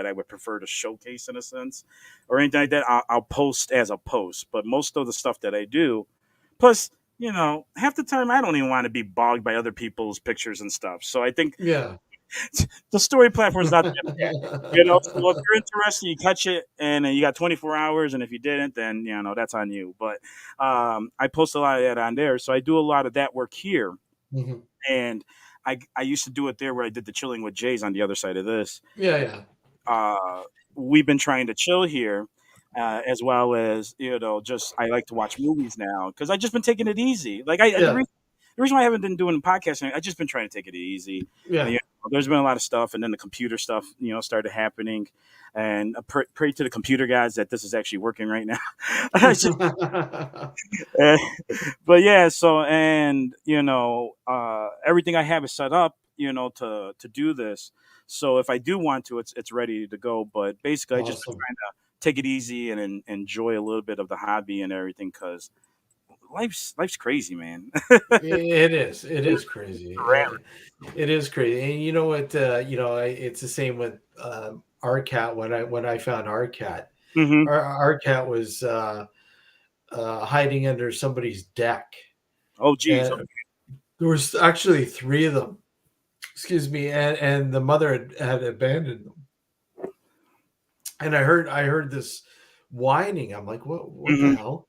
I would prefer to showcase in a sense, or anything like that, I'll post as a post. But most of the stuff that I do, plus half the time I don't even want to be bogged by other people's pictures and stuff. So I think Yeah. the story platform is not that bad. So if you're interested, you catch it, and you got 24 hours. And if you didn't, then that's on you. But I post a lot of that on there, so I do a lot of that work here, Mhm. and I used to do it there where I did the chilling with Jays on the other side of this. Yeah, yeah. Uh, we've been trying to chill here, as well as just I like to watch movies now because I just been taking it easy. Like Yeah. the reason why I haven't been doing podcasting, I just been trying to take it easy. And, Yeah. there's been a lot of stuff, and then the computer stuff, started happening. And pray to the computer guys that this is actually working right now. It's just- uh, but yeah, so and everything I have is set up, to do this. So if I do want to, it's ready to go. But basically, I just been Awesome. trying to take it easy and enjoy a little bit of the hobby and everything because life's crazy, man. It is. It is crazy. It is crazy. And you know what? It's the same with our cat. When I found our cat, Hmm. our cat was hiding under somebody's deck, Oh, geez. and there was actually three of them. Excuse me, and the mother had abandoned them. And I heard this whining. I'm like, what the Mhm. hell?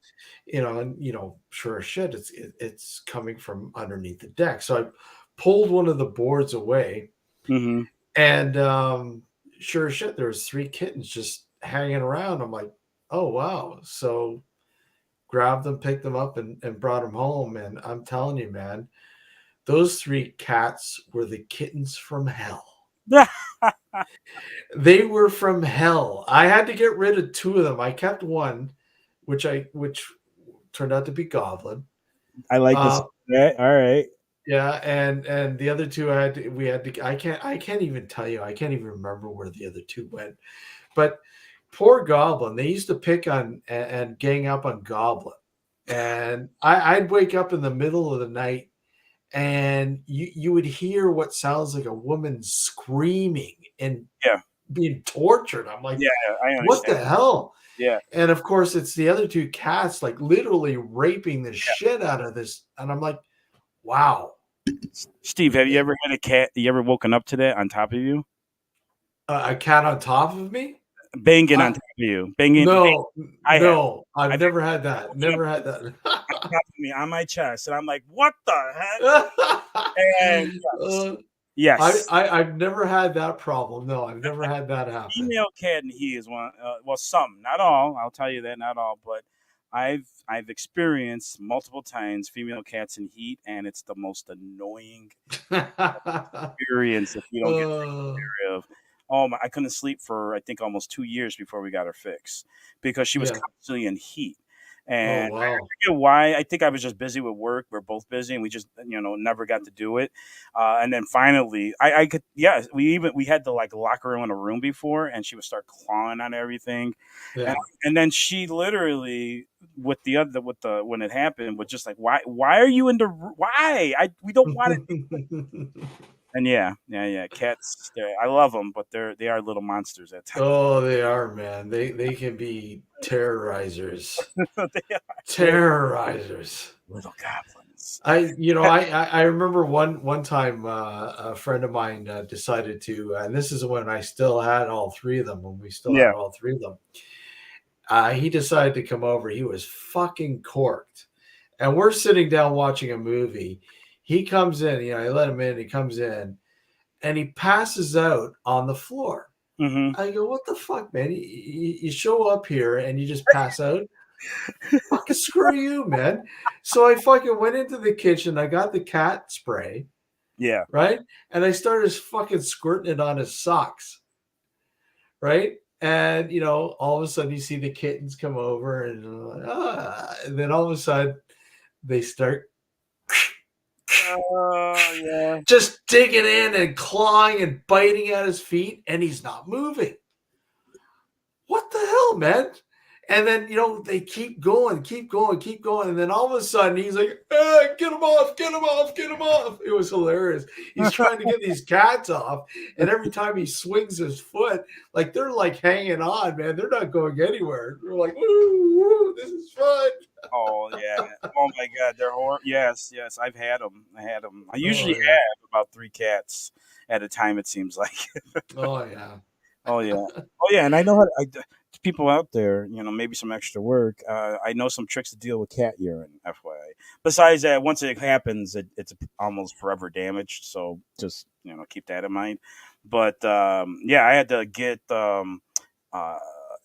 And sure as shit, it's coming from underneath the deck. So I pulled one of the boards away, Mhm. and sure as shit, there was 3 kittens just hanging around. I'm like, oh wow. So grabbed them, picked them up, and brought them home. And I'm telling you, man, those 3 cats were the kittens from hell. They were from hell. I had to get rid of 2 of them. I kept one, which turned out to be Goblin. I like this. Uh, All right. yeah, and the other 2 we had to. I can't even tell you. I can't even remember where the other 2 went. But poor Goblin, they used to pick on and gang up on Goblin, and I'd wake up in the middle of the night, and you would hear what sounds like a woman screaming and Yeah. being tortured. I'm like, Yeah. I what understand. the hell? Yeah. And of course, it's the other 2 cats like literally raping the shit out of this, and I'm like, wow. Steve, have you It- ever had a cat? You ever woken up to that on top of you, a cat on top of me? banging on I top of you, banging? No, I have. no, I've I've never had that. woken up Never had on top of me on my chest, and I'm like, what the heck? that. And yes, I've never had that problem. No, I've never had that happen. female cat and he is one. Well, some, not all. I'll tell you that, not all, but I've experienced multiple times female cats in heat, and it's the most annoying experience if you don't get taken Uh, care of. Oh my! I couldn't sleep for I think almost 2 years before we got her fixed because she was yeah. constantly in heat, Oh and I wow. forget why. I think I was just busy with work. We're both busy, and we just never got to do it. And then finally, I could we had to like lock her in a room before, and she would start clawing on everything, and Yeah. and then she literally with the other with the when it happened was just like why are you in the why we don't want it. And yeah. Cats, I love them, but they are little monsters at times. Oh, they are, man. They can be terrorizers. They are Terrorizers. little goblins. I remember one time a friend of mine decided to, and this is when I still had all 3 of them. When we still Yeah. had all 3 of them, he decided to come over. He was fucking corked, and we're sitting down watching a movie. He comes in, I let him in. He comes in, and he passes out on the floor. Hmm. I go, what the fuck, man? You show up here and you just pass out? Fucking screw you, man. So I fucking went into the kitchen. I got the cat spray, Yeah. right? And I started fucking squirting it on his socks, right? And, all of a sudden you see the kittens come over and then all of a sudden they start Yeah. just digging in and clawing and biting at his feet, and he's not moving. What the hell, man? And then, they keep going, keep going, keep going. And then all of a sudden he's like, get him off, get him off, get him off. It was hilarious. He's trying to get these cats off. And every time he swings his foot, like they're like hanging on, man. They're not going anywhere. They're like, woo, woo, this is fun. Oh yeah. Oh my God, they're horrible. Yes. I've had them. I Oh, usually yeah. have about 3 cats at a time. It seems like. Oh, yeah. Oh yeah. Oh yeah. And I know people out there, maybe some extra work. I know some tricks to deal with cat urine. FYI. Besides that, once it happens, it's almost forever damaged. So just keep that in mind. But yeah, I had to get uh,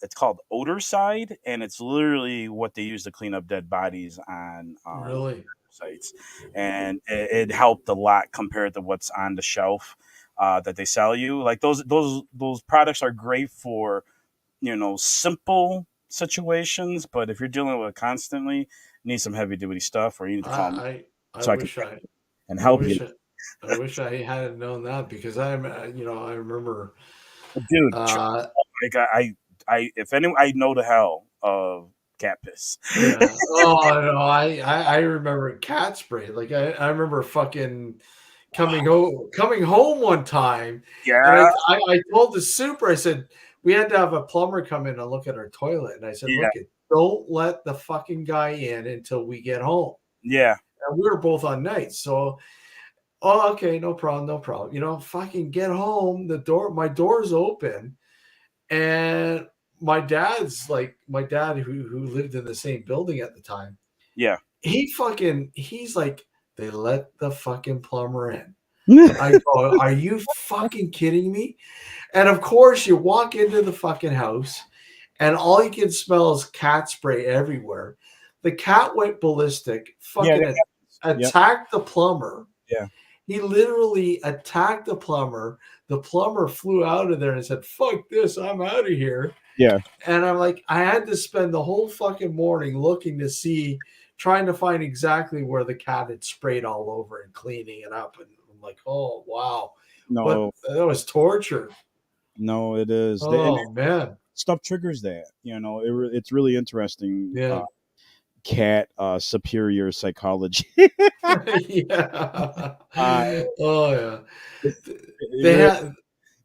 it's called odor side, and it's literally what they use to clean up dead bodies on Really? sites, and it helped a lot compared to what's on the shelf that they sell you. Like those products are great for simple situations, but if you're dealing with it constantly, you need some heavy duty stuff, or you need to call me I so I can wish I and I help you, wish I wish I hadn't known that because I remember dude. uh Like if anyone, I know the hell of cat piss. yeah. Oh no, I remember cat spray. Like I remember fucking coming home one time, and Yeah, I told the super, I said we had to have a plumber come in and look at our toilet, and I said, yeah, look, don't let the fucking guy in until we get home. yeah. And we were both on nights, so oh, okay, no problem, no problem. Fucking get home. My door's open, and my dad's like my dad who lived in the same building at the time. Yeah. He's like, they let the fucking plumber in. I go, are you fucking kidding me? And of course, you walk into the fucking house, and all you can smell is cat spray everywhere. The cat went ballistic, fucking attacked the plumber. Yeah. He literally attacked the plumber. The plumber flew out of there and said, "Fuck this, I'm out of here." Yeah. And I'm like, I had to spend the whole fucking morning looking to see, trying to find exactly where the cat had sprayed all over and cleaning it up. And I'm like, oh, wow. No. But that was torture. No, it is. Oh, man. Stuff triggers that. It's really interesting. Yeah. Cat superior psychology. Yeah. Oh, yeah.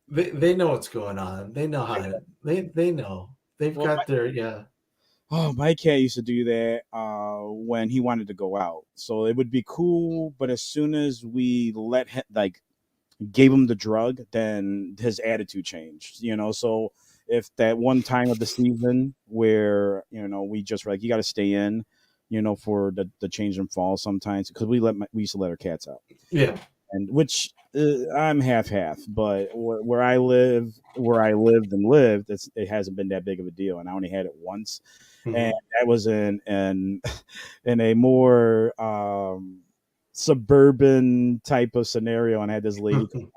They know what's going on. They know how to. They know. They've got their Oh, my cat used to do that when he wanted to go out. So it would be cool, but as soon as we let him, gave him the drug, then his attitude changed. So if that one time of the season where we just were like, you got to stay in, for the change in fall sometimes, because we used to let our cats out. Yeah. And which I'm half, but where I lived and lived, it hasn't been that big of a deal, and I only had it once, and that was in a more suburban type of scenario, and I had this lady coming,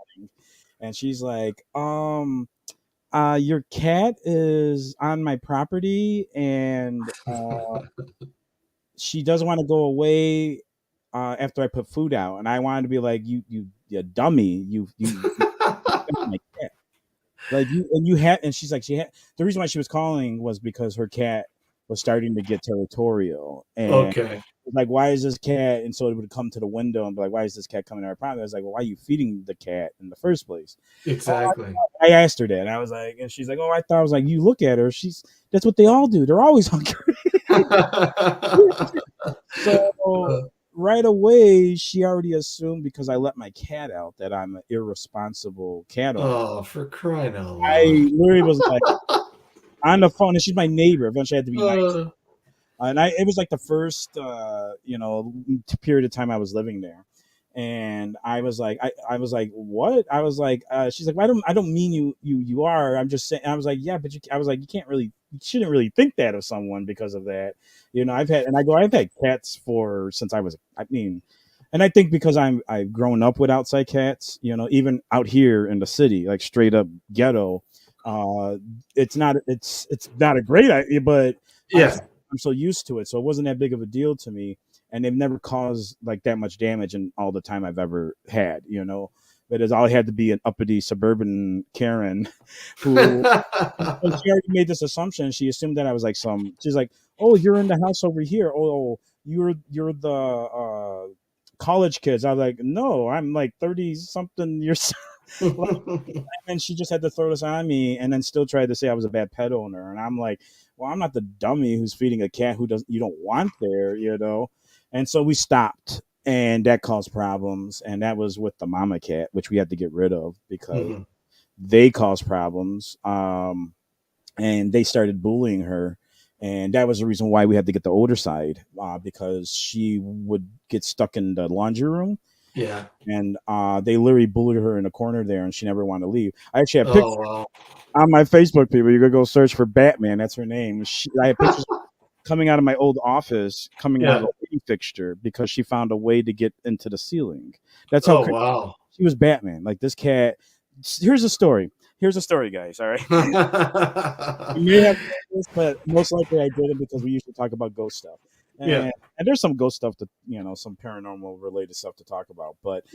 and she's like, your cat is on my property, and she doesn't want to go away after I put food out, and I wanted to be like, you dummy, you my cat. Like and she's like, the reason why she was calling was because her cat was starting to get territorial, and like, why is this cat? And so it would come to the window and be like, why is this cat coming to our property? I was like, well, why are you feeding the cat in the first place? Exactly. I asked her that, and I was like, and she's like, oh, I was like, you look at her, that's what they all do. They're always hungry. So right away, she already assumed because I let my cat out that I'm an irresponsible cat owner. Oh, for crying out loud! I literally was like on the phone, and she's my neighbor. Eventually, I had to be nice. And it was like the first, period of time I was living there, and I was like, I was like, what? I was like, she's like, well, I don't mean you are. I'm just saying. I was like, yeah, but I was like, you shouldn't really think that of someone because of that. I've had cats since I was. And I think because I've grown up with outside cats, even out here in the city, like straight up ghetto, it's not a great idea, but yeah. I'm so used to it, so it wasn't that big of a deal to me, and they've never caused like that much damage in all the time I've ever had, But all I had to be an uppity suburban Karen who she already made this assumption. She assumed that I was like she's like, oh, you're in the house over here. Oh, you're the college kids. I was like, no, I'm like 30 something years. And she just had to throw this on me, and then still tried to say I was a bad pet owner. And I'm like, well, I'm not the dummy who's feeding a cat you don't want there, And so we stopped, and that caused problems. And that was with the mama cat, which we had to get rid of because they caused problems. And they started bullying her. And that was the reason why we had to get the older side, because she would get stuck in the laundry room. Yeah. And they literally bullied her in a corner there, and she never wanted to leave. I actually have pictures on my Facebook, people. You're going to go search for Batman. That's her name. I have pictures coming out of my old office, coming out of a lighting fixture, because she found a way to get into the ceiling. That's how she was Batman. Like, this cat. Here's a story. Guys. All right. You may have this, but most likely I did it because we usually talk about ghost stuff. And there's some ghost stuff some paranormal related stuff to talk about. But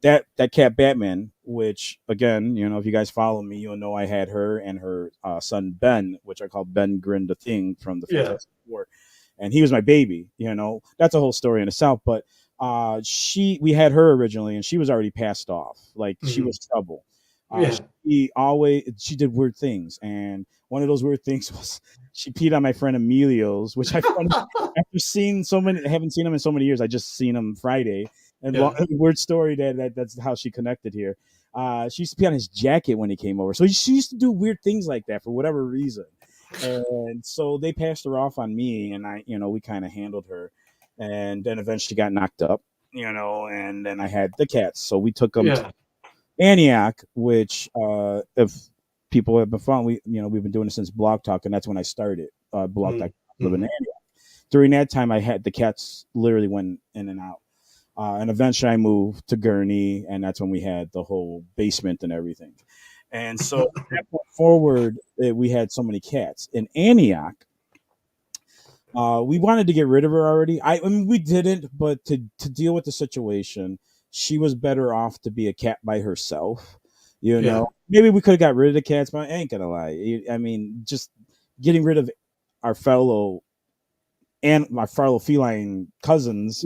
that cat Batman, which again, if you guys follow me, you'll know I had her and her son Ben, which I call Ben Grin the Thing from the Fantastic Four, and he was my baby. That's a whole story in itself. But we had her originally, and she was already passed off. Like she was trouble. She did weird things, and one of those weird things was she peed on my friend Emilio's, which I found after haven't seen him in so many years. I just seen him Friday, and weird story that's how she connected here. She used to pee on his jacket when he came over, so she used to do weird things like that for whatever reason. And so they passed her off on me, and we kind of handled her, and then eventually got knocked up, and then I had the cats, so we took them to Yeah. Antioch, which, if people have been following, we've been doing it since Blog Talk, and that's when I started Blog Talk, living in Mm-hmm. Antioch. During that time, I had the cats literally went in and out, and eventually I moved to Gurney, and that's when we had the whole basement and everything. And so from that point forward, we had so many cats in Antioch. We wanted to get rid of her already. I mean, we didn't, but to deal with the situation, she was better off to be a cat by herself. Yeah. Maybe we could have got rid of the cats, but I ain't gonna lie. I mean, just getting rid of our fellow and my fellow feline cousins.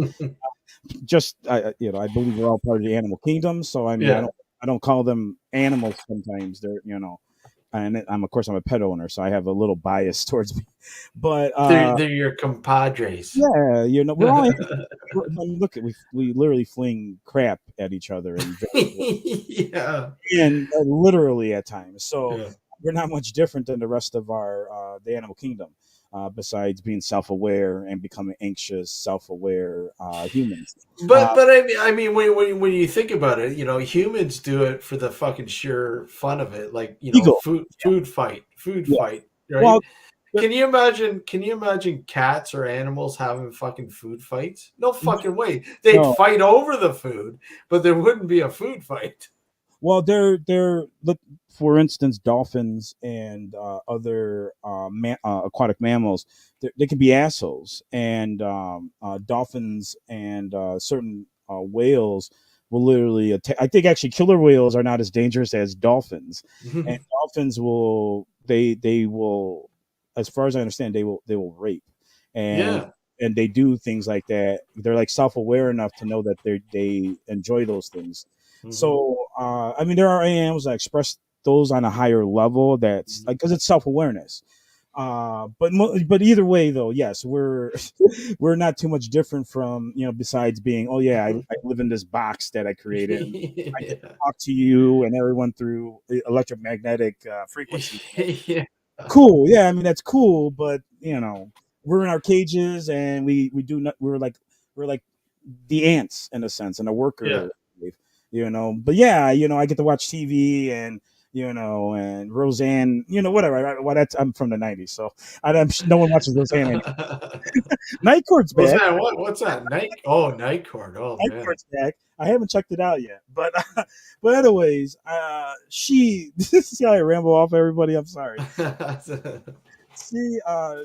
Just I believe we're all part of the animal kingdom. So I mean, Yeah. I don't call them animals. Sometimes they're and of course I'm a pet owner, so I have a little bias towards me. But They're your compadres. yeah, we're all. I mean, look, we literally fling crap at each other Yeah. and literally at times. So Yeah. we're not much different than the rest of our the animal kingdom, besides being self-aware and becoming anxious, self-aware humans. But I mean when you think about it, humans do it for the fucking sheer fun of it, like Ego. food fight, Yeah. right? Well, Can you imagine? Can you imagine cats or animals having fucking food fights? No fucking way. They'd no. fight over the food, but there wouldn't be a food fight. Well, look, for instance, dolphins and other aquatic mammals, they can be assholes, and dolphins and certain whales will literally attack. I think actually killer whales are not as dangerous as dolphins, and dolphins they will, as far as I understand, they will rape, and Yeah. and they do things like that. They're like self-aware enough to know that they enjoy those things. Mhm. So, I mean, there are animals that express those on a higher level. That's like because it's self-awareness. But either way, though, yes, we're we're not too much different from besides being, oh yeah, I live in this box that I created. And I can Yeah. talk to you and everyone through electromagnetic frequencies. Yeah. Cool, yeah, I mean that's cool, but we're in our cages and we do not. We're like the ants in a sense, and a Yeah. worker, But yeah, I get to watch TV and and Roseanne, whatever. Well, I'm from the '90s, so no one watches Roseanne anymore. Night Court's What's back. that? What's that? Night Court. Oh Night man. Court's back. I haven't checked it out yet, but but anyways, see how I ramble off everybody. I'm sorry.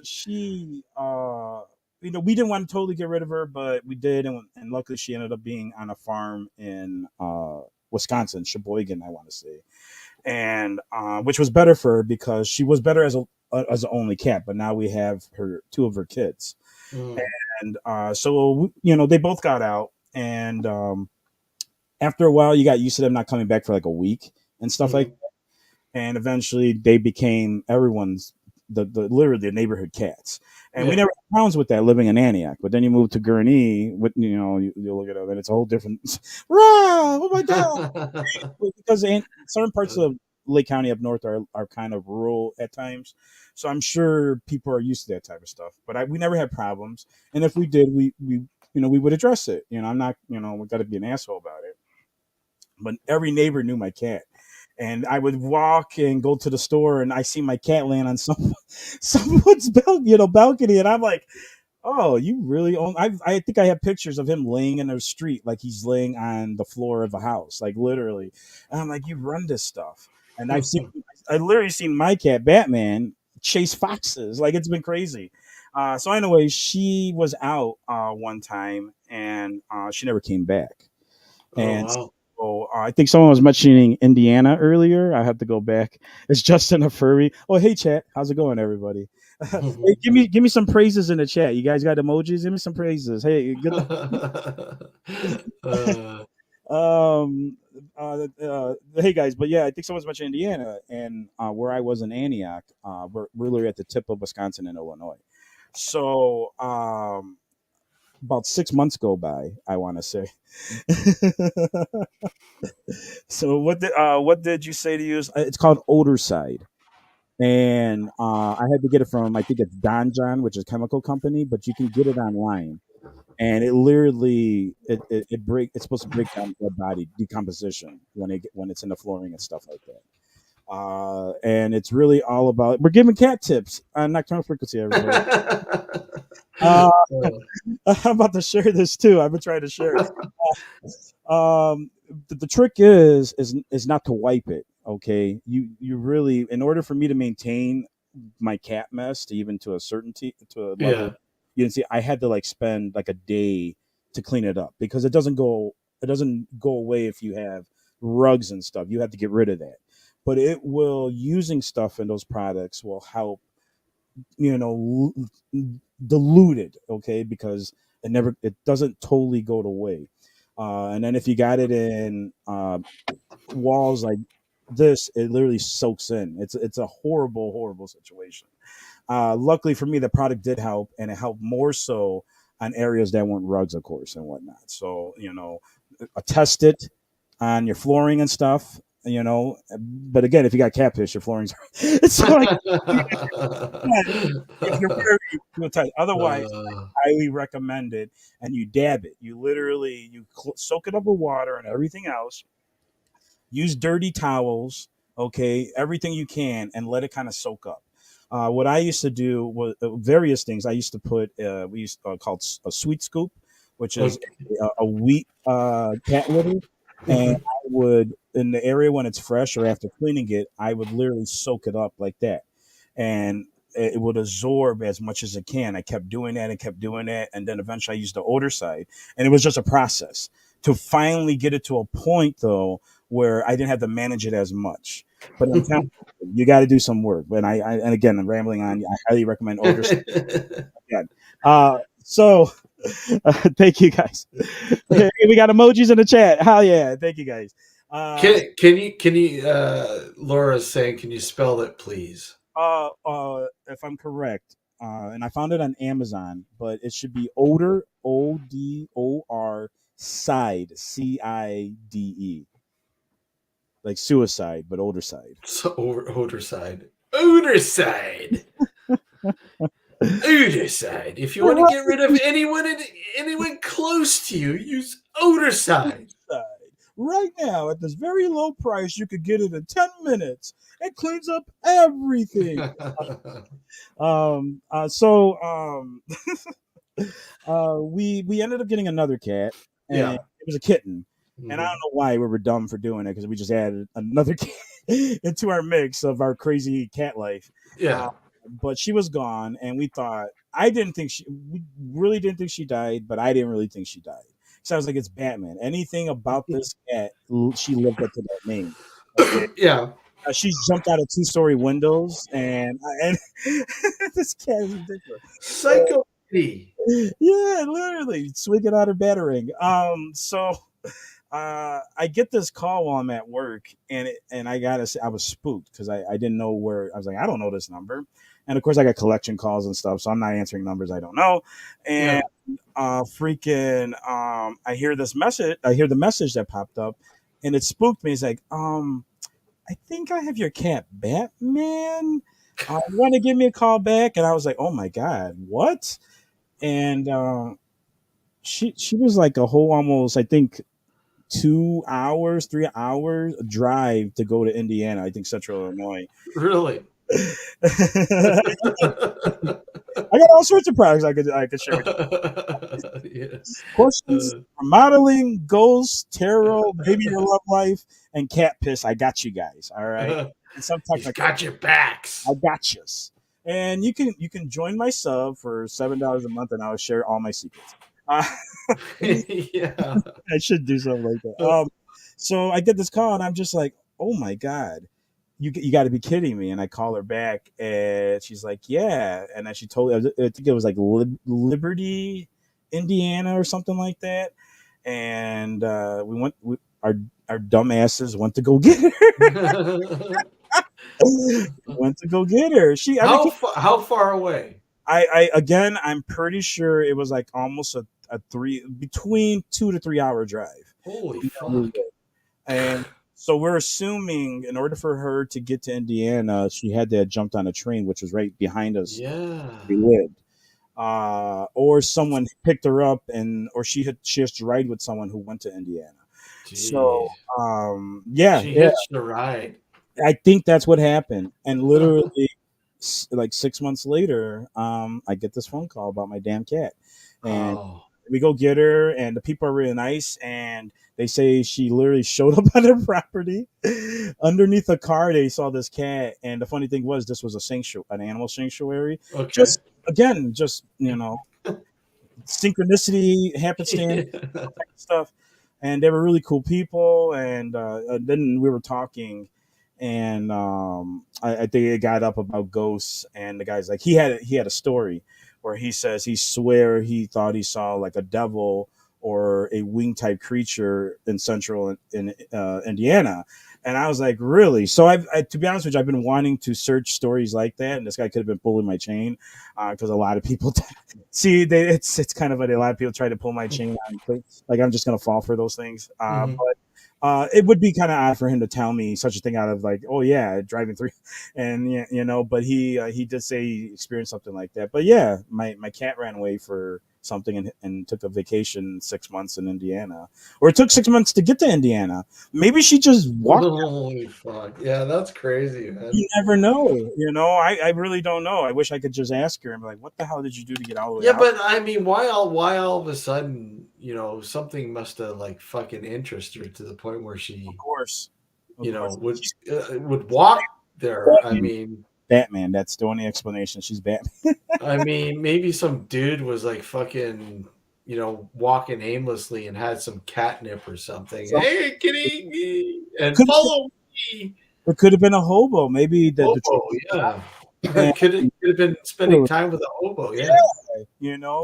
She we didn't want to totally get rid of her, but we did, and luckily she ended up being on a farm in Wisconsin, Sheboygan, I want to say, and which was better for her because she was better as an only cat, but now we have two of her kids, Mm. and so they both got out, and after a while, you got used to them not coming back for like a week and stuff like Mhm. that, and eventually they became everyone's the literally the neighborhood cats. And we Yeah. never had problems with that living in Antioch. But then you move to Gurnee, with you look at it and it's a whole different. Rah! Oh my god! Because certain parts of Lake County up north are kind of rural at times, so I'm sure people are used to that type of stuff. But we never had problems, and if we did, we would address it. I'm not we got to be an asshole about it. But every neighbor knew my cat. And I would walk and go to the store, and I see my cat laying on someone's balcony, and I'm like, "Oh, you really own?" I think I have pictures of him laying in the street, like he's laying on the floor of a house, like literally. And I'm like, "You run this stuff?" And I literally seen my cat Batman chase foxes, like it's been crazy. So anyway, she was out one time, and she never came back. Oh And wow. so I think someone was mentioning Indiana earlier. I have to go back. It's Justin a furry. Oh, hey chat, how's it going, everybody? Hey, give me some praises in the chat. You guys got emojis? Give me some praises. Hey, good. uh, um, hey guys, but yeah, I think someone's mentioned Indiana, and where I was in Antioch, we're really at the tip of Wisconsin and Illinois. So about 6 months go by, I want to say. So what did you say to use? It's called Odor Side, and I had to get it from, I think it's Don John, which is a chemical company, but you can get it online, and it literally it's supposed to break down the body decomposition when it's in the flooring and stuff like that. And it's really all about, we're giving cat tips on Nocturnal Frequency, everybody. I'm about to share this too. I've been trying to share it. The trick is not to wipe it. Okay, you really, in order for me to maintain my cat mess to even to a certainty to a level, Yeah. you can see I had to like spend like a day to clean it up because it doesn't go away if you have rugs and stuff. You have to get rid of that, but it will, using stuff in those products will help, dilute it, okay, because it doesn't totally go away. And then if you got it in walls like this, it literally soaks in. It's a horrible situation. Luckily for me, the product did help, and it helped more so on areas that weren't rugs, of course, and whatnot. So test it on your flooring and stuff. But again, if you got cat piss, your flooring's it's like if you're very tight. Otherwise, I highly recommend it, and you dab it. You literally soak it up with water and everything else. Use dirty towels, okay, everything you can, and let it kind of soak up. What I used to do was various things. I used to put we used called a sweet scoop, which is a wheat cat litter, and I would, in the area when it's fresh or after cleaning it, I would literally soak it up like that, and it would absorb as much as it can. I kept doing that and kept doing that, and then eventually I used the odor side, and it was just a process to finally get it to a point though where I didn't have to manage it as much. But I'm telling you got to do some work. But and again, I'm rambling on. I highly recommend odor. Again. So thank you guys. Hey, we got emojis in the chat. Hell yeah. Thank you guys. Can you Laura's saying, can you spell that please? If I'm correct, and I found it on Amazon, but it should be odor, ODOR, side, CIDE, like suicide, but older side. So odor side. Odor side. Odor side. If you want to get rid of anyone close to you, use odor side. Right now, at this very low price, you could get it in 10 minutes. It cleans up everything. We ended up getting another cat, and it was a kitten. And I don't know why we were dumb for doing it, because we just added another cat into our mix of our crazy cat life. Yeah. But she was gone, and we really didn't think she died, but I didn't really think she died. So I was like, it's Batman. Anything about this cat, she lived up to that name. Okay? Yeah. She jumped out of 2-story windows, and this cat is ridiculous. Psycho. Yeah, literally swinging out her battering. I get this call while I'm at work, and I gotta say I was spooked because I didn't know where. I was like, I don't know this number, and of course I got collection calls and stuff, so I'm not answering numbers I don't know. And I hear this message. I hear the message that popped up, and it spooked me. It's like, I think I have your cat Batman. You want to give me a call back? And I was like, oh my god, what? And she was like a whole almost, I think, 3 hours drive to go to Indiana. I think Central Illinois. Really? I got all sorts of products I could share with you. Yes. Questions, modeling, ghosts, tarot, maybe your love life, and cat piss. I got you guys. All right. And sometimes I got your backs. I got you. And you can join my sub for $7 a month, and I'll share all my secrets. Yeah, I should do something like that. So I get this call, and I'm just like, oh my god, you got to be kidding me. And I call her back, and she's like, yeah. And then she told me, I think it was like Liberty, Indiana, or something like that. And our dumb asses went to go get her. Went to go get her. How far away? I'm pretty sure it was like almost between 2 to 3 hour drive. Holy fuck! And So we're assuming in order for her to get to Indiana, she had to have jumped on a train, which was right behind us. Yeah. We lived. Or someone picked her up, or she has to ride with someone who went to Indiana. Jeez. So yeah, She yeah, hitched a ride. I think that's what happened. And literally, like 6 months later, I get this phone call about my damn cat, and Oh. we go get her, and the people are really nice, and they say she literally showed up on their property underneath a car. They saw this cat, and the funny thing was, this was a sanctuary, an animal sanctuary. Okay. Just again, just synchronicity, happenstance, Yeah. type of stuff. And they were really cool people. And then we were talking, and I think it got up about ghosts. And the guy's like, he had a story where he says he swear he thought he saw like a devil or a wing type creature in central in Indiana. And I was like, really? So to be honest with you, I've been wanting to search stories like that, and this guy could have been pulling my chain because a lot of people see it's kind of funny. A lot of people try to pull my chain on, like I'm just gonna fall for those things. Mhm. But it would be kind of odd for him to tell me such a thing out of like, oh yeah, driving through, and But he did say he experienced something like that. But yeah, my cat ran away for something and took a vacation 6 months in Indiana, or it took 6 months to get to Indiana. Maybe she just walked. Holy fuck. Yeah, that's crazy, man. You never know. I really don't know. I wish I could just ask her and be like, what the hell did you do to get all the way Yeah, out? but I mean, why all of a sudden, something must have like fucking interested her to the point where she, Of course. would walk there. I mean, Batman. That's the only explanation. She's Batman. I mean, maybe some dude was like fucking, walking aimlessly and had some catnip or something. So- Hey, kitty, and Could- follow me. It could have been a hobo. Maybe the Hobo, yeah. And- could have been spending time with a hobo, yeah.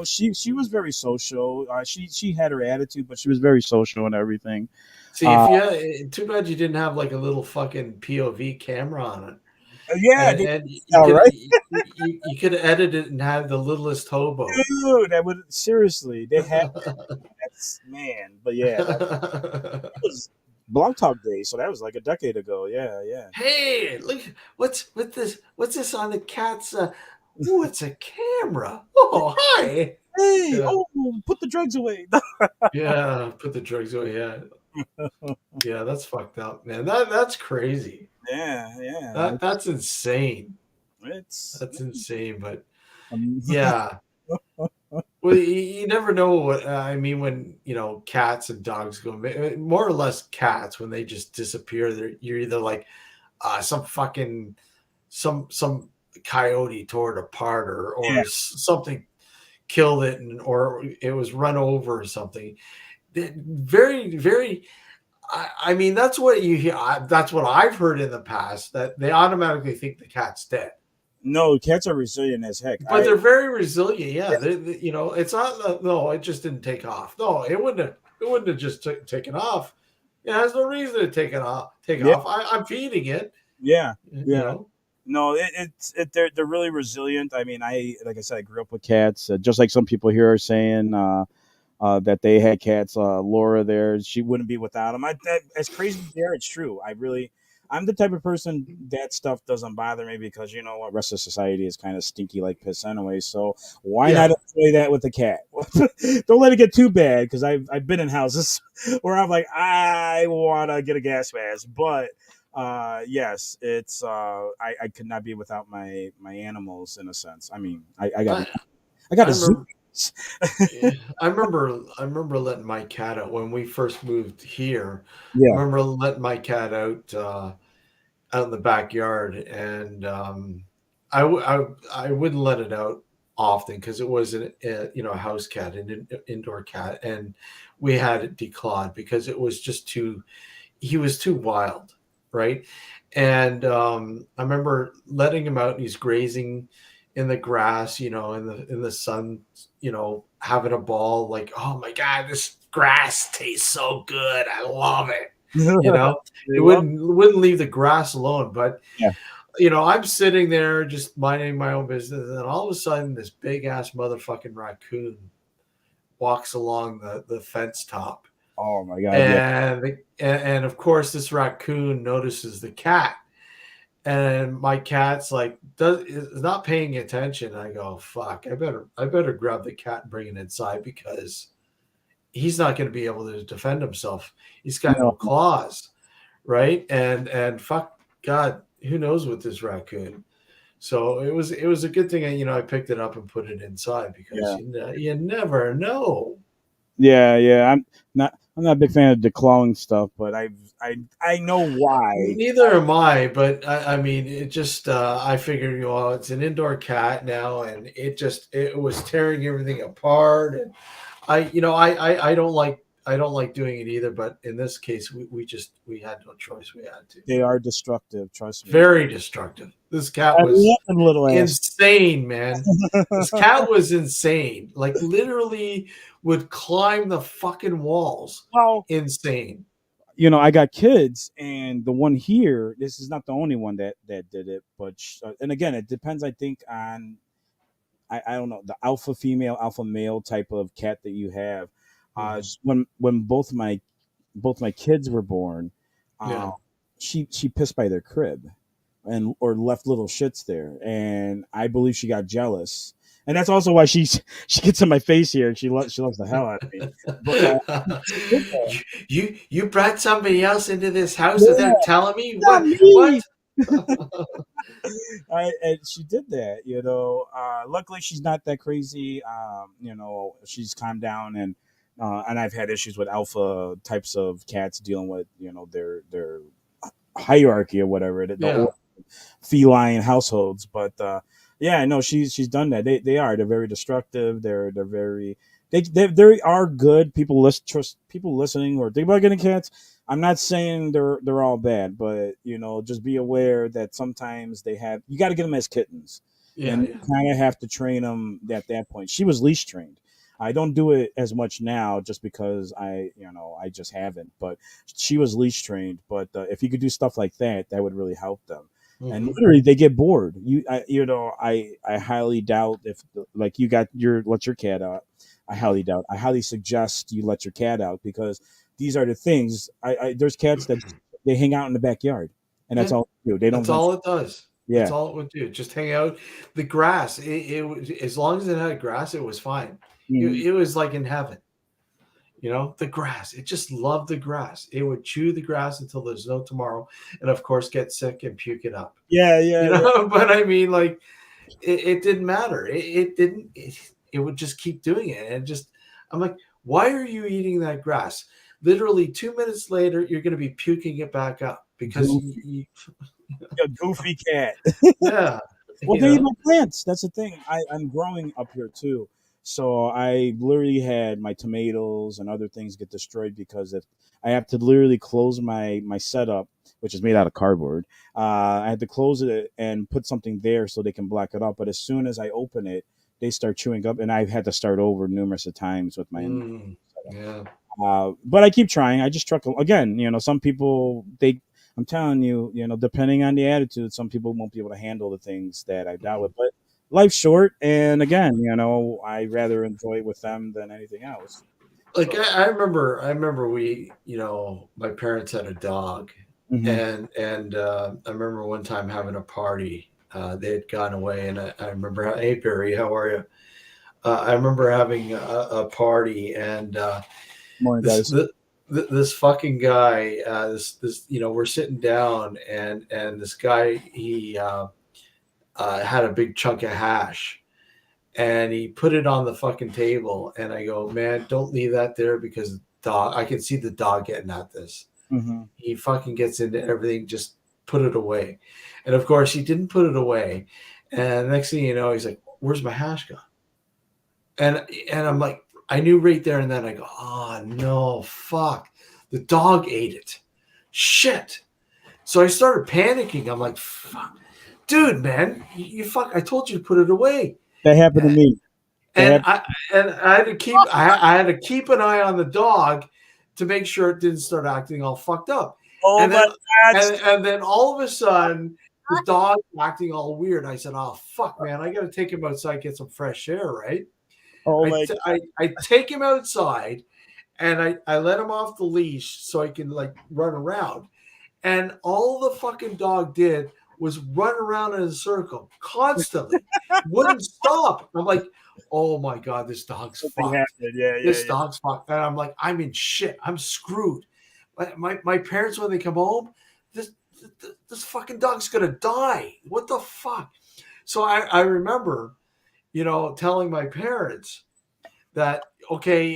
She was very social. She had her attitude, but she was very social and everything. See, if too bad you didn't have like a little fucking POV camera on it. Yeah, and you all could, right. you could edit it and have the littlest hobo. Dude, that would seriously. They had that's man, but yeah, that was Blog Talk Day, so that was like a decade ago. Yeah, yeah. Hey, look, what's this on the cat's? Oh, it's a camera. Oh, hi. Hey, Yeah. oh, put the drugs away. Yeah, put the drugs away. Yeah, yeah, that's fucked up, man. That's crazy. Yeah. That's insane. That's insane, but yeah. Well, you never know what I mean when cats and dogs go. More or less, cats when they just disappear. You're either like some coyote tore it apart, or something killed it, or it was run over or something. Very, very. I mean, that's what you hear. That's what I've heard in the past, that they automatically think the cat's dead. No, cats are resilient as heck. But they're very resilient. Yeah, it's not. No, it just didn't take off. No, it wouldn't have just taken off. It has no reason to take off. I'm feeding it. Yeah, You know? No, they're really resilient. I mean, like I said, I grew up with cats. Just like some people here are saying that they had cats. Laura, there, she wouldn't be without them. As crazy as they are, it's true. I'm the type of person that stuff doesn't bother me because you know what, rest of society is kind of stinky like piss anyway. So why not enjoy that with the cat? Don't let it get too bad, because I've been in houses where I'm like, I want to get a gas mask, but yes, it's I could not be without my animals in a sense. I mean, I got a zoo. I remember letting my cat out when we first moved here. Yeah. I remember letting my cat out in the backyard, and I wouldn't let it out often because it was a house cat, an indoor cat, and we had it declawed because it was just he was too wild, right? And I remember letting him out, and he's grazing in the grass, in the sun, having a ball, like, oh my God, this grass tastes so good. I love it. It wouldn't leave the grass alone. But, I'm sitting there just minding my own business. And all of a sudden, this big ass motherfucking raccoon walks along the fence top. Oh my god, yeah. And of course this raccoon notices the cat, and my cat's like is not paying attention. I go, fuck, I better grab the cat and bring it inside because he's not going to be able to defend himself. He's got no No, claws, right? And fuck God, who knows with this raccoon. So it was a good thing I picked it up and put it inside because yeah. you never know. Yeah. I'm not a big fan of declawing stuff, but I know why. Neither am I, but I mean, it just I figured, it's an indoor cat now, and it was tearing everything apart, and I don't like doing it either, but in this case, we had no choice, we had to. They are destructive, trust me. Very destructive. This cat I was love them little ass. insane, man. This cat was insane. Like literally would climb the fucking walls. Well, Insane. I got kids, and the one here, this is not the only one that did it, but and again, it depends. I think on I don't know, the alpha female, alpha male type of cat that you have. When both my kids were born, Yeah. she pissed by their crib, and or left little shits there, and I believe she got jealous, and that's also why she gets in my face here, and she loves the hell out of me. But You brought somebody else into this house yeah, without telling me not what? me. And she did that, luckily she's not that crazy. She's calmed down, and I've had issues with alpha types of cats dealing with their hierarchy or whatever Yeah. feline households. But yeah, no, she's done that. They're very destructive. They're very they are good. Trust people listening or think about getting cats. I'm not saying they're all bad, but just be aware that sometimes you got to get them as kittens, Yeah, and you yeah. kind of have to train them at that point. She was leash trained. I don't do it as much now just because I just haven't. But she was leash trained. But if you could do stuff like that, that would really help them. And Mhm. literally, they get bored. I highly doubt if like you let your cat out. I highly doubt. I highly suggest you let your cat out because these are the things. There's cats that they hang out in the backyard, and that's Yeah. all they do. They don't That's venture. all it does. That's Yeah. all it would do. Just hang out. The grass, as long as it had grass, it was fine. It, Mhm. it was like in heaven. The grass. It just loved the grass. It would chew the grass until there's no tomorrow, and of course, get sick and puke it up. Yeah. But I mean, like, it didn't matter. It didn't. It would just keep doing it, and I'm like, why are you eating that grass? Literally 2 minutes later, you're going to be puking it back up because Goofy, a goofy cat. yeah, Well, you they eat know. my plants. That's the thing. I'm growing up here too, so I literally had my tomatoes and other things get destroyed because if I have to literally close my setup, which is made out of cardboard. I had to close it and put something there so they can block it up. But as soon as I open it, they start chewing up, and I've had to start over numerous of times with my indoor setup. Yeah. But I keep trying. I just truck again. Some people I'm telling you, depending on the attitude, some people won't be able to handle the things that I dealt with. But life's short, and again, I rather enjoy it with them than anything else. Like So, I remember my parents had a dog, mhm. and I remember one time having a party. They had gone away, and I remember, hey Barry, how are you? I remember having a party, and Morning, this guys. the, this fucking guy, this we're sitting down, and this guy he had a big chunk of hash, and he put it on the fucking table, and I go, man, don't leave that there because I can see the dog getting at this. Hmm. He fucking gets into everything, just put it away. And of course he didn't put it away. And next thing you know, he's like, where's my hash gone? And I'm like, I knew right there and then. I go, oh no, fuck. The dog ate it. Shit. So I started panicking. I'm like, fuck. Dude, man, you fuck. I told you to put it away. That happened to me. And I had to keep I had to keep an eye on the dog to make sure it didn't start acting all fucked up. Oh And my then God! and then all of a sudden the dog acting all weird. I said, "Oh fuck, man! I got to take him outside, get some fresh air." Right? Oh I, my t- I I take him outside, and I let him off the leash so I can like run around. And all the fucking dog did was run around in a circle constantly, wouldn't stop. I'm like, oh my God, this dog's Something fucked. happened. Yeah, yeah, This yeah. dog's fucked. And I'm like, I'm in shit. I'm screwed. My parents, when they come home, this fucking dog's gonna die. What the fuck? So I remember, telling my parents that, okay,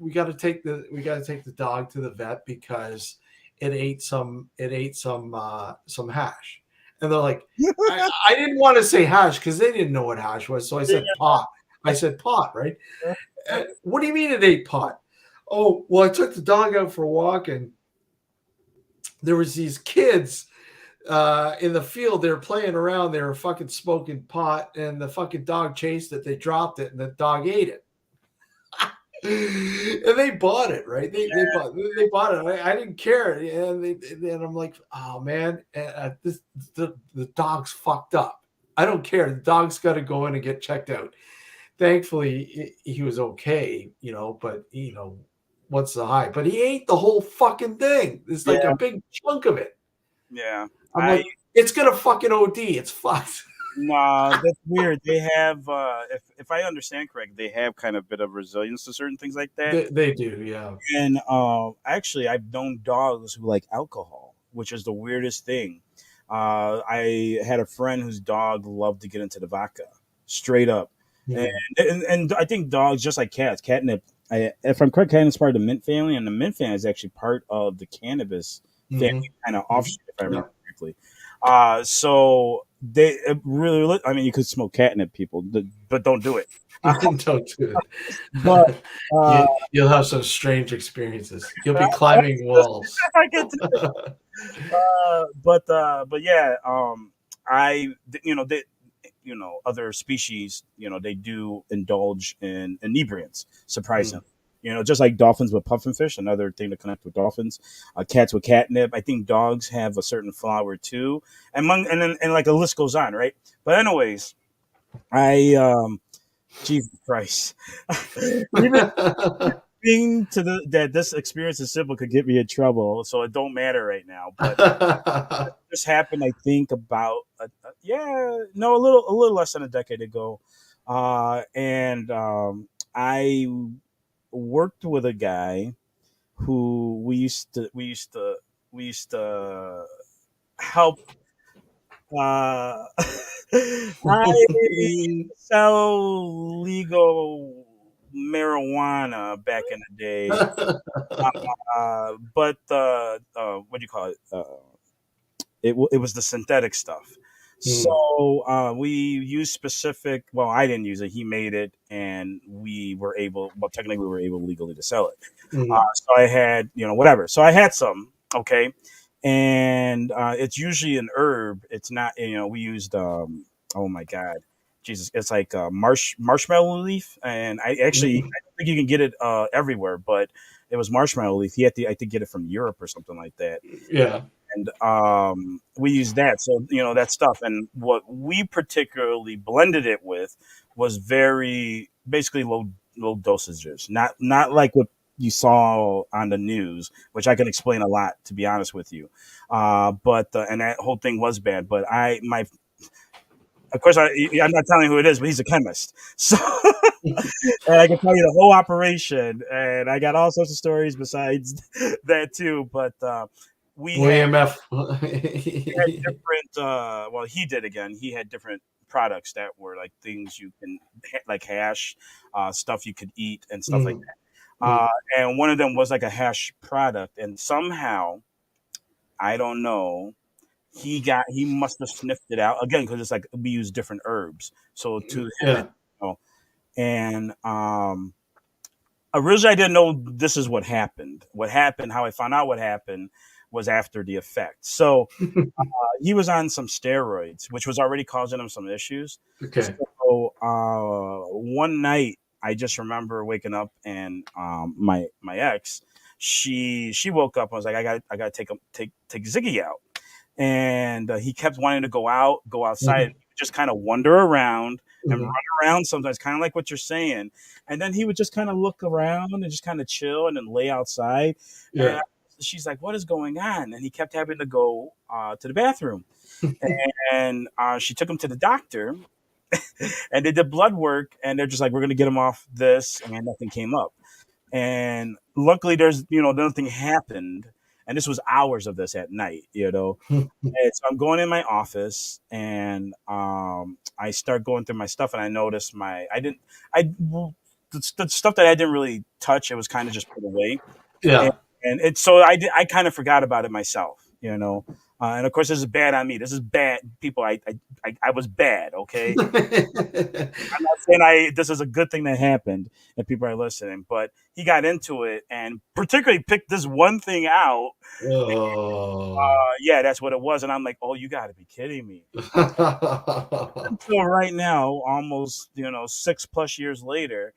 we got to take the dog to the vet because it ate some hash. And they're like, I didn't want to say hash because they didn't know what hash was, so I said pot. I said pot, right? What do you mean it ate pot? Oh, well, I took the dog out for a walk, and there was these kids in the field. They were playing around. They were fucking smoking pot, and the fucking dog chased it. They dropped it, and the dog ate it. And they bought it, right? They bought it. I didn't care, and I'm like, oh man, the dog's fucked up. I don't care. The dog's got to go in and get checked out. Thankfully, he was okay, but what's the high? But he ate the whole fucking thing. It's like a big chunk of it. Yeah. I'm like, it's gonna fucking OD. It's fucked. No, that's weird. They have, if I understand correct, they have kind of a bit of resilience to certain things like that. They do, yeah. And actually, I've known dogs who like alcohol, which is the weirdest thing. I had a friend whose dog loved to get into the vodka, straight up. Yeah. And I think dogs, just like cats, catnip. If I'm correct, catnip's part of the mint family, and the mint family is actually part of the cannabis family, kind of offshoot, if I remember correctly. So they really, I mean, you could smoke catnip, people, but don't do it. Don't do it. But you'll have some strange experiences. You'll be climbing walls. But yeah, other species, they do indulge in inebriants, surprisingly. Just like dolphins with puffinfish, another thing to connect with dolphins. Cats with catnip. I think dogs have a certain flower too, and like the list goes on, right? But anyways, Jesus Christ, even being that this experience is simple could get me in trouble, so it don't matter right now. But this happened, I think, about a little less than a decade ago, and I worked with a guy who we used to help. I sell legal marijuana back in the day, but what do you call it? It was the synthetic stuff. So we used specific. Well, I didn't use it. He made it, and we were able. Well, technically, we were able legally to sell it. So I had, whatever. So I had some. Okay, and it's usually an herb. It's not. We used. Oh my God, Jesus! It's like marshmallow leaf, and I don't think you can get it everywhere, but it was marshmallow leaf. I had to get it from Europe or something like that. Yeah. And we used that. So, that stuff. And what we particularly blended it with was very basically low dosages. Not like what you saw on the news, which I can explain a lot, to be honest with you. But and that whole thing was bad. But of course, I'm not telling you who it is, but he's a chemist. So, and I can tell you the whole operation. And I got all sorts of stories besides that too. But William F. he had different. Well, he did again. He had different products that were like things you can, like hash, stuff you could eat and stuff like that. And one of them was like a hash product, and somehow, I don't know, he must have sniffed it out again, because it's like we use different herbs. So and originally I didn't know this is what happened. How I found out what happened was after the effect. So he was on some steroids, which was already causing him some issues. Okay. So one night, I just remember waking up, and my ex, she woke up and was like, I got to take Ziggy out, and he kept wanting to go outside, just kind of wander around, and Mhm. run around sometimes, kind of like what you're saying. And then he would just kind of look around and just kind of chill and then lay outside. And Yeah. she's like, "What is going on?" And he kept having to go to the bathroom. And she took him to the doctor, and they did blood work, and they're just like, "We're going to get him off this," and nothing came up. And luckily, there's nothing happened. And this was hours of this at night. And so I'm going in my office, and I start going through my stuff, and I notice the stuff that I didn't really touch. It was kind of just put away, and, Yeah. and it's so I kind of forgot about it myself. And of course, this is bad on me. This is bad, people. I was bad. Okay, I'm not saying this is a good thing that happened and people are listening, but he got into it and particularly picked this one thing out. Oh. Yeah, that's what it was. And I'm like, oh, you got to be kidding me. So right now, almost 6+ years later,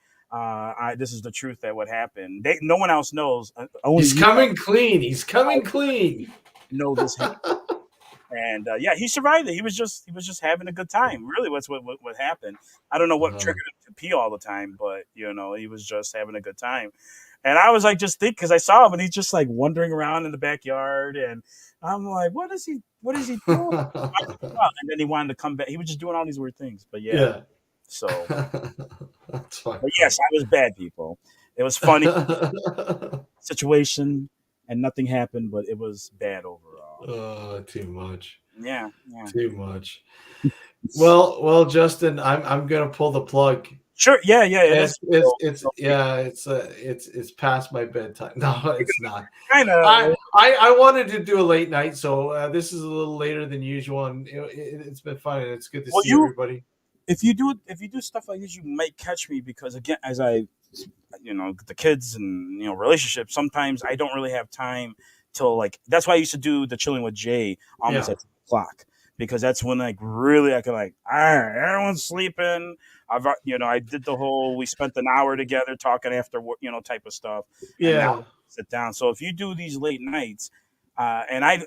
this is the truth that what happened. No one else knows. Only He's you coming clean. He's coming clean. know this happened. And yeah, he survived it. He was just having a good time. Really, what's what happened. I don't know what Uh, triggered him to pee all the time, but he was just having a good time. And I was like, just think, because I saw him and he's just like wandering around in the backyard, and I'm like, what is he? What is he doing? And then he wanted to come back. He was just doing all these weird things. But yeah, yeah. so That's fucked but yes, I was bad, people. It was funny up. situation, and nothing happened, but it was bad overall. Oh, too much. Yeah, yeah. Too much. Well, Justin, I'm gonna pull the plug. Sure. Yeah, yeah. It is. It's past my bedtime. No, it's not. Kind I of. I wanted to do a late night, so this is a little later than usual, and it's been fun, and it's good to Well, see everybody. if you do stuff like this, you might catch me because again, as the kids and relationships, sometimes I don't really have time till like that's why I used to do the chilling with Jay almost Yeah. at 2 o'clock, because that's when like really I can like, all right, everyone's sleeping. I did the whole we spent an hour together talking after work, type of stuff, and now Yeah. sit down. So if you do these late nights, and I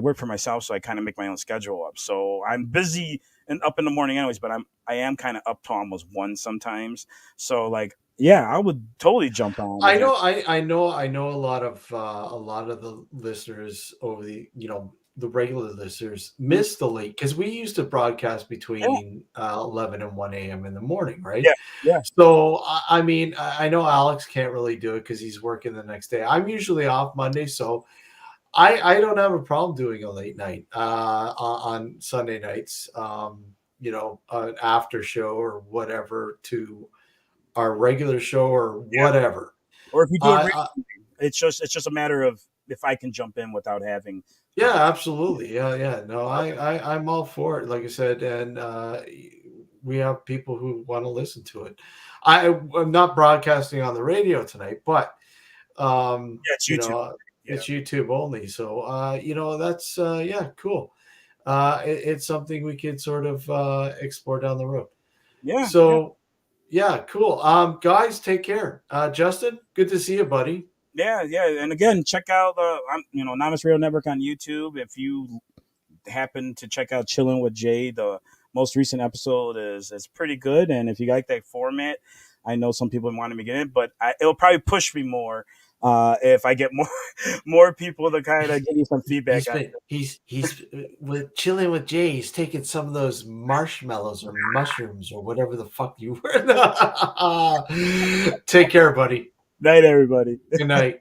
work for myself, so I kind of make my own schedule up. So I'm busy and up in the morning anyways, but I am kind of up to almost 1 sometimes. So like, yeah, I would totally jump on. I know, I know a lot of the listeners over the regular listeners miss the late because we used to broadcast between 11 and 1 a.m. in the morning, right? Yeah, yeah. So I mean, I know Alex can't really do it because he's working the next day. I'm usually off Monday, so I don't have a problem doing a late night on Sunday nights. An after show or whatever to our regular show or whatever. Or if you do it, I it's just a matter of if I can jump in without having. Yeah, absolutely. Yeah. No, I'm all for it. Like I said, and we have people who want to listen to it. I'm not broadcasting on the radio tonight, but It's YouTube. it's YouTube only. So that's cool. It's something we could sort of explore down the road. Yeah. So yeah, cool. Guys, take care. Justin, good to see you, buddy. Yeah, and again, check out Anonymous Radio Network on YouTube. If you happen to check out Chilling with Jay, the most recent episode is pretty good. And if you like that format, I know some people want to get in, but it'll probably push me more if I get more people to kind of give you some feedback. He's with Chilling with Jay. He's taking some of those marshmallows or mushrooms or whatever the fuck you were. Take care, buddy. Night, everybody. Good night.